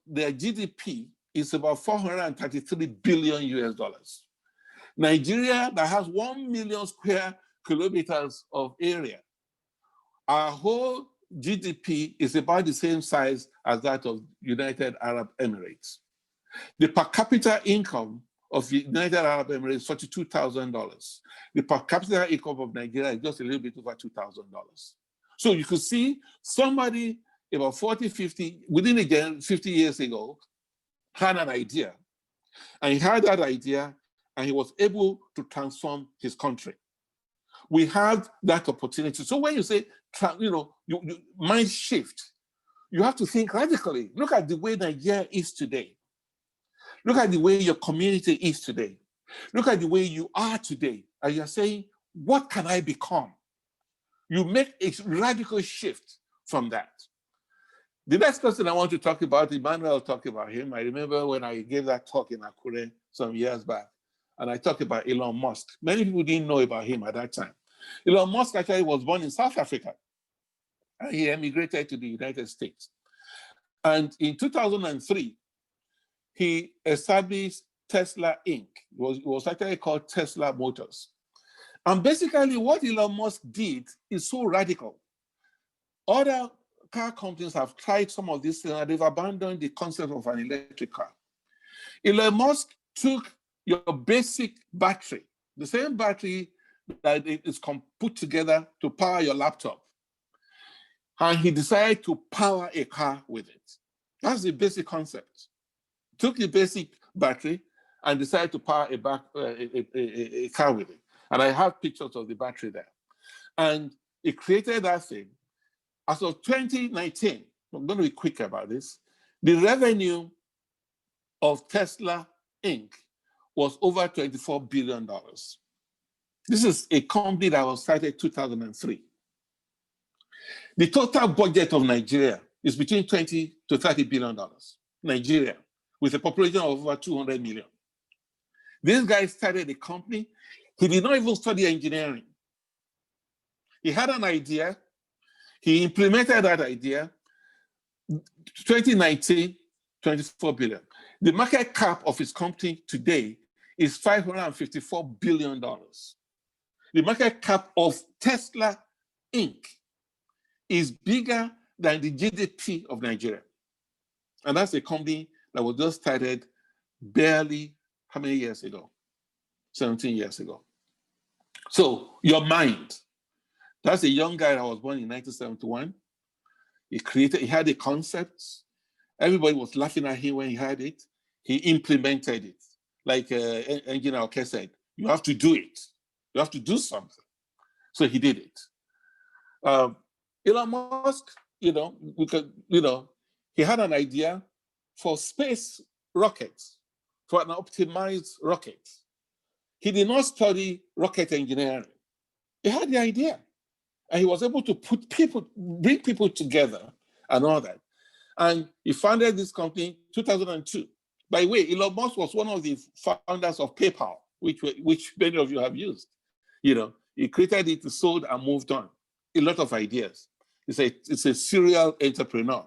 their GDP is about 433 billion US dollars. Nigeria, that has 1 million square kilometers of area, our whole GDP is about the same size as that of United Arab Emirates. The per capita income of United Arab Emirates is $42,000. The per capita income of Nigeria is just a little bit over $2,000. So you could see somebody about 40, 50, within 50 years ago, had an idea. And he had that idea, and he was able to transform his country. We have that opportunity. So when you say, mind shift, you have to think radically. Look at the way Nigeria is today. Look at the way your community is today. Look at the way you are today. And you're saying, what can I become? You make a radical shift from that. The next person I want to talk about, Emmanuel talked about him. I remember when I gave that talk in Akure some years back, and I talked about Elon Musk. Many people didn't know about him at that time. Elon Musk actually was born in South Africa, and he emigrated to the United States. And in 2003, he established Tesla Inc. It was actually called Tesla Motors. And basically what Elon Musk did is so radical. Other car companies have tried some of these things, and they've abandoned the concept of an electric car. Elon Musk took your basic battery, the same battery that is put together to power your laptop, and he decided to power a car with it. That's the basic concept. Took the basic battery and decided to power a car with it. And I have pictures of the battery there. And he created that thing. As of 2019, I'm going to be quick about this, the revenue of Tesla Inc. was over $24 billion. This is a company that was started in 2003. The total budget of Nigeria is between $20 to $30 billion. Nigeria, with a population of over 200 million. This guy started a company. He did not even study engineering. He had an idea. He implemented that idea. 2019, 24 billion. The market cap of his company today is $554 billion. The market cap of Tesla Inc. is bigger than the GDP of Nigeria. And that's a company that was just started barely, how many years ago? 17 years ago. So your mind, that's a young guy that was born in 1971. He had a concept. Everybody was laughing at him when he had it. He implemented it. Like Engineer Oke said, you have to do it. You have to do something. So he did it. Elon Musk, he had an idea for space rockets, for an optimized rocket. He did not study rocket engineering. He had the idea. And he was able to bring people together and all that. And he founded this company in 2002. By the way, Elon Musk was one of the founders of PayPal, which many of you have used. He created it, sold, and moved on. A lot of ideas. It's a serial entrepreneur.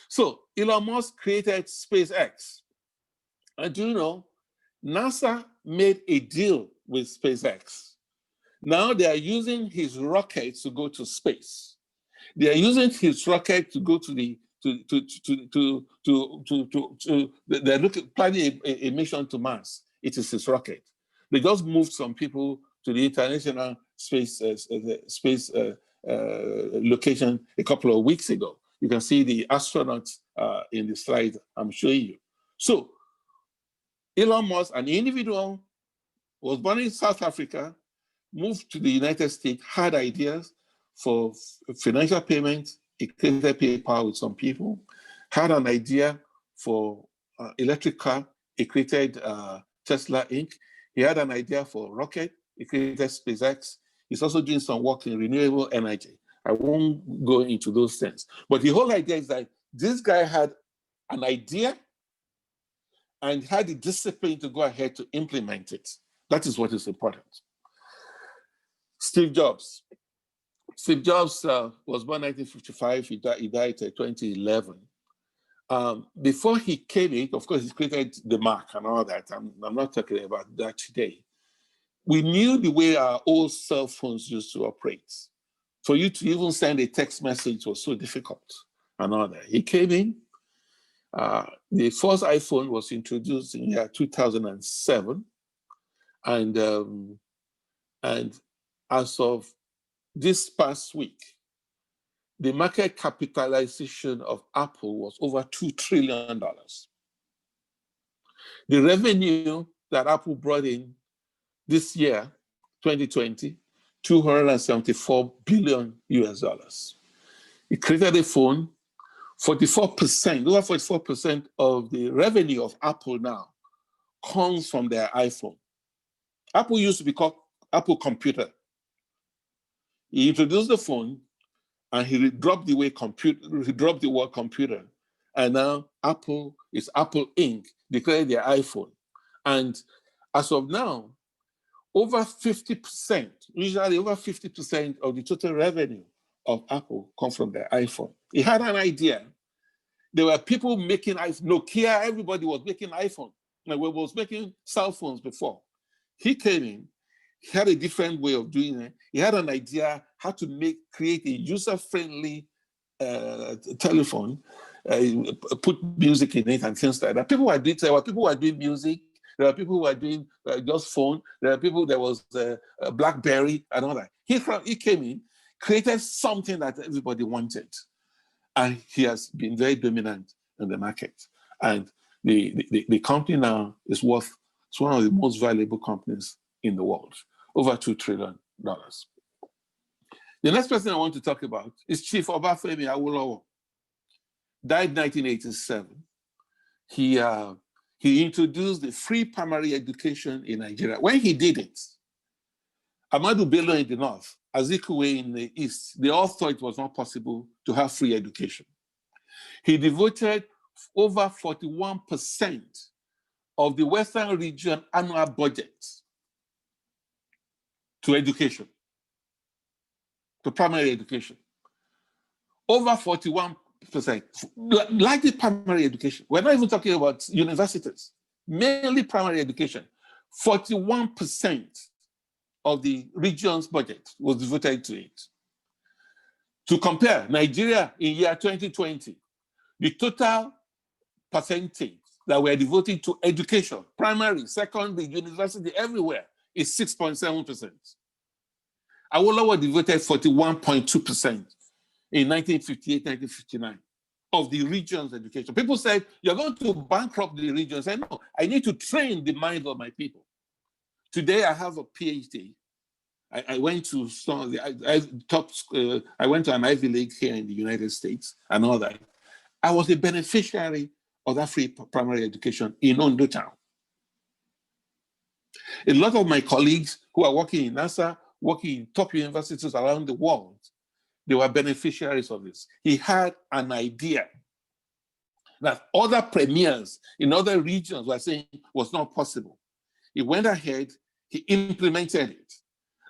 So Elon Musk created SpaceX. And do you know, NASA made a deal with SpaceX. Now they are using his rockets to go to space. They are using his rocket to go to they're planning a mission to Mars. It is his rocket. They just moved some people to the International Space location a couple of weeks ago. You can see the astronauts in the slide I'm showing you. So Elon Musk, an individual, was born in South Africa, moved to the United States, had ideas for financial payments. He created PayPal with some people, had an idea for electric car. He created Tesla Inc. He had an idea for rocket. He created SpaceX. He's also doing some work in renewable energy. I won't go into those things. But the whole idea is that this guy had an idea and had the discipline to go ahead to implement it. That is what is important. Steve Jobs. Steve Jobs was born in 1955. He died in 2011. Before he came in, of course, he created the Mac and all that. I'm not talking about that today. We knew the way our old cell phones used to operate. For you to even send a text message was so difficult and all that. He came in. The first iPhone was introduced in the year 2007. And as of this past week, the market capitalization of Apple was over $2 trillion. The revenue that Apple brought in this year, 2020, $274 billion US. It created a phone. 44%, over 44% of the revenue of Apple now comes from their iPhone. Apple used to be called Apple Computer. He introduced the phone and he dropped the word computer. And now Apple is Apple Inc., declared their iPhone. And as of now, over 50%, usually over 50% of the total revenue of Apple come from their iPhone. He had an idea. There were people making iPhone. Nokia, everybody was making iPhone. We was making cell phones before. He came in, he had a different way of doing it. He had an idea how to create a user-friendly telephone, put music in it and things like that. People were doing music. There are people who are doing just phone. There are people, there was a BlackBerry and all that. He came in, created something that everybody wanted. And he has been very dominant in the market. And the company now is worth, it's one of the most valuable companies in the world, over $2 trillion. The next person I want to talk about is Chief Obafemi Awolowo. Died in 1987. He introduced the free primary education in Nigeria. When he did it, Ahmadu Bello in the north, Azikiwe in the east, they all thought it was not possible to have free education. He devoted over 41% of the Western region annual budget to education, to primary education. Over 41%, likely primary education. We're not even talking about universities, mainly primary education. 41% of the region's budget was devoted to it. To compare, Nigeria in year 2020, the total percentage that were devoted to education, primary, secondary, university, everywhere, is 6.7%. Awolowo devoted 41.2% in 1958, 1959 of the region's education. People said, you're going to bankrupt the region. I said, no, I need to train the minds of my people. Today, I have a PhD. I went to some of the top. I went to an Ivy League here in the United States and all that. I was a beneficiary of that free primary education in Ondo Town. A lot of my colleagues who are working in NASA, working in top universities around the world, they were beneficiaries of this. He had an idea that other premiers in other regions were saying was not possible. He went ahead, he implemented it,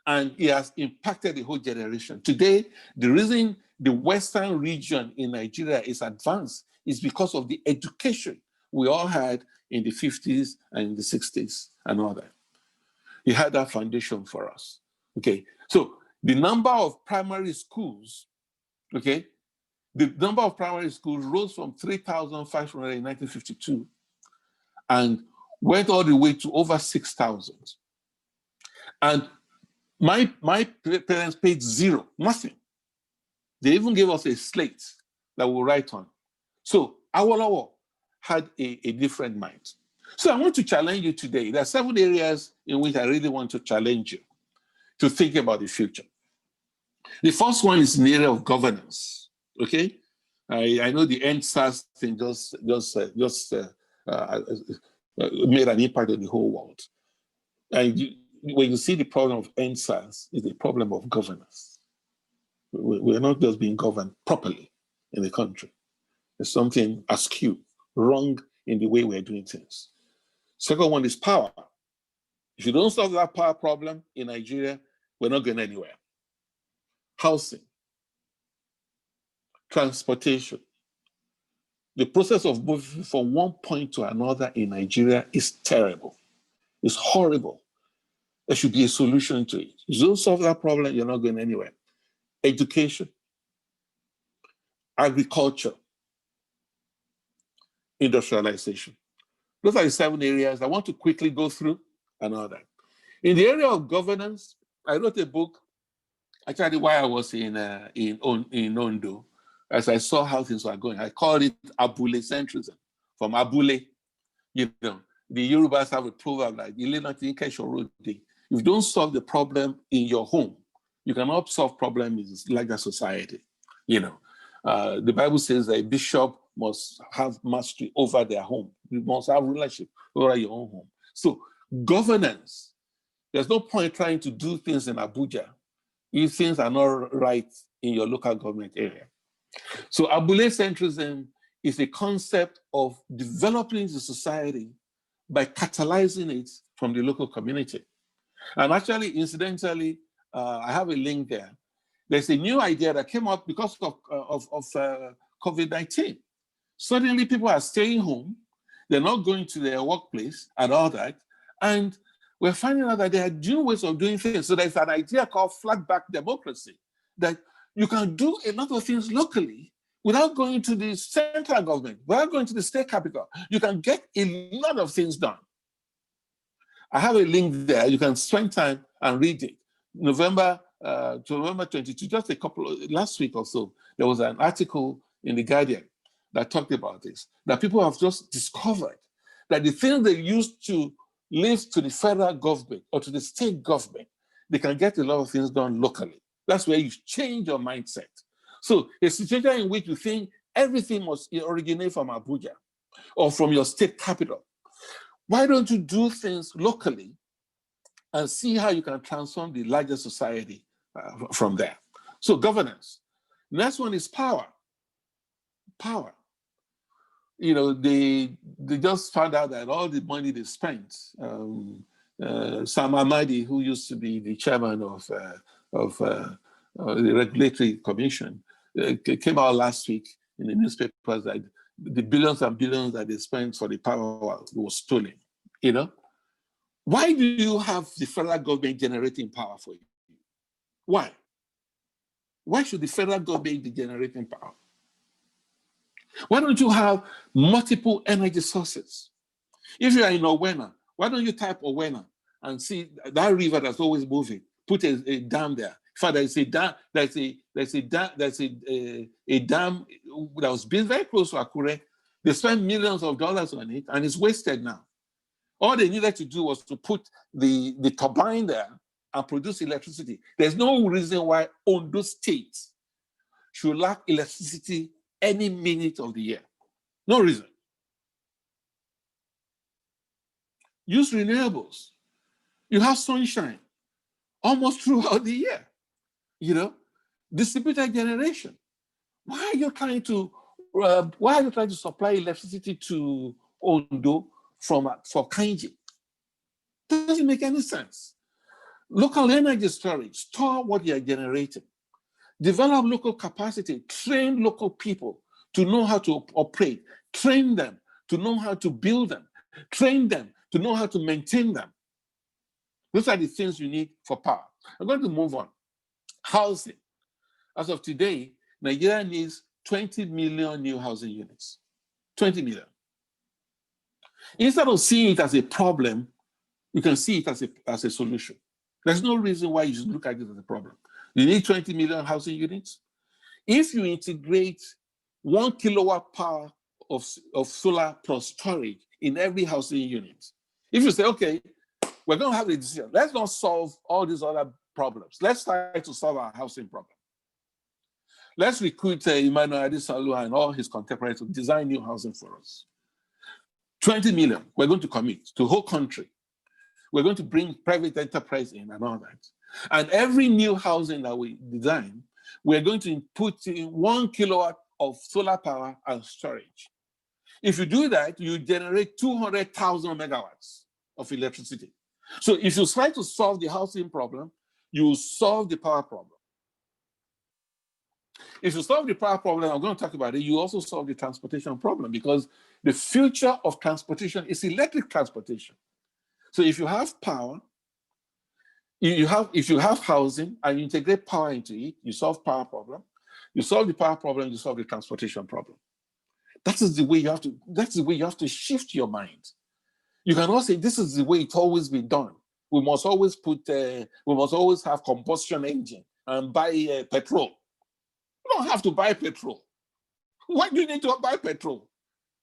and it has impacted the whole generation. Today, the reason the Western region in Nigeria is advanced is because of the education we all had in the 50s and the 60s and all that. He had that foundation for us. Okay, so the number of primary schools, okay, the number of primary schools rose from 3,500 in 1952 and went all the way to over 6,000. And my parents paid zero, nothing. They even gave us a slate that we'll write on. So Awolowo had a different mind. So I want to challenge you today. There are 7 areas in which I really want to challenge you to think about the future. The first one is in the area of governance, okay? I know the EndSARS thing just made an impact on the whole world. And when you see the problem of EndSARS, it's a problem of governance. We're not just being governed properly in the country. There's something askew, wrong in the way we're doing things. Second one is power. If you don't solve that power problem in Nigeria, we're not going anywhere. Housing, transportation. The process of moving from one point to another in Nigeria is terrible. It's horrible. There should be a solution to it. If you don't solve that problem, you're not going anywhere. Education, agriculture, industrialization. Those are the 7 areas I want to quickly go through and all that. In the area of governance, I wrote a book, actually while I was in Ondo, as I saw how things were going. I called it Abule centrism, from Abule. You know, the Yorubas have a proverb like, if you don't solve the problem in your home, you cannot solve problems in larger society. You know, the Bible says that a bishop must have mastery over their home. You must have rulership over your own home. So governance, there's no point trying to do things in Abuja if things are not right in your local government area. So Abule centrism is a concept of developing the society by catalyzing it from the local community. And actually, incidentally, I have a link there. There's a new idea that came up because of COVID-19. Suddenly, people are staying home. They're not going to their workplace and all that. And we're finding out that there are new ways of doing things. So there's an idea called flat back democracy, that you can do a lot of things locally without going to the central government, without going to the state capital. You can get a lot of things done. I have a link there. You can spend time and read it. November 22, just last week or so, there was an article in The Guardian that talked about this, that people have just discovered that the things they used to leave to the federal government or to the state government, they can get a lot of things done locally. That's where you change your mindset. So a situation in which you think everything must originate from Abuja or from your state capital, why don't you do things locally and see how you can transform the larger society from there? So governance. Next one is power. Power. You know, they just found out that all the money they spent, Sam Amadi, who used to be the chairman of the Regulatory Commission, came out last week in the newspapers that the billions and billions that they spent for the power was stolen. You know, why do you have the federal government generating power for you? Why? Why should the federal government be generating power? Why don't you have multiple energy sources? If you are in Owena, why don't you type Owena and see that river that's always moving? Put a dam there. In fact, there's a dam. There's a dam that was built very close to Akure. They spent millions of dollars on it, and it's wasted now. All they needed to do was to put the turbine there and produce electricity. There's no reason why Ondo State should lack electricity any minute of the year. No reason. Use renewables. You have sunshine almost throughout the year. You know, distributed generation. Why are you trying to supply electricity to Ondo for Kainji? Doesn't make any sense. Local energy storage, store what you are generating. Develop local capacity, train local people to know how to operate, train them to know how to build them, train them to know how to maintain them. Those are the things you need for power. I'm going to move on. Housing. As of today, Nigeria needs 20 million new housing units. 20 million. Instead of seeing it as a problem, you can see it as a solution. There's no reason why you should look at it as a problem. You need 20 million housing units. If you integrate 1 kilowatt power of solar plus storage in every housing unit, if you say, okay, we're going to have a decision, let's not solve all these other problems. Let's try to solve our housing problem. Let's recruit Emmanuel Adesalu and all his contemporaries to design new housing for us. 20 million, we're going to commit to the whole country. We're going to bring private enterprise in and all that. And every new housing that we design, we're going to put in 1 kilowatt of solar power and storage. If you do that, you generate 200,000 megawatts of electricity. So if you try to solve the housing problem, you solve the power problem. If you solve the power problem, I'm going to talk about it, you also solve the transportation problem, because the future of transportation is electric transportation. So if you have power, if you have housing and you integrate power into it, you solve power problem. You solve the power problem, you solve the transportation problem. That is the way you have to. That's the way you have to shift your mind. You cannot say this is the way it's always been done. We must always have combustion engine and buy petrol. You don't have to buy petrol. Why do you need to buy petrol?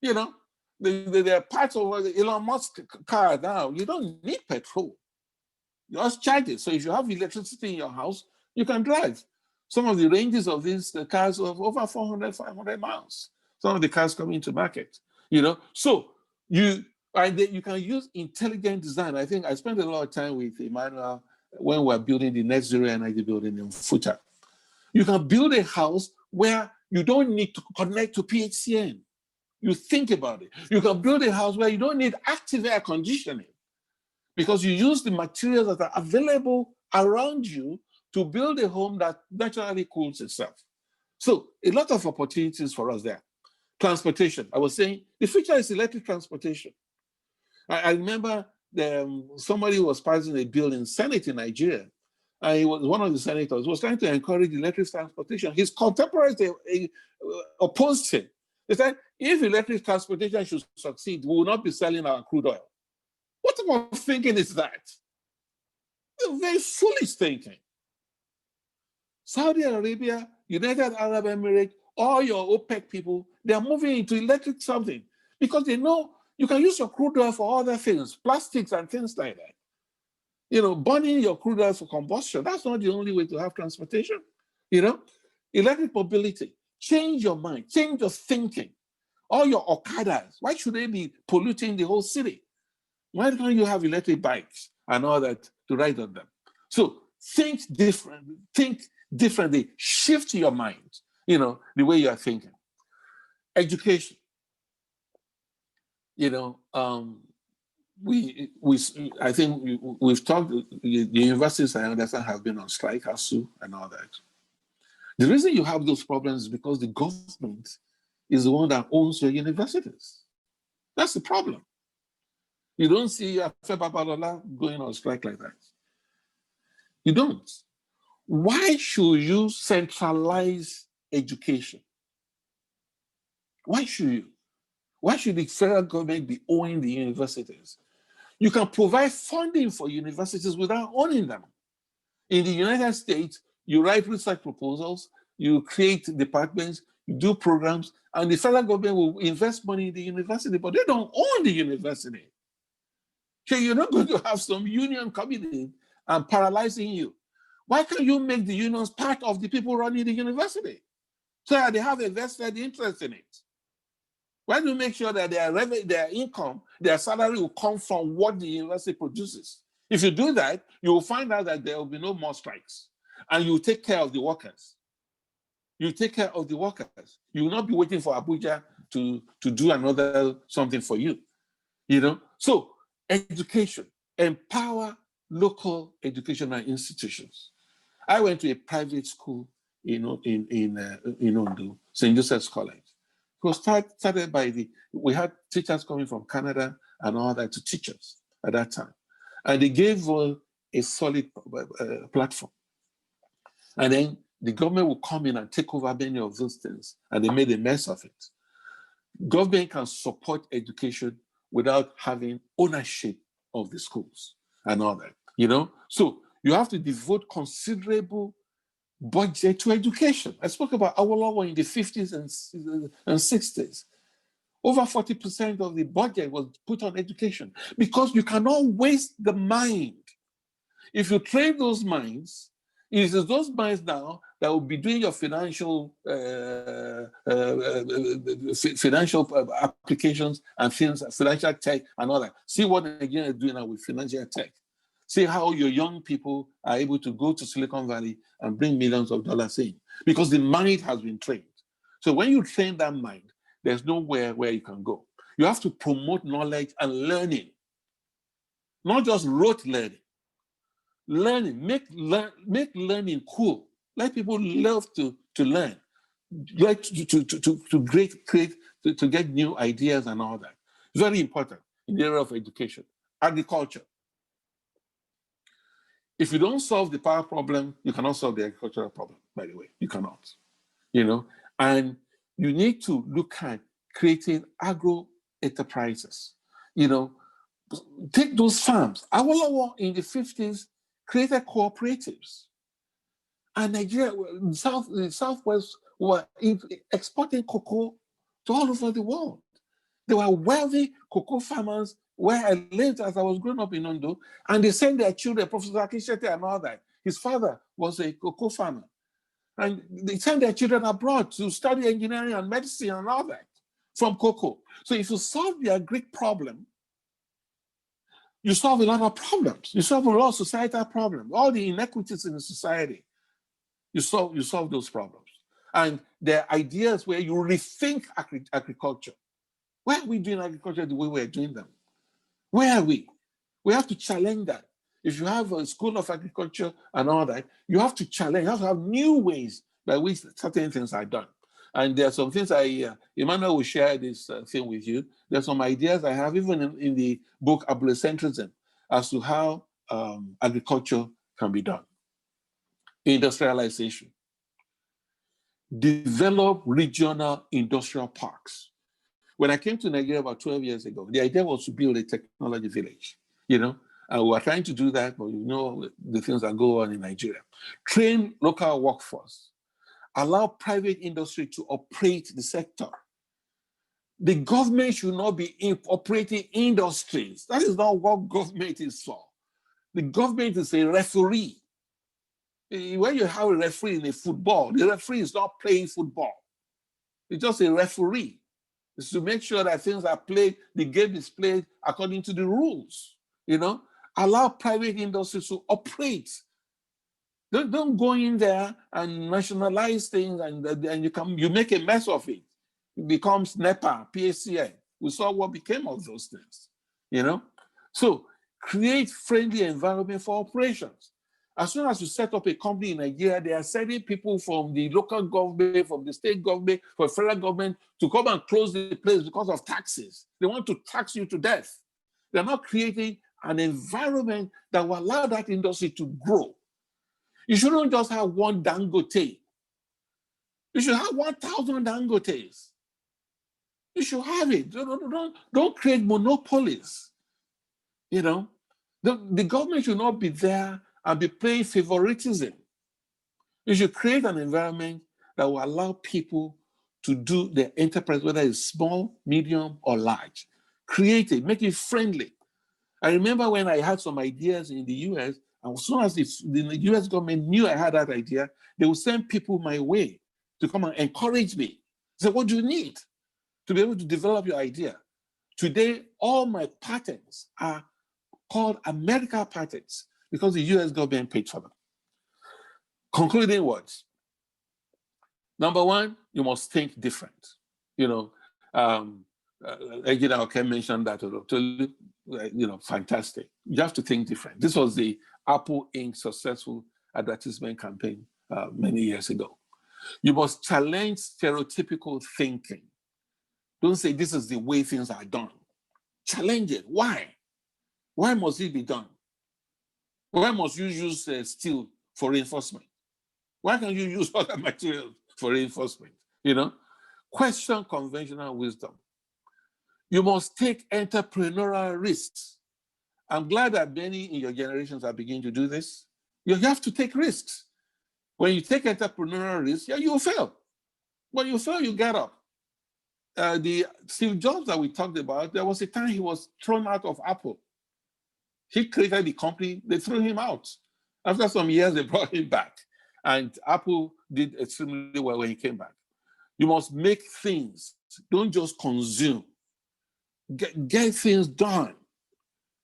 You know, there are parts of the Elon Musk car now. You don't need petrol. You just charge it. So if you have electricity in your house, you can drive. Some of the ranges of these cars are over 400, 500 miles. Some of the cars coming into market, you know. So you can use intelligent design. I think I spent a lot of time with Emmanuel when we were building the net zero energy building in Futa. You can build a house where you don't need to connect to PHCN. You think about it. You can build a house where you don't need active air conditioning, because you use the materials that are available around you to build a home that naturally cools itself. So a lot of opportunities for us there. Transportation. I was saying the future is electric transportation. I remember somebody was passing a bill in Senate in Nigeria, and he was one of the senators was trying to encourage electric transportation. His contemporaries opposed him. They said, if electric transportation should succeed, we will not be selling our crude oil. What type of thinking is that? Very foolish thinking. Saudi Arabia, United Arab Emirates, all your OPEC people, they are moving into electric something because they know you can use your crude oil for other things, plastics and things like that. You know, burning your crude oil for combustion, that's not the only way to have transportation. You know, electric mobility, change your mind, change your thinking. All your Okadas, why should they be polluting the whole city? Why don't you have electric bikes and all that to ride on them? So think differently, shift your mind, you know, the way you are thinking. Education. You know, I think we've talked, the universities I understand have been on strike, ASU and all that. The reason you have those problems is because the government is the one that owns your universities. That's the problem. You don't see Afe Babalola going on strike like that. You don't. Why should you centralize education? Why should you? Why should the federal government be owning the universities? You can provide funding for universities without owning them. In the United States, you write research proposals, you create departments, you do programs, and the federal government will invest money in the university, but they don't own the university. So you're not going to have some union coming in and paralyzing you. Why can't you make the unions part of the people running the university so that they have a vested interest in it? Why do you make sure that their income, their salary will come from what the university produces? If you do that, you will find out that there will be no more strikes, and you will take care of the workers. You take care of the workers. You will not be waiting for Abuja to do another something for you. So education, empower local educational institutions. I went to a private school in Ondo, St. Joseph's College. It was started by we had teachers coming from Canada and all that to teach us at that time. And they gave a solid platform. And then the government will come in and take over many of those things, and they made a mess of it. Government can support education without having ownership of the schools and all that, So you have to devote considerable budget to education. I spoke about Awolowo in the 50s and 60s. Over 40% of the budget was put on education because you cannot waste the mind. If you train those minds, it is those minds now that will be doing your financial applications and things, financial tech and all that. See what Nigeria is doing now with financial tech. See how your young people are able to go to Silicon Valley and bring millions of dollars in because the mind has been trained. So when you train that mind, there's nowhere where you can go. You have to promote knowledge and learning, not just rote learning. Learning, make learning cool. Let people love to learn, like to get new ideas and all that. It's very important in the area of education. Agriculture. If you don't solve the power problem, you cannot solve the agricultural problem, by the way. You cannot. And you need to look at creating agro enterprises. Take those farms. Awolowo in the 50s created cooperatives. And Nigeria, the Southwest, were exporting cocoa to all over the world. There were wealthy cocoa farmers where I lived as I was growing up in Ondo, and they sent their children, Professor Akishete and all that. His father was a cocoa farmer. And they sent their children abroad to study engineering and medicine and all that from cocoa. So if you solve the agric problem, you solve a lot of problems. You solve a lot of societal problems. All the inequities in the society, you solve those problems. And there are ideas where you rethink agriculture. Why are we doing agriculture the way we're doing them? Where are we? We have to challenge that. If you have a school of agriculture and all that, you have to challenge, you have to have new ways by which certain things are done. And there are some things Emmanuel will share this thing with you. There's some ideas I have, even in the book Abulocentrism, as to how agriculture can be done. Industrialization. Develop regional industrial parks. When I came to Nigeria about 12 years ago, the idea was to build a technology village, and we were trying to do that, but the things that go on in Nigeria. Train local workforce. Allow private industry to operate the sector. The government should not be operating industries. That is not what government is for. The government is a referee. When you have a referee in a football, the referee is not playing football. It's just a referee. It's to make sure that things are played, the game is played according to the rules. Allow private industries to operate. Don't go in there and nationalize things and you make a mess of it. It becomes NEPA, PACA. We saw what became of those things, So create friendly environment for operations. As soon as you set up a company in Nigeria, they are sending people from the local government, from the state government, from the federal government to come and close the place because of taxes. They want to tax you to death. They're not creating an environment that will allow that industry to grow. You shouldn't just have one Dangote. You should have 1,000 Dangotes. You should have it. Don't create monopolies. The government should not be there and be playing favoritism. You should create an environment that will allow people to do their enterprise, whether it's small, medium, or large. Create it, make it friendly. I remember when I had some ideas in the US, And as soon as the US government knew I had that idea, they would send people my way to come and encourage me. Say, what do you need to be able to develop your idea? Today, all my patents are called America patents because the US government paid for them. Concluding words. Number one, you must think different. You know, okay, mentioned that, fantastic. You have to think different. This was the Apple Inc. successful advertisement campaign many years ago. You must challenge stereotypical thinking. Don't say this is the way things are done. Challenge it. Why? Why must it be done? Why must you use steel for reinforcement? Why can't you use other materials for reinforcement? You know, question conventional wisdom. You must take entrepreneurial risks. I'm glad that many in your generations are beginning to do this. You have to take risks. When you take entrepreneurial risks, yeah, you'll fail. When you fail, you get up. The Steve Jobs that we talked about, there was a time he was thrown out of Apple. He created the company, they threw him out. After some years, they brought him back. And Apple did extremely well when he came back. You must make things, don't just consume. Get things done.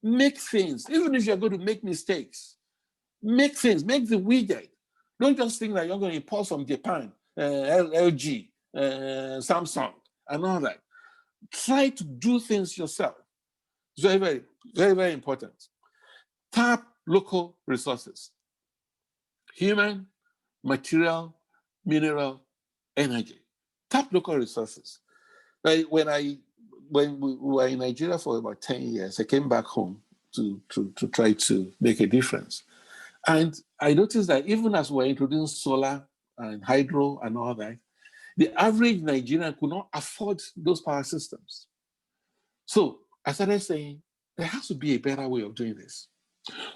Make things, even if you're going to make mistakes. Make things, make the widget. Don't just think that you're going to import from Japan, LG, Samsung, and all that. Try to do things yourself. It's very, very, very, very important. Tap local resources. Human, material, mineral, energy. Tap local resources. When we were in Nigeria for about 10 years, I came back home to try to make a difference. And I noticed that even as we're introducing solar and hydro and all that, the average Nigerian could not afford those power systems. So I started saying, there has to be a better way of doing this.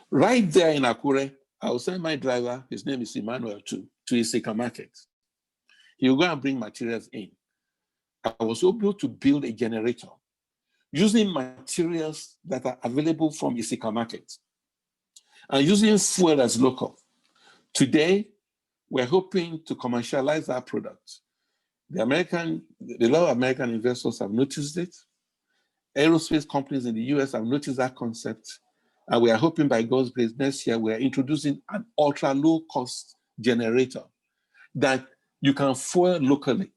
Right there in Akure, I will send my driver, his name is Emmanuel, to Isika Market. He will go and bring materials in. I was able to build a generator using materials that are available from Isika Market and using fuel as local. Today, we're hoping to commercialize our product. A lot of American investors have noticed it. Aerospace companies in the US have noticed that concept. And we are hoping by God's grace next year, we are introducing an ultra low cost generator that you can fuel locally.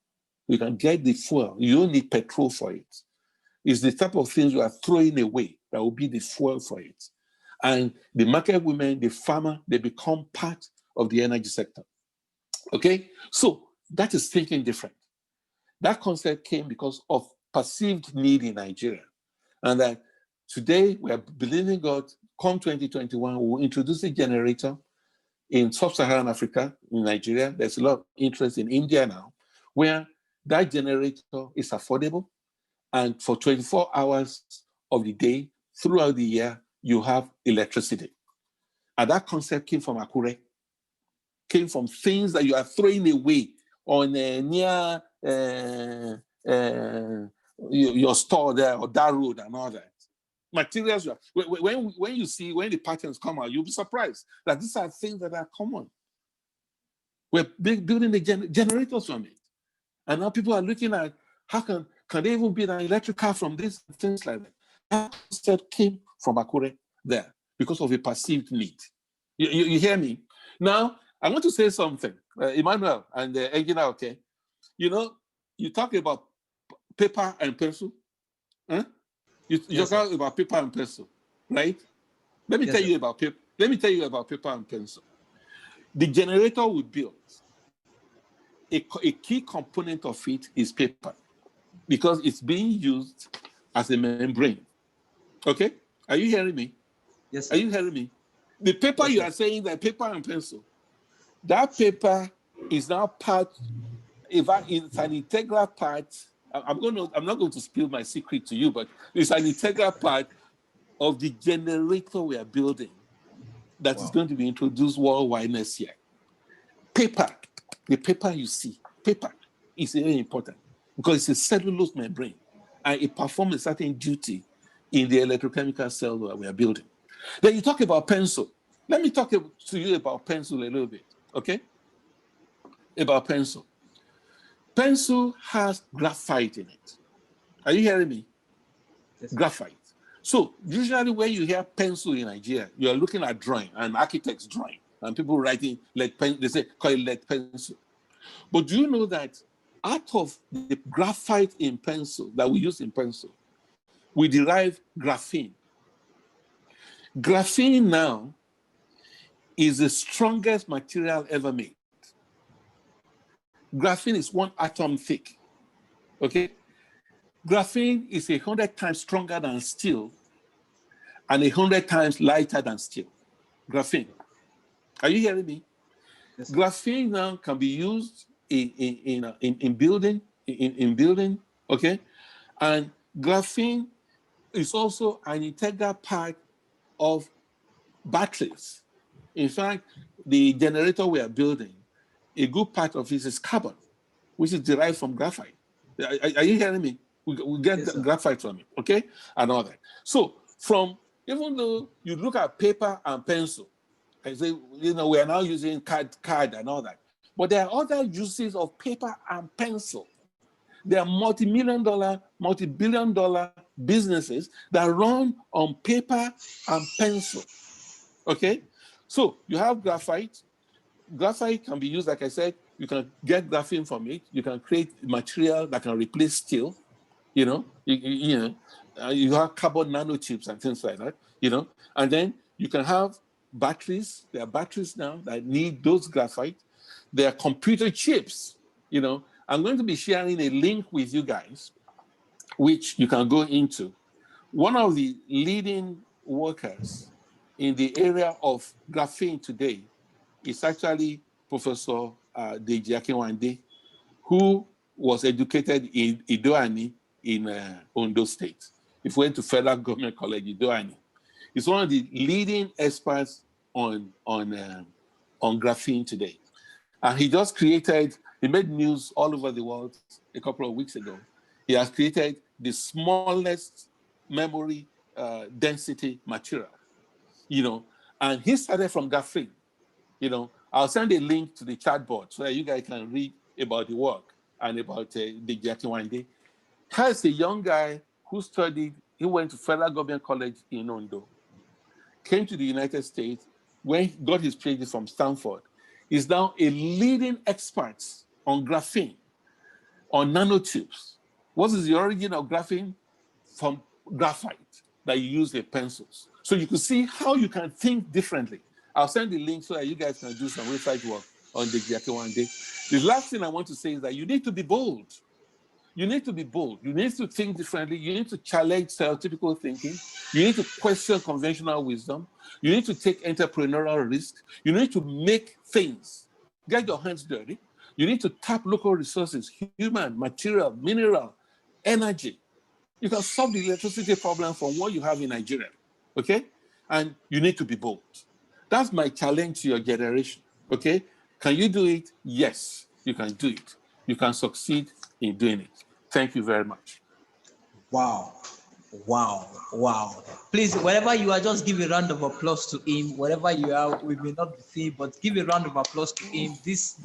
You can get the fuel. You don't need petrol for it. It's the type of things you are throwing away that will be the fuel for it. And the market women, the farmer, they become part of the energy sector. Okay? So that is thinking different. That concept came because of perceived need in Nigeria. And that today we are believing God, come 2021, we will introduce a generator in sub-Saharan Africa, in Nigeria. There's a lot of interest in India now, where that generator is affordable. And for 24 hours of the day, throughout the year, you have electricity. And that concept came from Akure, came from things that you are throwing away on near your store there or that road and all that. Materials, when the patterns come out, you'll be surprised that these are things that are common. We're building the generators from it. And now people are looking at how can they even build an electric car from this, things like that. That concept came from Akure there because of a perceived need. You hear me? Now, I want to say something. Emmanuel and Egina, okay? You know, you talk about paper and pencil. Huh? You talk about paper and pencil, right? Let me tell you about paper. Let me tell you about paper and pencil. The generator we built, a key component of it is paper because it's being used as a membrane. Okay? Are you hearing me? Yes, sir. Are you hearing me? The paper you are saying that paper and pencil, that paper is now part, it's an integral part. I'm not going to spill my secret to you, but it's an integral part of the generator we are building that is going to be introduced worldwide next year. Paper, the paper you see, paper is very important because it's a cellulose membrane and it performs a certain duty in the electrochemical cell that we are building. Then you talk about pencil. Let me talk to you about pencil a little bit, okay? About pencil. Pencil has graphite in it. Are you hearing me? Yes. Graphite. So usually when you hear pencil in Nigeria, you're looking at drawing, an architect's drawing, and people writing lead pen, they say call it lead pencil. But do you know that out of the graphite in pencil that we use in pencil, we derive graphene. Graphene now is the strongest material ever made. Graphene is 1 atom thick, okay? Graphene is 100 times stronger than steel and 100 times lighter than steel. Graphene. Are you hearing me? Yes. Graphene now can be used in building, okay? And graphene is also an integral part of batteries. In fact, the generator we are building, a good part of it is carbon, which is derived from graphite. Are you hearing me? We get Yes, graphite from it, okay? And all that. So even though you look at paper and pencil, I say, we are now using card and all that. But there are other uses of paper and pencil. There are multi-million-dollar, multi-billion-dollar businesses that run on paper and pencil, okay? So you have graphite. Graphite can be used, like I said, you can get graphene from it. You can create material that can replace steel, you have carbon nanochips and things like that, and then you can have batteries. There are batteries now that need those graphite. There are computer chips, I'm going to be sharing a link with you guys, which you can go into. One of the leading workers in the area of graphene today is actually Professor Deji Akinwande, who was educated in Idoani in Ondo State. He went to Federal Government College, Idoani. He's one of the leading experts on graphene today. And he made news all over the world a couple of weeks ago. He has created the smallest memory density material, and he started from graphene. I'll send a link to the chat board so that you guys can read about the work and about the Jackie Wande. Here's a young guy who he went to Federal Government College in Ondo, came to the United States, when he got his PhD from Stanford. He's now a leading expert on graphene, on nanotubes. What is the origin of graphene? From graphite that you use in pencils. So you can see how you can think differently. I'll send the link so that you guys can do some research work on the Jackie Wande. The last thing I want to say is that you need to be bold. You need to be bold. You need to think differently. You need to challenge stereotypical thinking. You need to question conventional wisdom. You need to take entrepreneurial risks. You need to make things. Get your hands dirty. You need to tap local resources, human, material, mineral, energy. You can solve the electricity problem from what you have in Nigeria, okay? And you need to be bold. That's my challenge to your generation, okay? Can you do it? Yes, you can do it. You can succeed in doing it. Thank you very much. Wow. Please, wherever you are, just give a round of applause to him. Wherever you are, we may not be seeing, but give a round of applause to him. This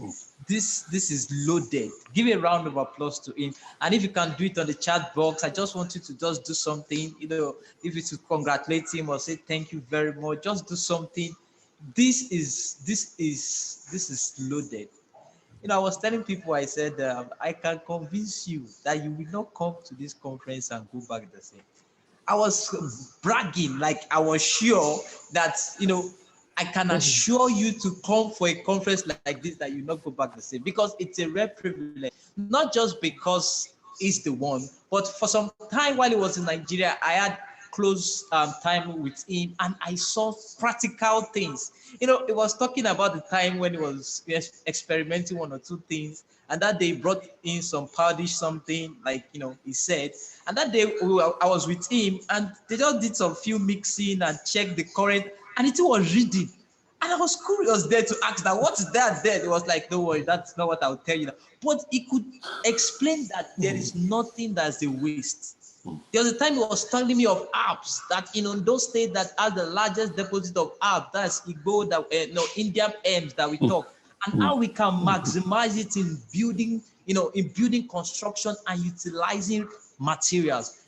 is loaded. Give a round of applause to him. And if you can do it on the chat box, I just want you to just do something. If it's to congratulate him or say thank you very much, just do something. This is loaded. I was telling people, I said, I can convince you that you will not come to this conference and go back the same. I was bragging, like I was sure that, I can assure you to come for a conference like this, that you not go back the same, because it's a rare privilege, not just because he's the one, but for some time while he was in Nigeria, I had close time with him, and I saw practical things. It was talking about the time when he was experimenting one or two things, and that they brought in some powdish something, like he said, and that day I was with him, and they just did some few mixing and checked the current, and it was reading. And I was curious there to ask that, what is that there? It was like, don't worry, that's not what I'll tell you. But he could explain that there is nothing that's a waste. There was a time he was telling me of herbs that in those states that has the largest deposit of herbs, that's Igbo, that no Indian herbs that we talk, and how we can maximize it in building, in building construction and utilizing materials.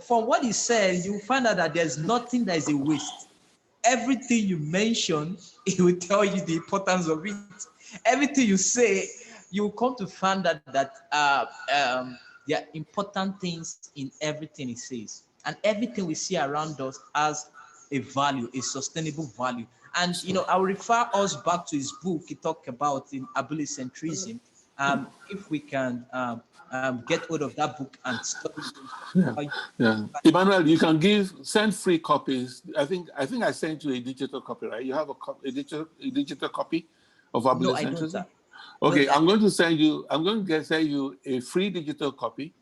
From what he said, you find out that there's nothing that is a waste. Everything you mention, it will tell you the importance of it. Everything you say, you will come to find that there are important things in everything he says, and everything we see around us has a value, a sustainable value. And I will refer us back to his book. He talked about in abilicentrism. If we can get hold of that book and study it. Yeah. Emmanuel, you can send free copies. I think I sent you a digital copy, right? You have a digital copy of No, I don't. abilicentrism? Okay, No, I'm going to send you a free digital copy,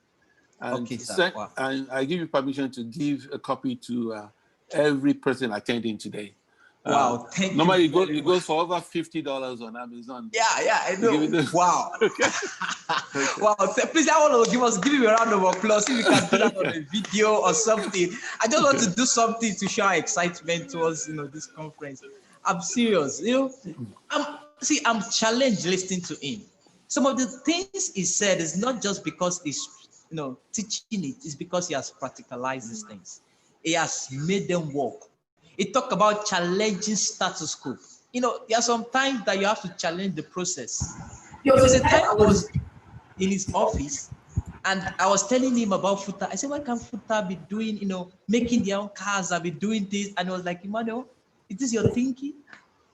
and okay, sir. Wow. and I give you permission to give a copy to every person attending today. Wow, thank normally you. It goes for over $50 on Amazon. Yeah, I know. Wow. Okay. Wow. Please, I want to give you a round of applause. If we can do that on a video or something. I just want to do something to show our excitement towards this conference. I'm serious. I'm challenged listening to him. Some of the things he said is not just because he's teaching it, it's because he has practicalized these things. He has made them work. He talked about challenging status quo. There are some times that you have to challenge the process. There was a time I was in his office and I was telling him about Futa. I said, why can't Futa be doing, making their own cars and be doing this? And he was like, Emmanuel, is this your thinking?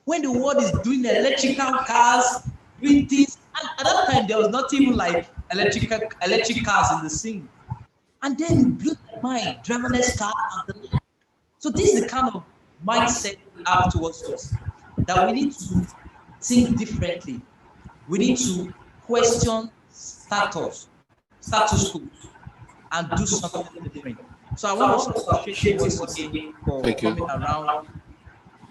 When the world is doing electrical cars, doing things, and at that time there was not even like electric cars in the scene. And then it blew my mind, driverless cars. So this is the kind of mindset we have towards us, that we need to think differently. We need to question status quo, and do something different. So I want to appreciate once again for coming around.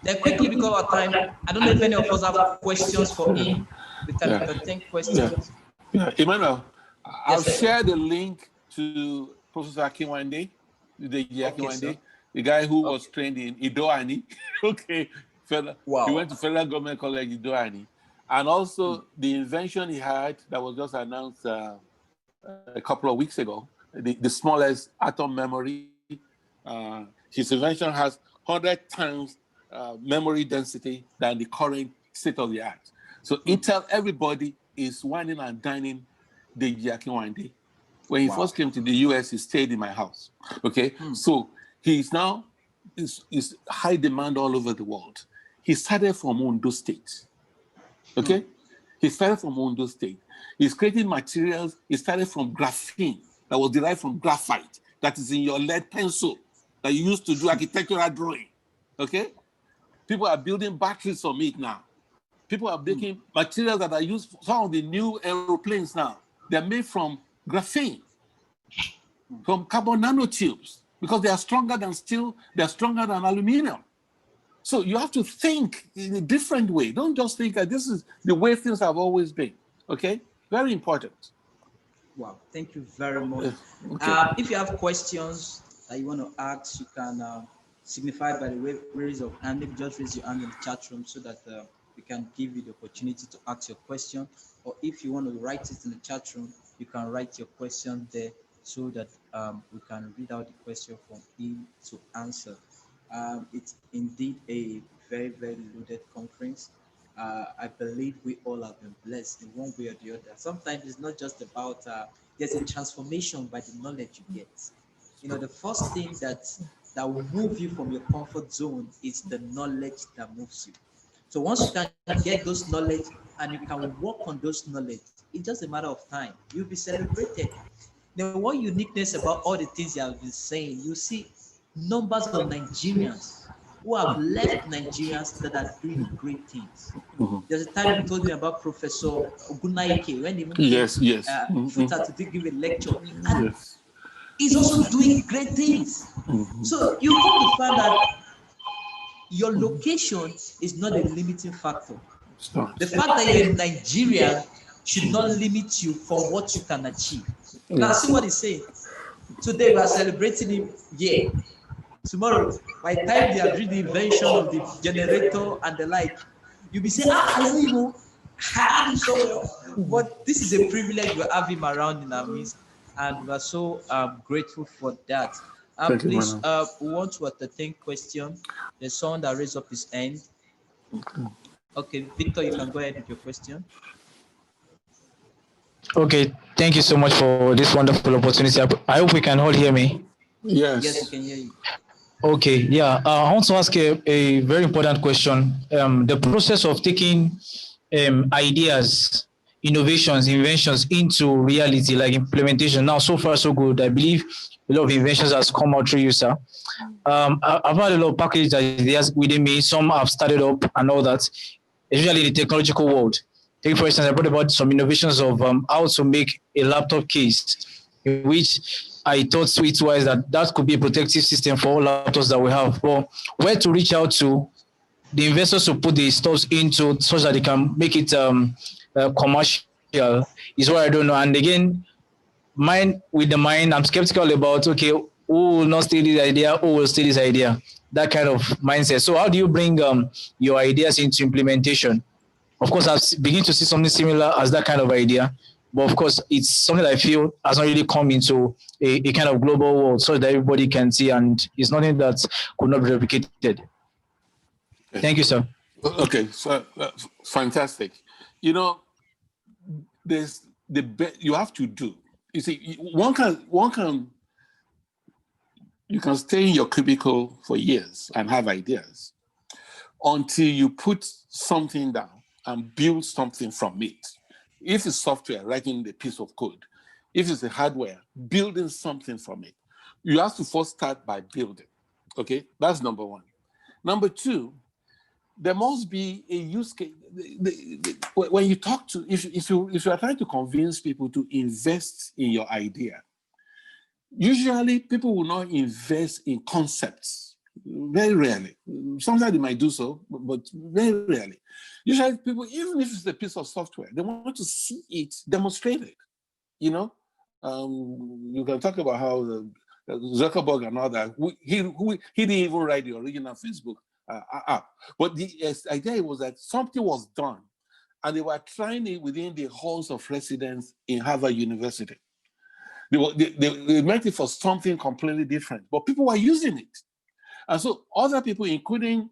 Then quickly, because of our time, I don't know if any of us have questions for him. We can take questions. Yeah. Emmanuel, I'll share the link to Professor Akinwande, the guy who was trained in Idoani. Okay. Wow. He went to Federal Government College Idoani. And also the invention he had that was just announced a couple of weeks ago, the smallest atom memory. His invention has 100 times memory density than the current state of the art. So Intel, everybody is whining and dining Deji Akinwande. When he first came to the US, he stayed in my house. Okay, so he's now is high demand all over the world. He started from Ondo State. Okay, he started from Ondo State. He's creating materials. He started from graphene that was derived from graphite that is in your lead pencil that you used to do architectural drawing. Okay, people are building batteries from it now. People are making materials that are used for some of the new aeroplanes now. They're made from graphene, from carbon nanotubes, because they are stronger than steel, they're stronger than aluminum. So you have to think in a different way. Don't just think that this is the way things have always been. Okay? Very important. Wow, thank you very much. If you have questions that you want to ask, you can signify by the raise of hand. Maybe just raise your hand in the chat room so that we can give you the opportunity to ask your question. Or if you want to write it in the chat room, you can write your question there so that we can read out the question from him to answer. It's indeed a very, very loaded conference. I believe we all have been blessed in one way or the other. Sometimes it's not just about, there's a transformation by the knowledge you get. The first thing that will move you from your comfort zone is the knowledge that moves you. So once you can get those knowledge and you can work on those knowledge, it's just a matter of time. You'll be celebrated. The one uniqueness about all the things you have been saying, you see numbers of Nigerians who have left Nigerians that are doing great things. There's a time you told me about Professor Ogunaike when he moved to Futa to give a lecture. And he's also doing great things. So you come to find that your location is not a limiting factor. The fact that you're in Nigeria should not limit you from what you can achieve. Now, see what he's saying. Today we are celebrating him here. Tomorrow, by the time they have reached the invention of the generator and the like, you'll be saying, I don't even have him so well. But this is a privilege we have him around in our midst, and we're so grateful for that. Thank you, Please, Manu. we want to entertain question. There's someone that raised up his hand. Okay, Victor, you can go ahead with your question. Okay, thank you so much for this wonderful opportunity. I hope we can all hear me. Yes, we Yes. can hear you. Okay, yeah. I want to ask a very important question. The process of taking ideas, innovations, inventions into reality, like implementation. Now, so far, so good. I believe a lot of inventions has come out through you, sir. I've had a lot of packaged ideas within me. Some have started up and all that, especially in the technological world. Take, for instance, I brought about some innovations of how to make a laptop case, in which I thought sweet-wise that could be a protective system for all laptops that we have. But where to reach out to the investors to put the stuff into so that they can make it commercial is what I don't know. And again, mind, I'm skeptical about, okay, who will not steal this idea, who will steal this idea, that kind of mindset. So how do you bring your ideas into implementation? Of course, I've begun to see something similar as that kind of idea, but of course, it's something that I feel has not really come into a kind of global world so that everybody can see, and it's nothing that could not be replicated. Thank you, sir. Okay, so fantastic. You know, there's you have to do. You see, you can stay in your cubicle for years and have ideas until you put something down and build something from it. If it's software, writing the piece of code. If it's a hardware, building something from it. You have to first start by building. Okay, that's number one. Number two, there must be a use case. When you talk to, if you are trying to convince people to invest in your idea, usually people will not invest in concepts. Very rarely. Sometimes they might do so, but very rarely. Usually people, even if it's a piece of software, they want to see it demonstrated. You know, you can talk about how Zuckerberg and all that. He didn't even write the original Facebook app, but the idea was that something was done, and they were trying it within the halls of residence in Harvard University. They meant it for something completely different, but people were using it, and so other people, including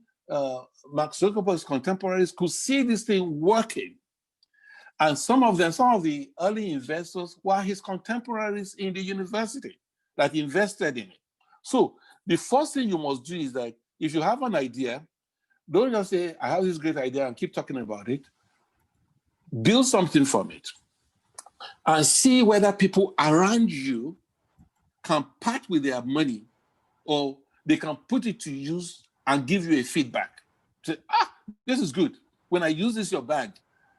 Mark Zuckerberg's contemporaries, could see this thing working. And some of the early investors were his contemporaries in the university that invested in it. So the first thing you must do is that if you have an idea, don't just say, I have this great idea and keep talking about it. Build something from it and see whether people around you can part with their money or they can put it to use and give you a feedback. Say, this is good. When I use this your bag,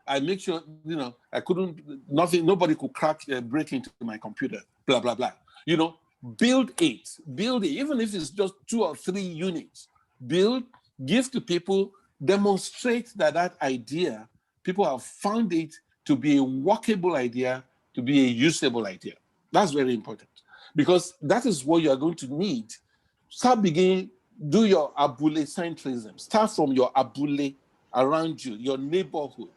I make sure, nobody could break into my computer, blah, blah, blah. Build it, even if it's just 2 or 3 units. Build, give to people, demonstrate that idea, people have found it to be a workable idea, to be a usable idea. That's very important because that is what you are going to need. Do your abule centrism. Start from your abule around you, your neighborhood.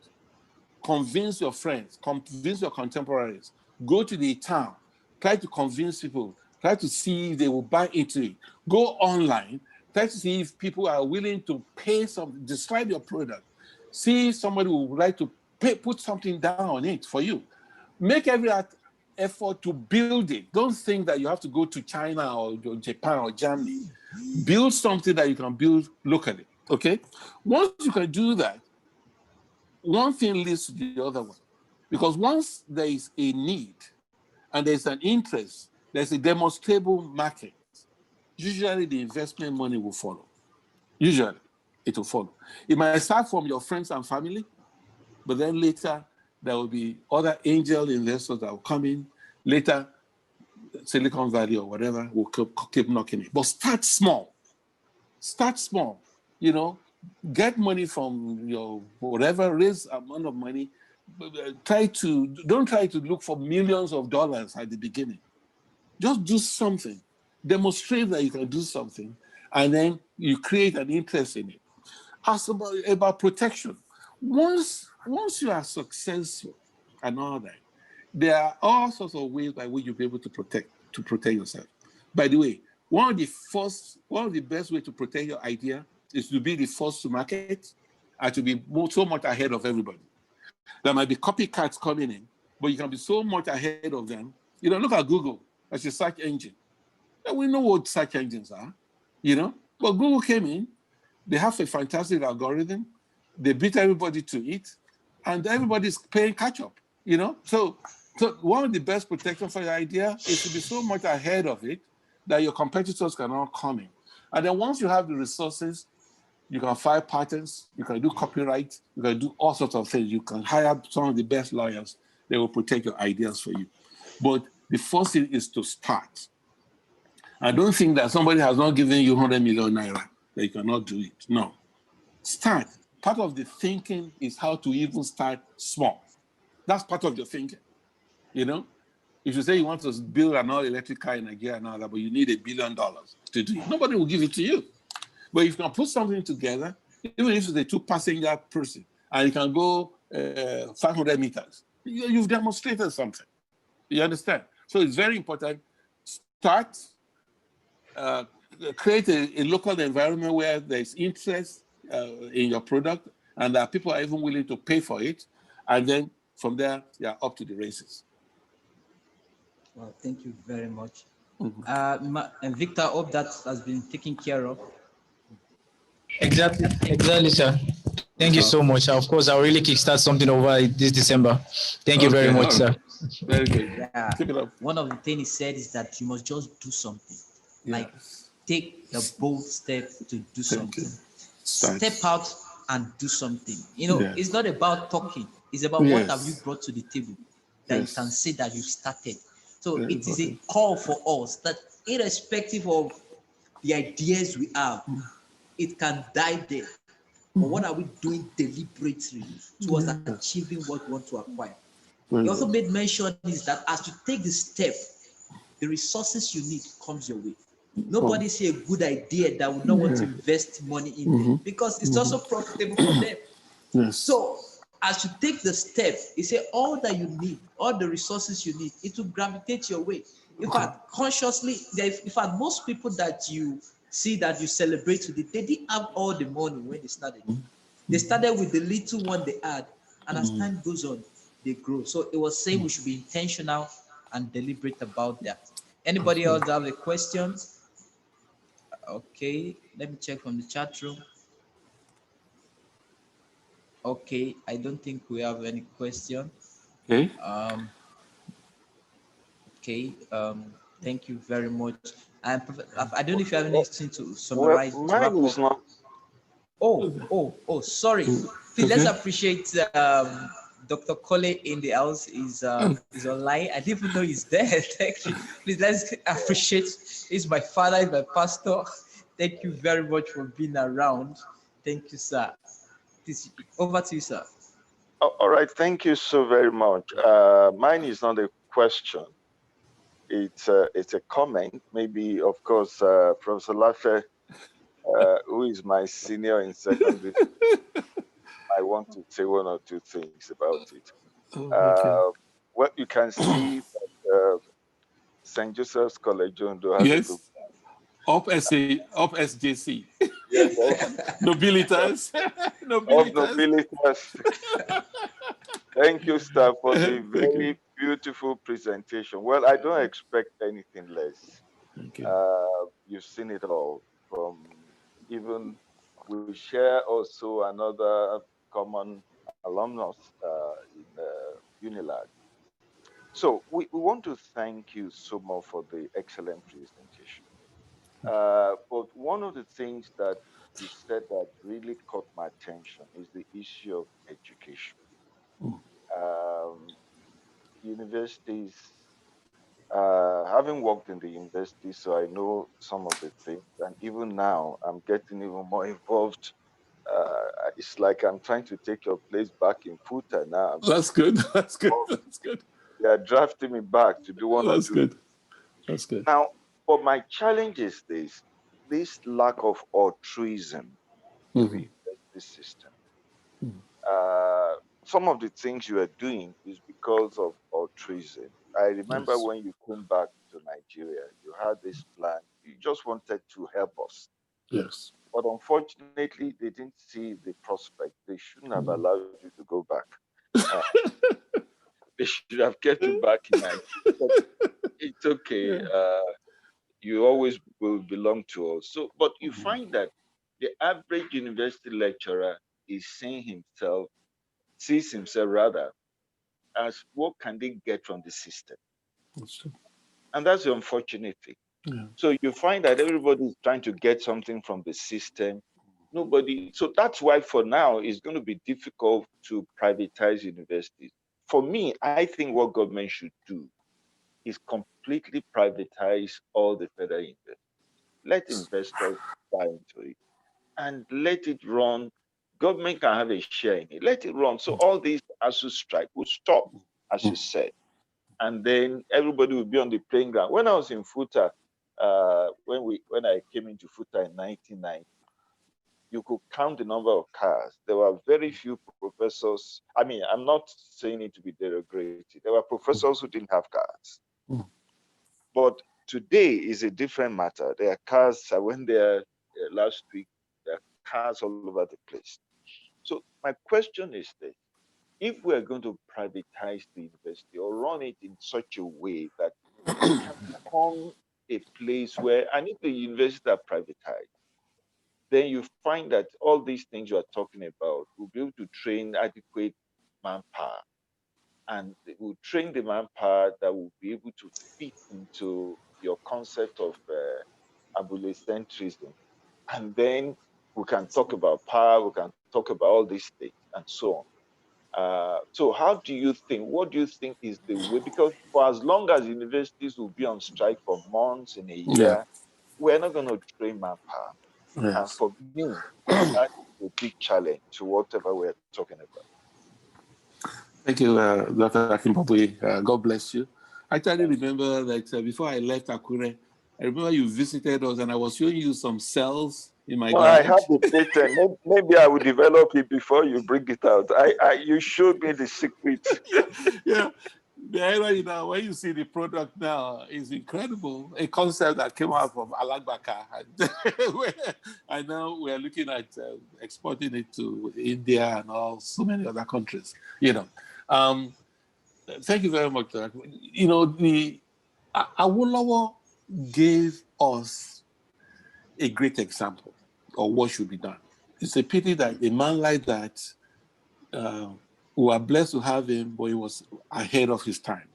Convince your friends, convince your contemporaries. Go to the town, try to convince people, try to see if they will buy into it. Go online, try to see if people are willing to pay describe your product. See if somebody would like to put something down on it for you. Make every effort to build it. Don't think that you have to go to China or Japan or Germany. Build something that you can build locally, okay? Once you can do that, one thing leads to the other one. Because once there is a need and there's an interest, there's a demonstrable market, usually the investment money will follow. Usually, it will follow. It might start from your friends and family, but then later, there will be other angel investors that will come in. Later, Silicon Valley or whatever will keep knocking it. But start small. Start small, Get money from your whatever, raise amount of money. Don't try to look for millions of dollars at the beginning. Just do something. Demonstrate that you can do something, and then you create an interest in it. Ask about protection. Once you are successful and all that, there are all sorts of ways by which you'll be able to protect yourself. By the way, one of the best ways to protect your idea is to be the first to market and to be so much ahead of everybody. There might be copycats coming in, but you can be so much ahead of them. Look at Google as a search engine. And we know what search engines are, But Google came in, they have a fantastic algorithm, they beat everybody to it, and everybody's playing catch up, So one of the best protection for your idea is to be so much ahead of it that your competitors cannot come in. And then once you have the resources, you can file patents, you can do copyright, you can do all sorts of things. You can hire some of the best lawyers that will protect your ideas for you. But the first thing is to start. I don't think that somebody has not given you 100 million naira that you cannot do it. No. Start. Part of the thinking is how to even start small. That's part of your thinking. If you say you want to build an all-electric car in Nigeria and all that, but you need $1 billion to do it, nobody will give it to you. But if you can put something together, even if it's a 2-passenger person, and you can go 500 meters, you've demonstrated something. You understand? So it's very important. Start, create a local environment where there's interest in your product, and that people are even willing to pay for it. And then from there, you're up to the races. Well, thank you very much. And Victor, hope that has been taken care of. Exactly, sir. Thank you so much. Of course, I'll really kickstart something over this December. Thank you very much, sir. Very good. Yeah. Keep it up. One of the things he said is that you must just do something. Like take the bold step to do something. Step out and do something. It's not about talking. It's about what have you brought to the table that you can say that you started. So it is a call for us that irrespective of the ideas we have, it can die there. But what are we doing deliberately towards achieving what we want to acquire? He also made mention is that as you take the step, the resources you need comes your way. Nobody see a good idea that would not want to invest money in it because it's also profitable for them. So as you take the step, you say all that you need, all the resources you need, it will gravitate your way. In fact, consciously, in fact, most people that you see that you celebrate today, they didn't have all the money when they started. They started with the little one they had, and as time goes on, they grow. So it was saying we should be intentional and deliberate about that. Anybody else have a question? Okay, let me check from the chat room. Okay, I don't think we have any question. Okay. Thank you very much. I don't know if you have anything to summarize. Well, mine is not. Sorry. Please, let's appreciate Dr. Kole in the house is online. I didn't even know he's there. Thank you. Please, let's appreciate. He's my father, he's my pastor. Thank you very much for being around. Thank you, sir. Please, over to you, sir. All right. Thank you so very much. Mine is not a question. It's a comment. Maybe, of course, Professor Lafe, who is my senior in secondary, I want to say one or two things about it. Well, you can see that St. Joseph's College Ondo has a book. Up SJC. Yes. Nobilitas. Nobilitas. Thank you, sir, for the very beautiful presentation. Well, I don't expect anything less. You've seen it all. From even we share also another common alumnus in Unilag. So we want to thank you so much for the excellent presentation. But one of the things that you said that really caught my attention is the issue of education. Universities, having worked in the university, so I know some of the things, and even now I'm getting even more involved. It's like I'm trying to take your place back in FUTA now. That's good. That's good. They are drafting me back to do one or two. That's good. That's good. Now, but my challenge is this lack of altruism in the university system. Uh, some of the things you are doing is because of altruism. I remember Yes. when you came back to Nigeria, you had this plan. You just wanted to help us. Yes. But unfortunately, they didn't see the prospect. They shouldn't have allowed you to go back. Uh, they should have kept you back in Nigeria. But it's okay. Yeah. You always will belong to us. So, but you find that the average university lecturer is sees himself rather as what can they get from the system, That's true. and that's the unfortunate thing. Yeah. So you find that everybody is trying to get something from the system. Nobody. So that's why for now it's going to be difficult to privatize universities. For me, I think what government should do is completely privatize all the federal universities. Let investors buy into it and let it run. Government can have a share in it. Let it run. So all these ASU strike will stop, as you said, and then everybody will be on the playing ground. When I was in FUTA, when I came into FUTA in 1990, you could count the number of cars. There were very few professors. I mean, I'm not saying it to be derogatory. There were professors who didn't have cars. But today is a different matter. There are cars. I went there last week. There are cars all over the place. So my question is this: if we are going to privatize the university or run it in such a way that it can become a place where, and if the universities are privatized, then you find that all these things you are talking about will be able to train adequate manpower, and it will train the manpower that will be able to fit into your concept of abulocentrism. And then we can talk about power, we can talk about all these things and so on. So how do you think, what do you think is the way? Because for as long as universities will be on strike for months in a Yeah. year, we're not going to train manpower. And Yes. for me, that is a big challenge to whatever we're talking about. Thank you, Dr. Akimbabwe. God bless you. I actually remember that before I left Akure, I remember you visited us and I was showing you some cells in my Well, I garage. have the patent. Maybe I will develop it before you bring it out. You showed me the secret. Yeah. The irony now, when you see the product now, is incredible. A concept that came out from Alagbaka. And now we're looking at exporting it to India and all, so many other countries. Thank you very much. Awolowo gave us a great example of what should be done. It's a pity that a man like that, we are blessed to have him, but he was ahead of his time.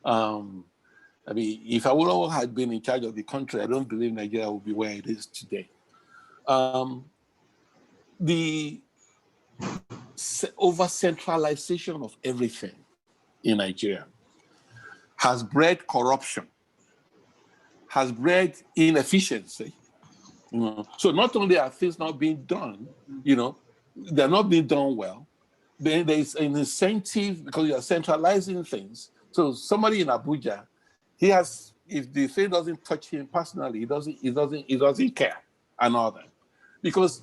I mean, if Awolowo had been in charge of the country, I don't believe Nigeria would be where it is today. The over-centralization of everything in Nigeria has bred corruption, has bred inefficiency. So not only are things not being done, they're not being done well, then there's an incentive because you're centralizing things. So somebody in Abuja, if the thing doesn't touch him personally, he doesn't care and all that. Because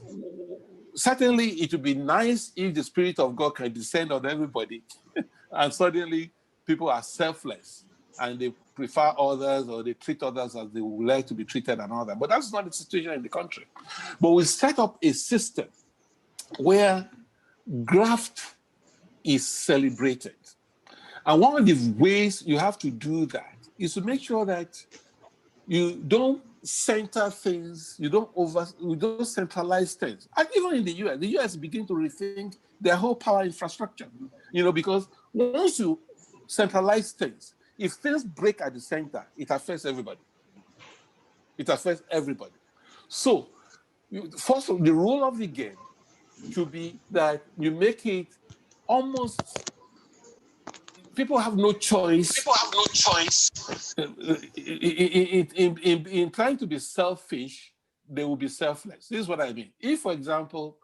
certainly it would be nice if the Spirit of God can descend on everybody and suddenly people are selfless and they prefer others or they treat others as they would like to be treated and all that. But that's not the situation in the country. But we set up a system where graft is celebrated. And one of the ways you have to do that is to make sure that you don't center things, you don't centralize things. And even in the US begin to rethink their whole power infrastructure, because once you centralize things, if things break at the center, it affects everybody. It affects everybody. So, first of all, the rule of the game should be that you make it almost, people have no choice. People have no choice. In trying to be selfish, they will be selfless. This is what I mean. If, for example,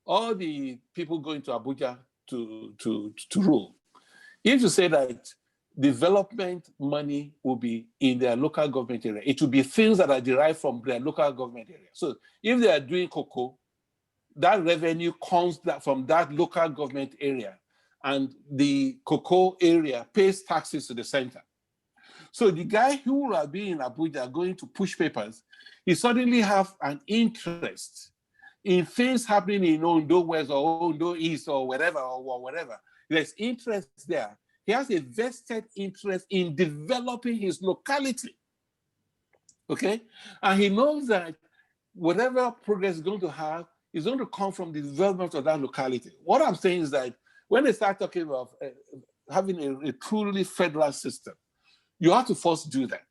all the people going to Abuja to rule, if you say that development money will be in their local government area. It will be things that are derived from their local government area. So if they are doing cocoa, that revenue comes from that local government area, and the cocoa area pays taxes to the center. So the guy who will be in Abuja going to push papers, he suddenly have an interest in things happening in Ondo West or Ondo East or whatever, or whatever. There's interest there. He has a vested interest in developing his locality, okay? And he knows that whatever progress is going to have is going to come from the development of that locality. What I'm saying is that when they start talking about having a truly federal system, you have to first do that.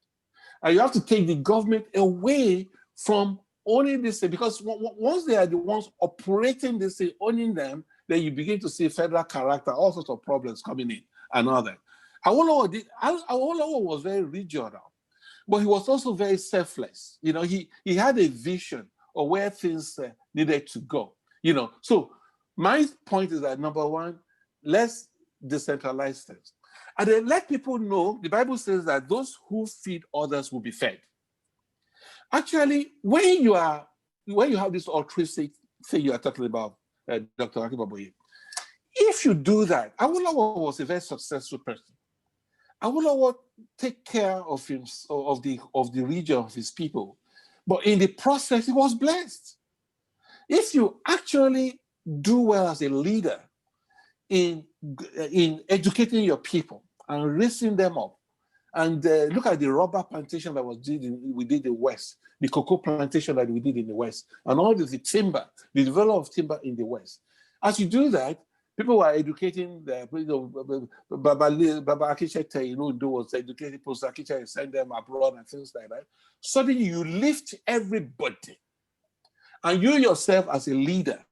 And you have to take the government away from owning this thing, because once they are the ones operating this thing, owning them, then you begin to see federal character, all sorts of problems coming in and all that. Awolowo was very regional, but he was also very selfless. You know, he had a vision of where things needed to go. You know, so my point is that, number one, let's decentralize things. And then let people know, the Bible says that those who feed others will be fed. Actually, when you have this altruistic thing you are talking about, Dr. Akibaboye, if you do that, Awolowo was a very successful person. Awolowo take care of him, of the region, of his people, but in the process, he was blessed. If you actually do well as a leader in educating your people and raising them up, and look at the rubber plantation that we did in the West, the cocoa plantation that we did in the West, and all the timber, the development of timber in the West. As you do that, people were educating Baba Akichete, was educating Post Akichete and send them abroad and things like that. Suddenly you lift everybody. And you yourself as a leader,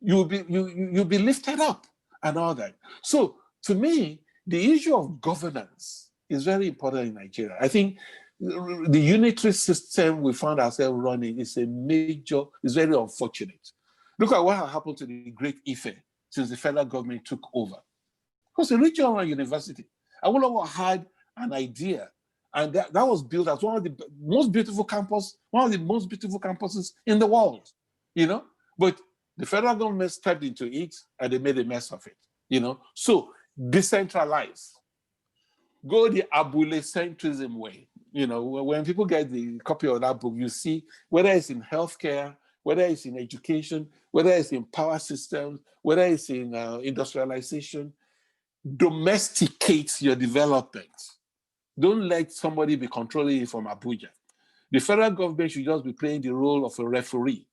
you'll be lifted up and all that. So to me, the issue of governance is very important in Nigeria. I think the unitary system we found ourselves running is very unfortunate. Look at what happened to the Great Ife since the federal government took over. It was a regional university. Awolowo had an idea, and that was built as one of the most beautiful campuses in the world, you know? But the federal government stepped into it and they made a mess of it, you know? So decentralize. Go the Abule centrism way. You know, when people get the copy of that book, you see whether it's in healthcare, whether it's in education, whether it's in power systems, whether it's in industrialization, domesticate your development. Don't let somebody be controlling it from Abuja. The federal government should just be playing the role of a referee.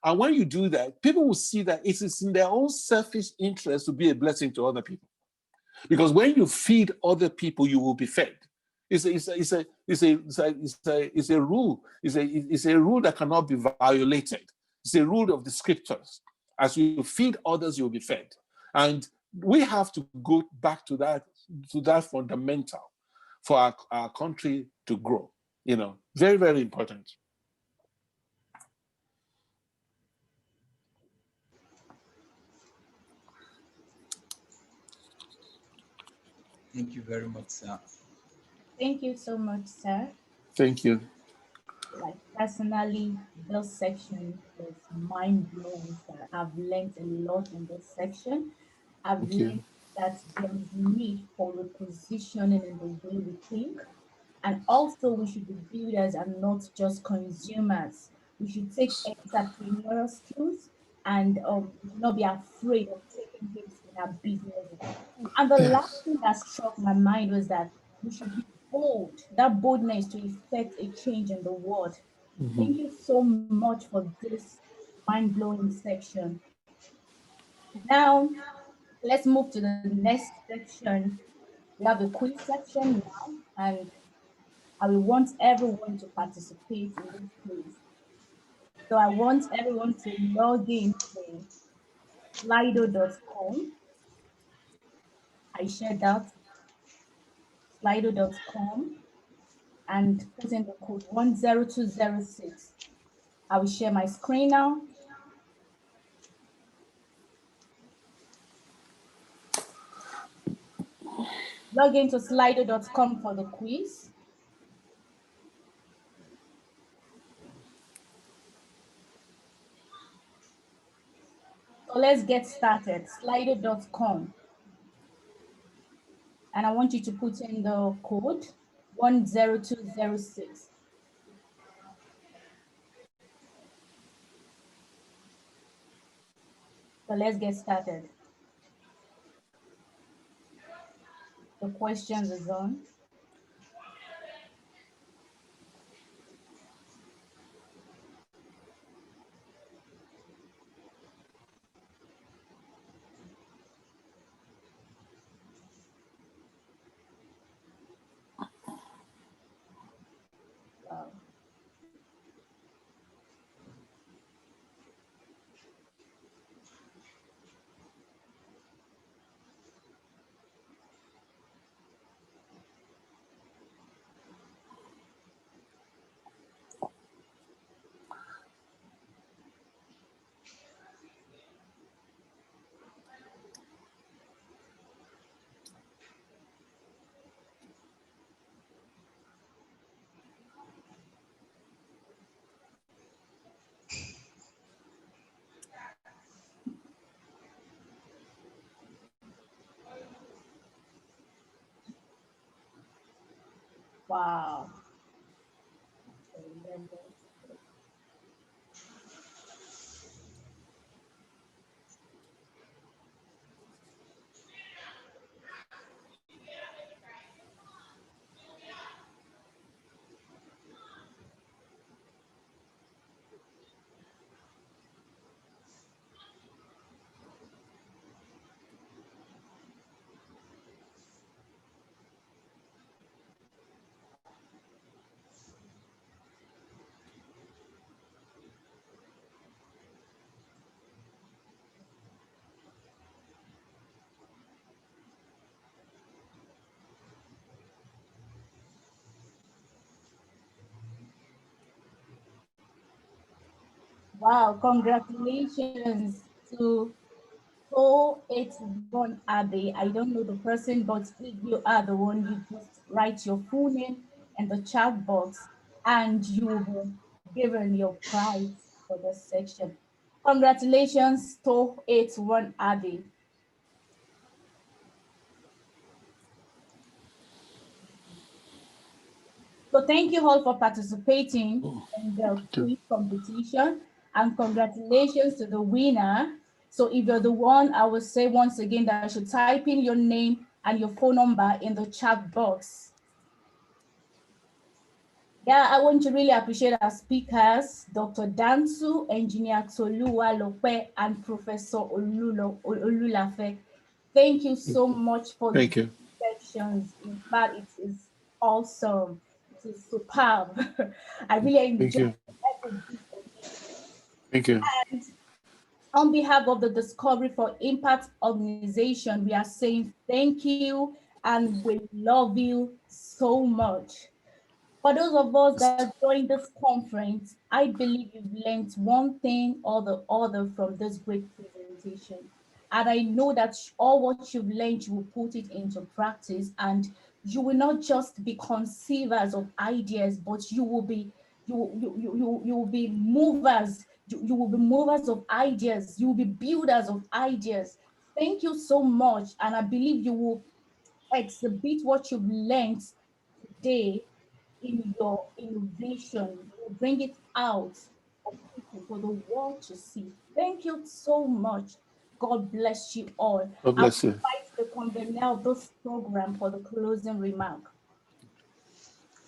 And when you do that, people will see that it is in their own selfish interest to be a blessing to other people. Because when you feed other people, you will be fed. It's a rule. It's a rule that cannot be violated. It's a rule of the scriptures. As you feed others, you'll be fed. And we have to go back to that fundamental for our country to grow. You know, very, very important. Thank you very much, sir. Thank you so much, sir. Thank you. Like personally, this section is mind blowing, sir. I've learned a lot in this section. I've Thank you. learned that there is need for repositioning in the way we think. And also, we should be builders and not just consumers. We should take entrepreneurial skills and we should not be afraid of taking risks in our businesses. And the last Yes. thing that struck my mind was that we should be bold, that boldness to effect a change in the world. Mm-hmm. Thank you so much for this mind blowing section. Now, let's move to the next section. We have the quiz section now, and I will want everyone to participate in this quiz. So I want everyone to log in to slido.com. I shared that, slido.com, and put in the code 10206. I will share my screen now. Log into slido.com for the quiz. So let's get started. Slido.com. And I want you to put in the code 10206. So let's get started. The questions is on. Wow. Wow. Wow, congratulations to 481 Abe. I don't know the person, but if you are the one, you just write your full name in the chat box and you will be given your prize for this section. Congratulations to 81 Abe. So thank you all for participating in the quiz competition and congratulations to the winner. So if you're the one, I will say once again that you should type in your name and your phone number in the chat box. Yeah, I want to really appreciate our speakers, Dr. Dansu, Engineer Toluwa Lope, and Professor Olulafe. Thank you so much for the Thank you. sections. In fact, it is awesome. It is superb. I really Thank enjoyed you. every bit of it. Thank you. And on behalf of the Discovery for Impact organization, we are saying thank you and we love you so much. For those of us that joined this conference, I believe you've learned one thing or the other from this great presentation. And I know that all what you've learned, you will put it into practice and you will not just be conceivers of ideas, but you will be you will be movers, you will be movers of ideas, you will be builders of ideas. Thank you so much. And I believe you will exhibit what you've learned today in your innovation. You bring it out of people for the world to see. Thank you so much. God bless you all. God I'll bless you. invite the convener of this program for the closing remark.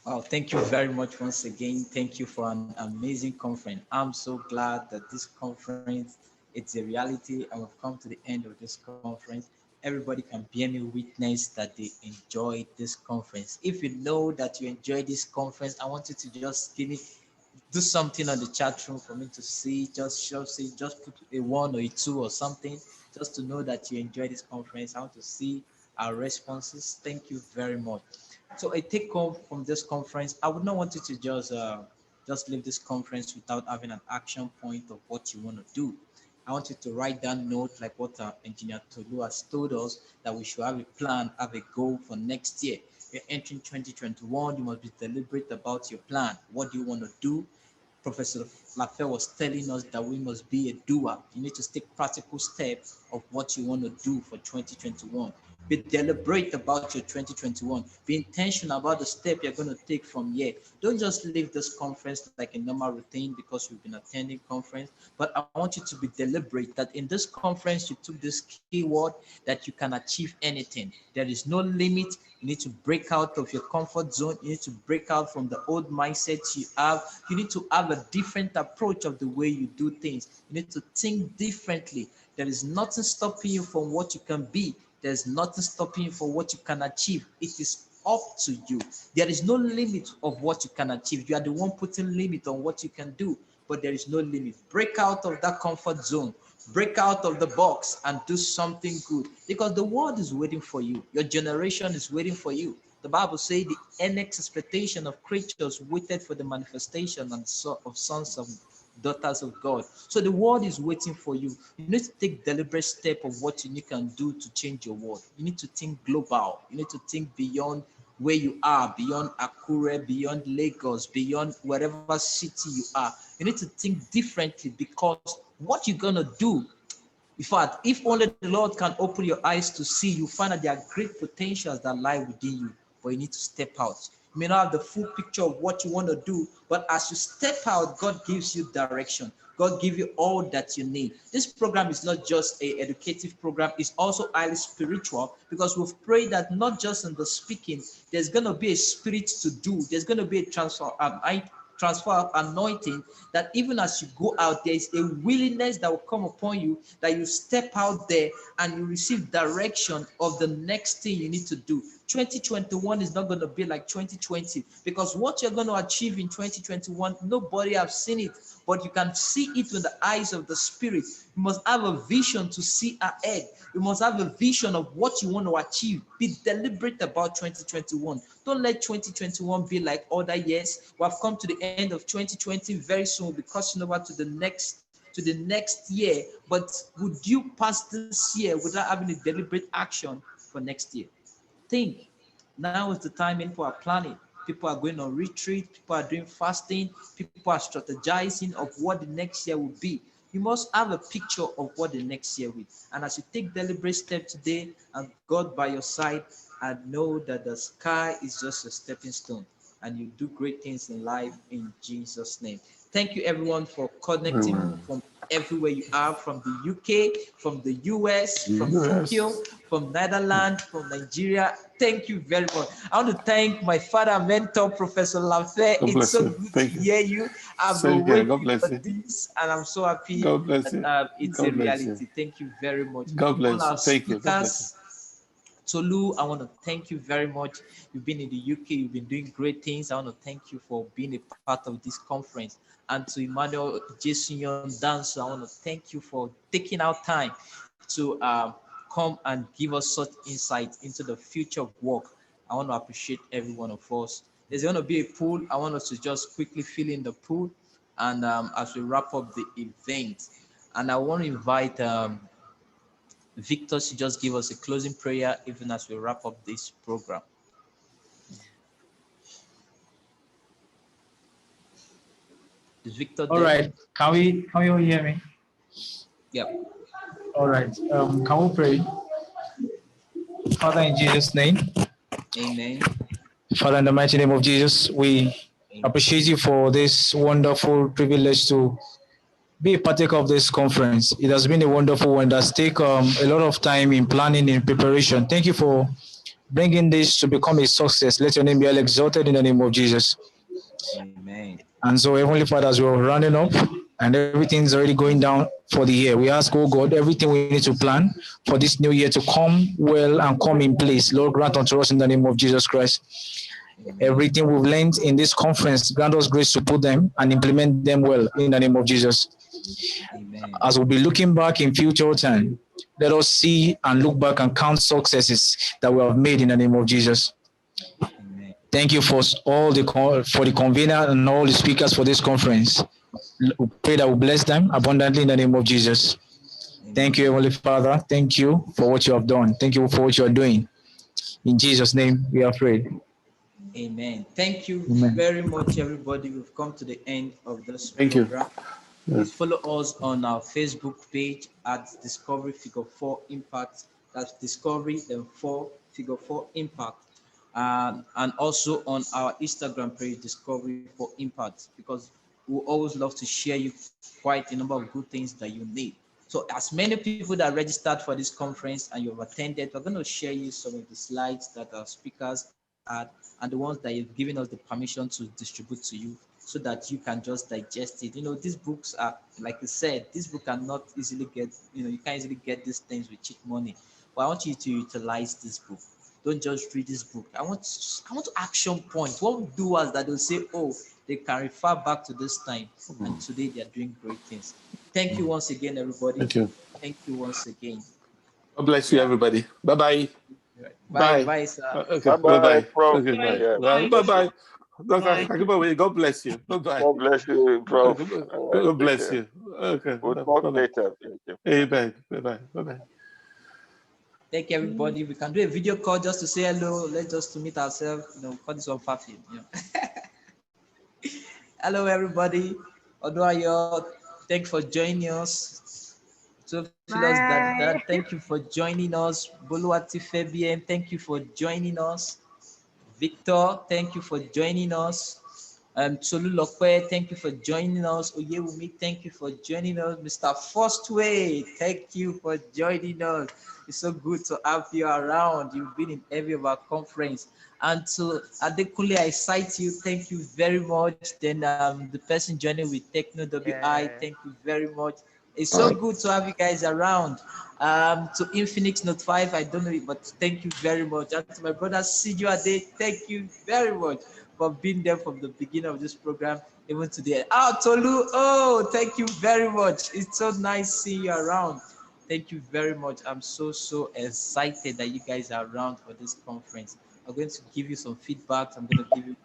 Oh, thank you very much once again. Thank you for an amazing conference. I'm so glad that this conference it's a reality and we've come to the end of this conference. Everybody can bear me witness that they enjoyed this conference. If you know that you enjoyed this conference, I want you to just give me do something on the chat room for me to see. Just show, say, just put a one or a two or something, just to know that you enjoyed this conference. I want to see our responses. Thank you very much. So I take home from this conference. I would not want you to just leave this conference without having an action point of what you want to do. I want you to write down note like what Engineer Tolu has told us, that we should have a plan, have a goal for next year. You're entering 2021, you must be deliberate about your plan. What do you want to do? Professor Lafayette was telling us that we must be a doer. You need to take practical steps of what you want to do for 2021. Be deliberate about your 2021. Be intentional about the step you're going to take from here. Don't just leave this conference like a normal routine because you've been attending conference, but I want you to be deliberate that in this conference you took this keyword that you can achieve anything. There is no limit. You need to break out of your comfort zone. You need to break out from the old mindsets you have. You need to have a different approach of the way you do things. You need to think differently. There is nothing stopping you from what you can be. There's nothing stopping you from what you can achieve. It is up to you. There is no limit of what you can achieve. You are the one putting limit on what you can do, but there is no limit. Break out of that comfort zone. Break out of the box and do something good, because the world is waiting for you. Your generation is waiting for you. The Bible says the next expectation of creatures waited for the manifestation and of sons of daughters of God. So the world is waiting for you. You need to take deliberate step of what you can do to change your world. You need to think global. You need to think beyond where you are, beyond Akure, beyond Lagos, beyond wherever city you are. You need to think differently, because what you're gonna do, in fact, if only the Lord can open your eyes to see, you find that there are great potentials that lie within you, but you need to step out. You may not have the full picture of what you want to do, but as you step out, God gives you direction. God gives you all that you need. This program is not just an educative program, it's also highly spiritual, because we've prayed that not just in the speaking, there's going to be a spirit to do, there's going to be a transfer of anointing, that even as you go out, there is a willingness that will come upon you, that you step out there and you receive direction of the next thing you need to do. 2021 is not going to be like 2020, because what you're going to achieve in 2021, nobody has seen it, but you can see it with the eyes of the spirit. You must have a vision to see ahead. You must have a vision of what you want to achieve. Be deliberate about 2021. Don't let 2021 be like other years. We have come to the end of 2020. Very soon we'll be crossing over to the next year. But would you pass this year without having a deliberate action for next year? Think. Now is the time in for our planning. People are going on retreat, people are doing fasting, people are strategizing of what the next year will be. You must have a picture of what the next year will be. And as you take deliberate step today and God by your side, I know that the sky is just a stepping stone and you do great things in life in Jesus' name. Thank you everyone for connecting from everywhere you are, from the UK, from the US, from Tokyo, from Netherlands, from Nigeria. Thank you very much. I want to thank my father, mentor, Professor Lafayette. It's so good to hear you. I've been waiting for this, and I'm so happy that it's a reality. Thank you very much. God bless you. Thank you. Tolu, I want to thank you very much. You've been in the UK, you've been doing great things. I want to thank you for being a part of this conference. And to Emmanuel Jason Danso, I want to thank you for taking out time to come and give us such insight into the future of work. I want to appreciate every one of us. There's going to be a pool. I want us to just quickly fill in the pool, and as we wrap up the event. And I want to invite Victor to just give us a closing prayer even as we wrap up this program. Is Victor there? All right. Can you all hear me? Yep. All right. Can we pray? Father, in Jesus' name. Amen. Father, in the mighty name of Jesus, we appreciate you for this wonderful privilege to be a partaker of this conference. It has been a wonderful one that's taken a lot of time in planning, in preparation. Thank you for bringing this to become a success. Let your name be exalted in the name of Jesus. Amen. And so, Heavenly Father, as we're running up and everything's already going down for the year, we ask, oh God, everything we need to plan for this new year to come well and come in place. Lord, grant unto us in the name of Jesus Christ. Amen. Everything we've learned in this conference, grant us grace to put them and implement them well in the name of Jesus. Amen. As we'll be looking back in future time, let us see and look back and count successes that we have made in the name of Jesus. Amen. Thank you for the convener and all the speakers for this conference. We pray that we bless them abundantly in the name of Jesus. Thank you, Heavenly Father. Thank you for what you have done. Thank you for what you are doing. In Jesus' name, we are prayed. Amen. Thank you Amen. very much, everybody. We've come to the end of this Thank you. program. Yeah. Please follow us on our Facebook page at Discovery Figure 4 Impact. That's Discovery then 4 Figure 4 Impact. And also on our Instagram page, Discovery 4 Impact, because we always love to share you quite a number of good things that you need. So as many people that registered for this conference and you've attended, we're going to share you some of the slides that our speakers had and the ones that you've given us the permission to distribute to you so that you can just digest it. These books are, like I said, this book cannot easily get, you can't easily get these things with cheap money. But I want you to utilize this book. Don't just read this book. I want to action point. What doers that will say, oh, they can refer back to this time, and today they are doing great things. Thank you once again, everybody. Thank you. Thank you once again. God bless you, Yeah. everybody. Bye-bye. Bye, Bye. bye, sir. Okay. Bye bye, Bye-bye. Prof. Okay. Bye. Bye. Yeah, Bye. Bye. bless you. Bye-bye. Dr. Bye. Akibawe, God bless you. Bye-bye. God bless you, Okay. Prof. All right, God take bless care. you. Okay. We'll talk Bye-bye. later. Thank you. Amen. Bye-bye. Bye-bye. Thank you, everybody. We can do a video call just to say hello. Let's just to meet ourselves. Call this one Fafi. Hello, everybody. Odoayo, thanks for joining us. So Philos that thank you for joining us. Boluwati Fabian, thank you for joining us. Victor, thank you for joining us. Tolu Lokwe, thank you for joining us. Oyewumi, thank you for joining us. Mr. Firstway, thank you for joining us. It's so good to have you around. You've been in every of our conference. And to Adekunle, I cite you. Thank you very much. Then the person joining with Techno WI, thank you very much. It's so good to have you guys around. To Infinix Note 5, I don't know it, but thank you very much. And to my brother Siju Ade, thank you very much for being there from the beginning of this program, even to the end. Tolu, thank you very much. It's so nice seeing you around. Thank you very much. I'm so excited that you guys are around for this conference. I'm going to give you some feedback. I'm going to give you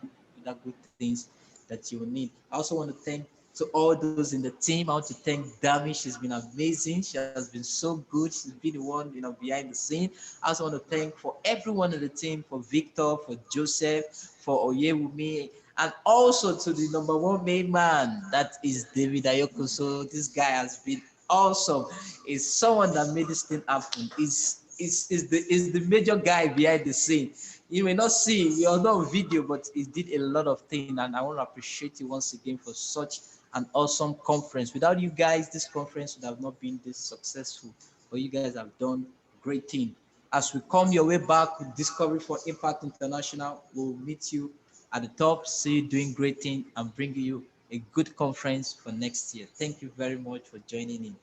other good things that you will need. I also want to thank to all those in the team. I want to thank Dami. She's been amazing. She has been so good. She's been the one, behind the scene. I also want to thank for everyone in the team, for Victor, for Joseph, for Oyewumi, and also to the number one main man, that is David Ayoko. So this guy has been awesome. Is someone that made this thing happen. Is the major guy behind the scene. You may not see, we are not on video, but he did a lot of things, and I want to appreciate you once again for such an awesome conference. Without you guys, this conference would have not been this successful, but you guys have done great thing. As we come your way back with Discovery for Impact International, we'll meet you at the top, see you doing great thing, and bring you a good conference for next year. Thank you very much for joining in.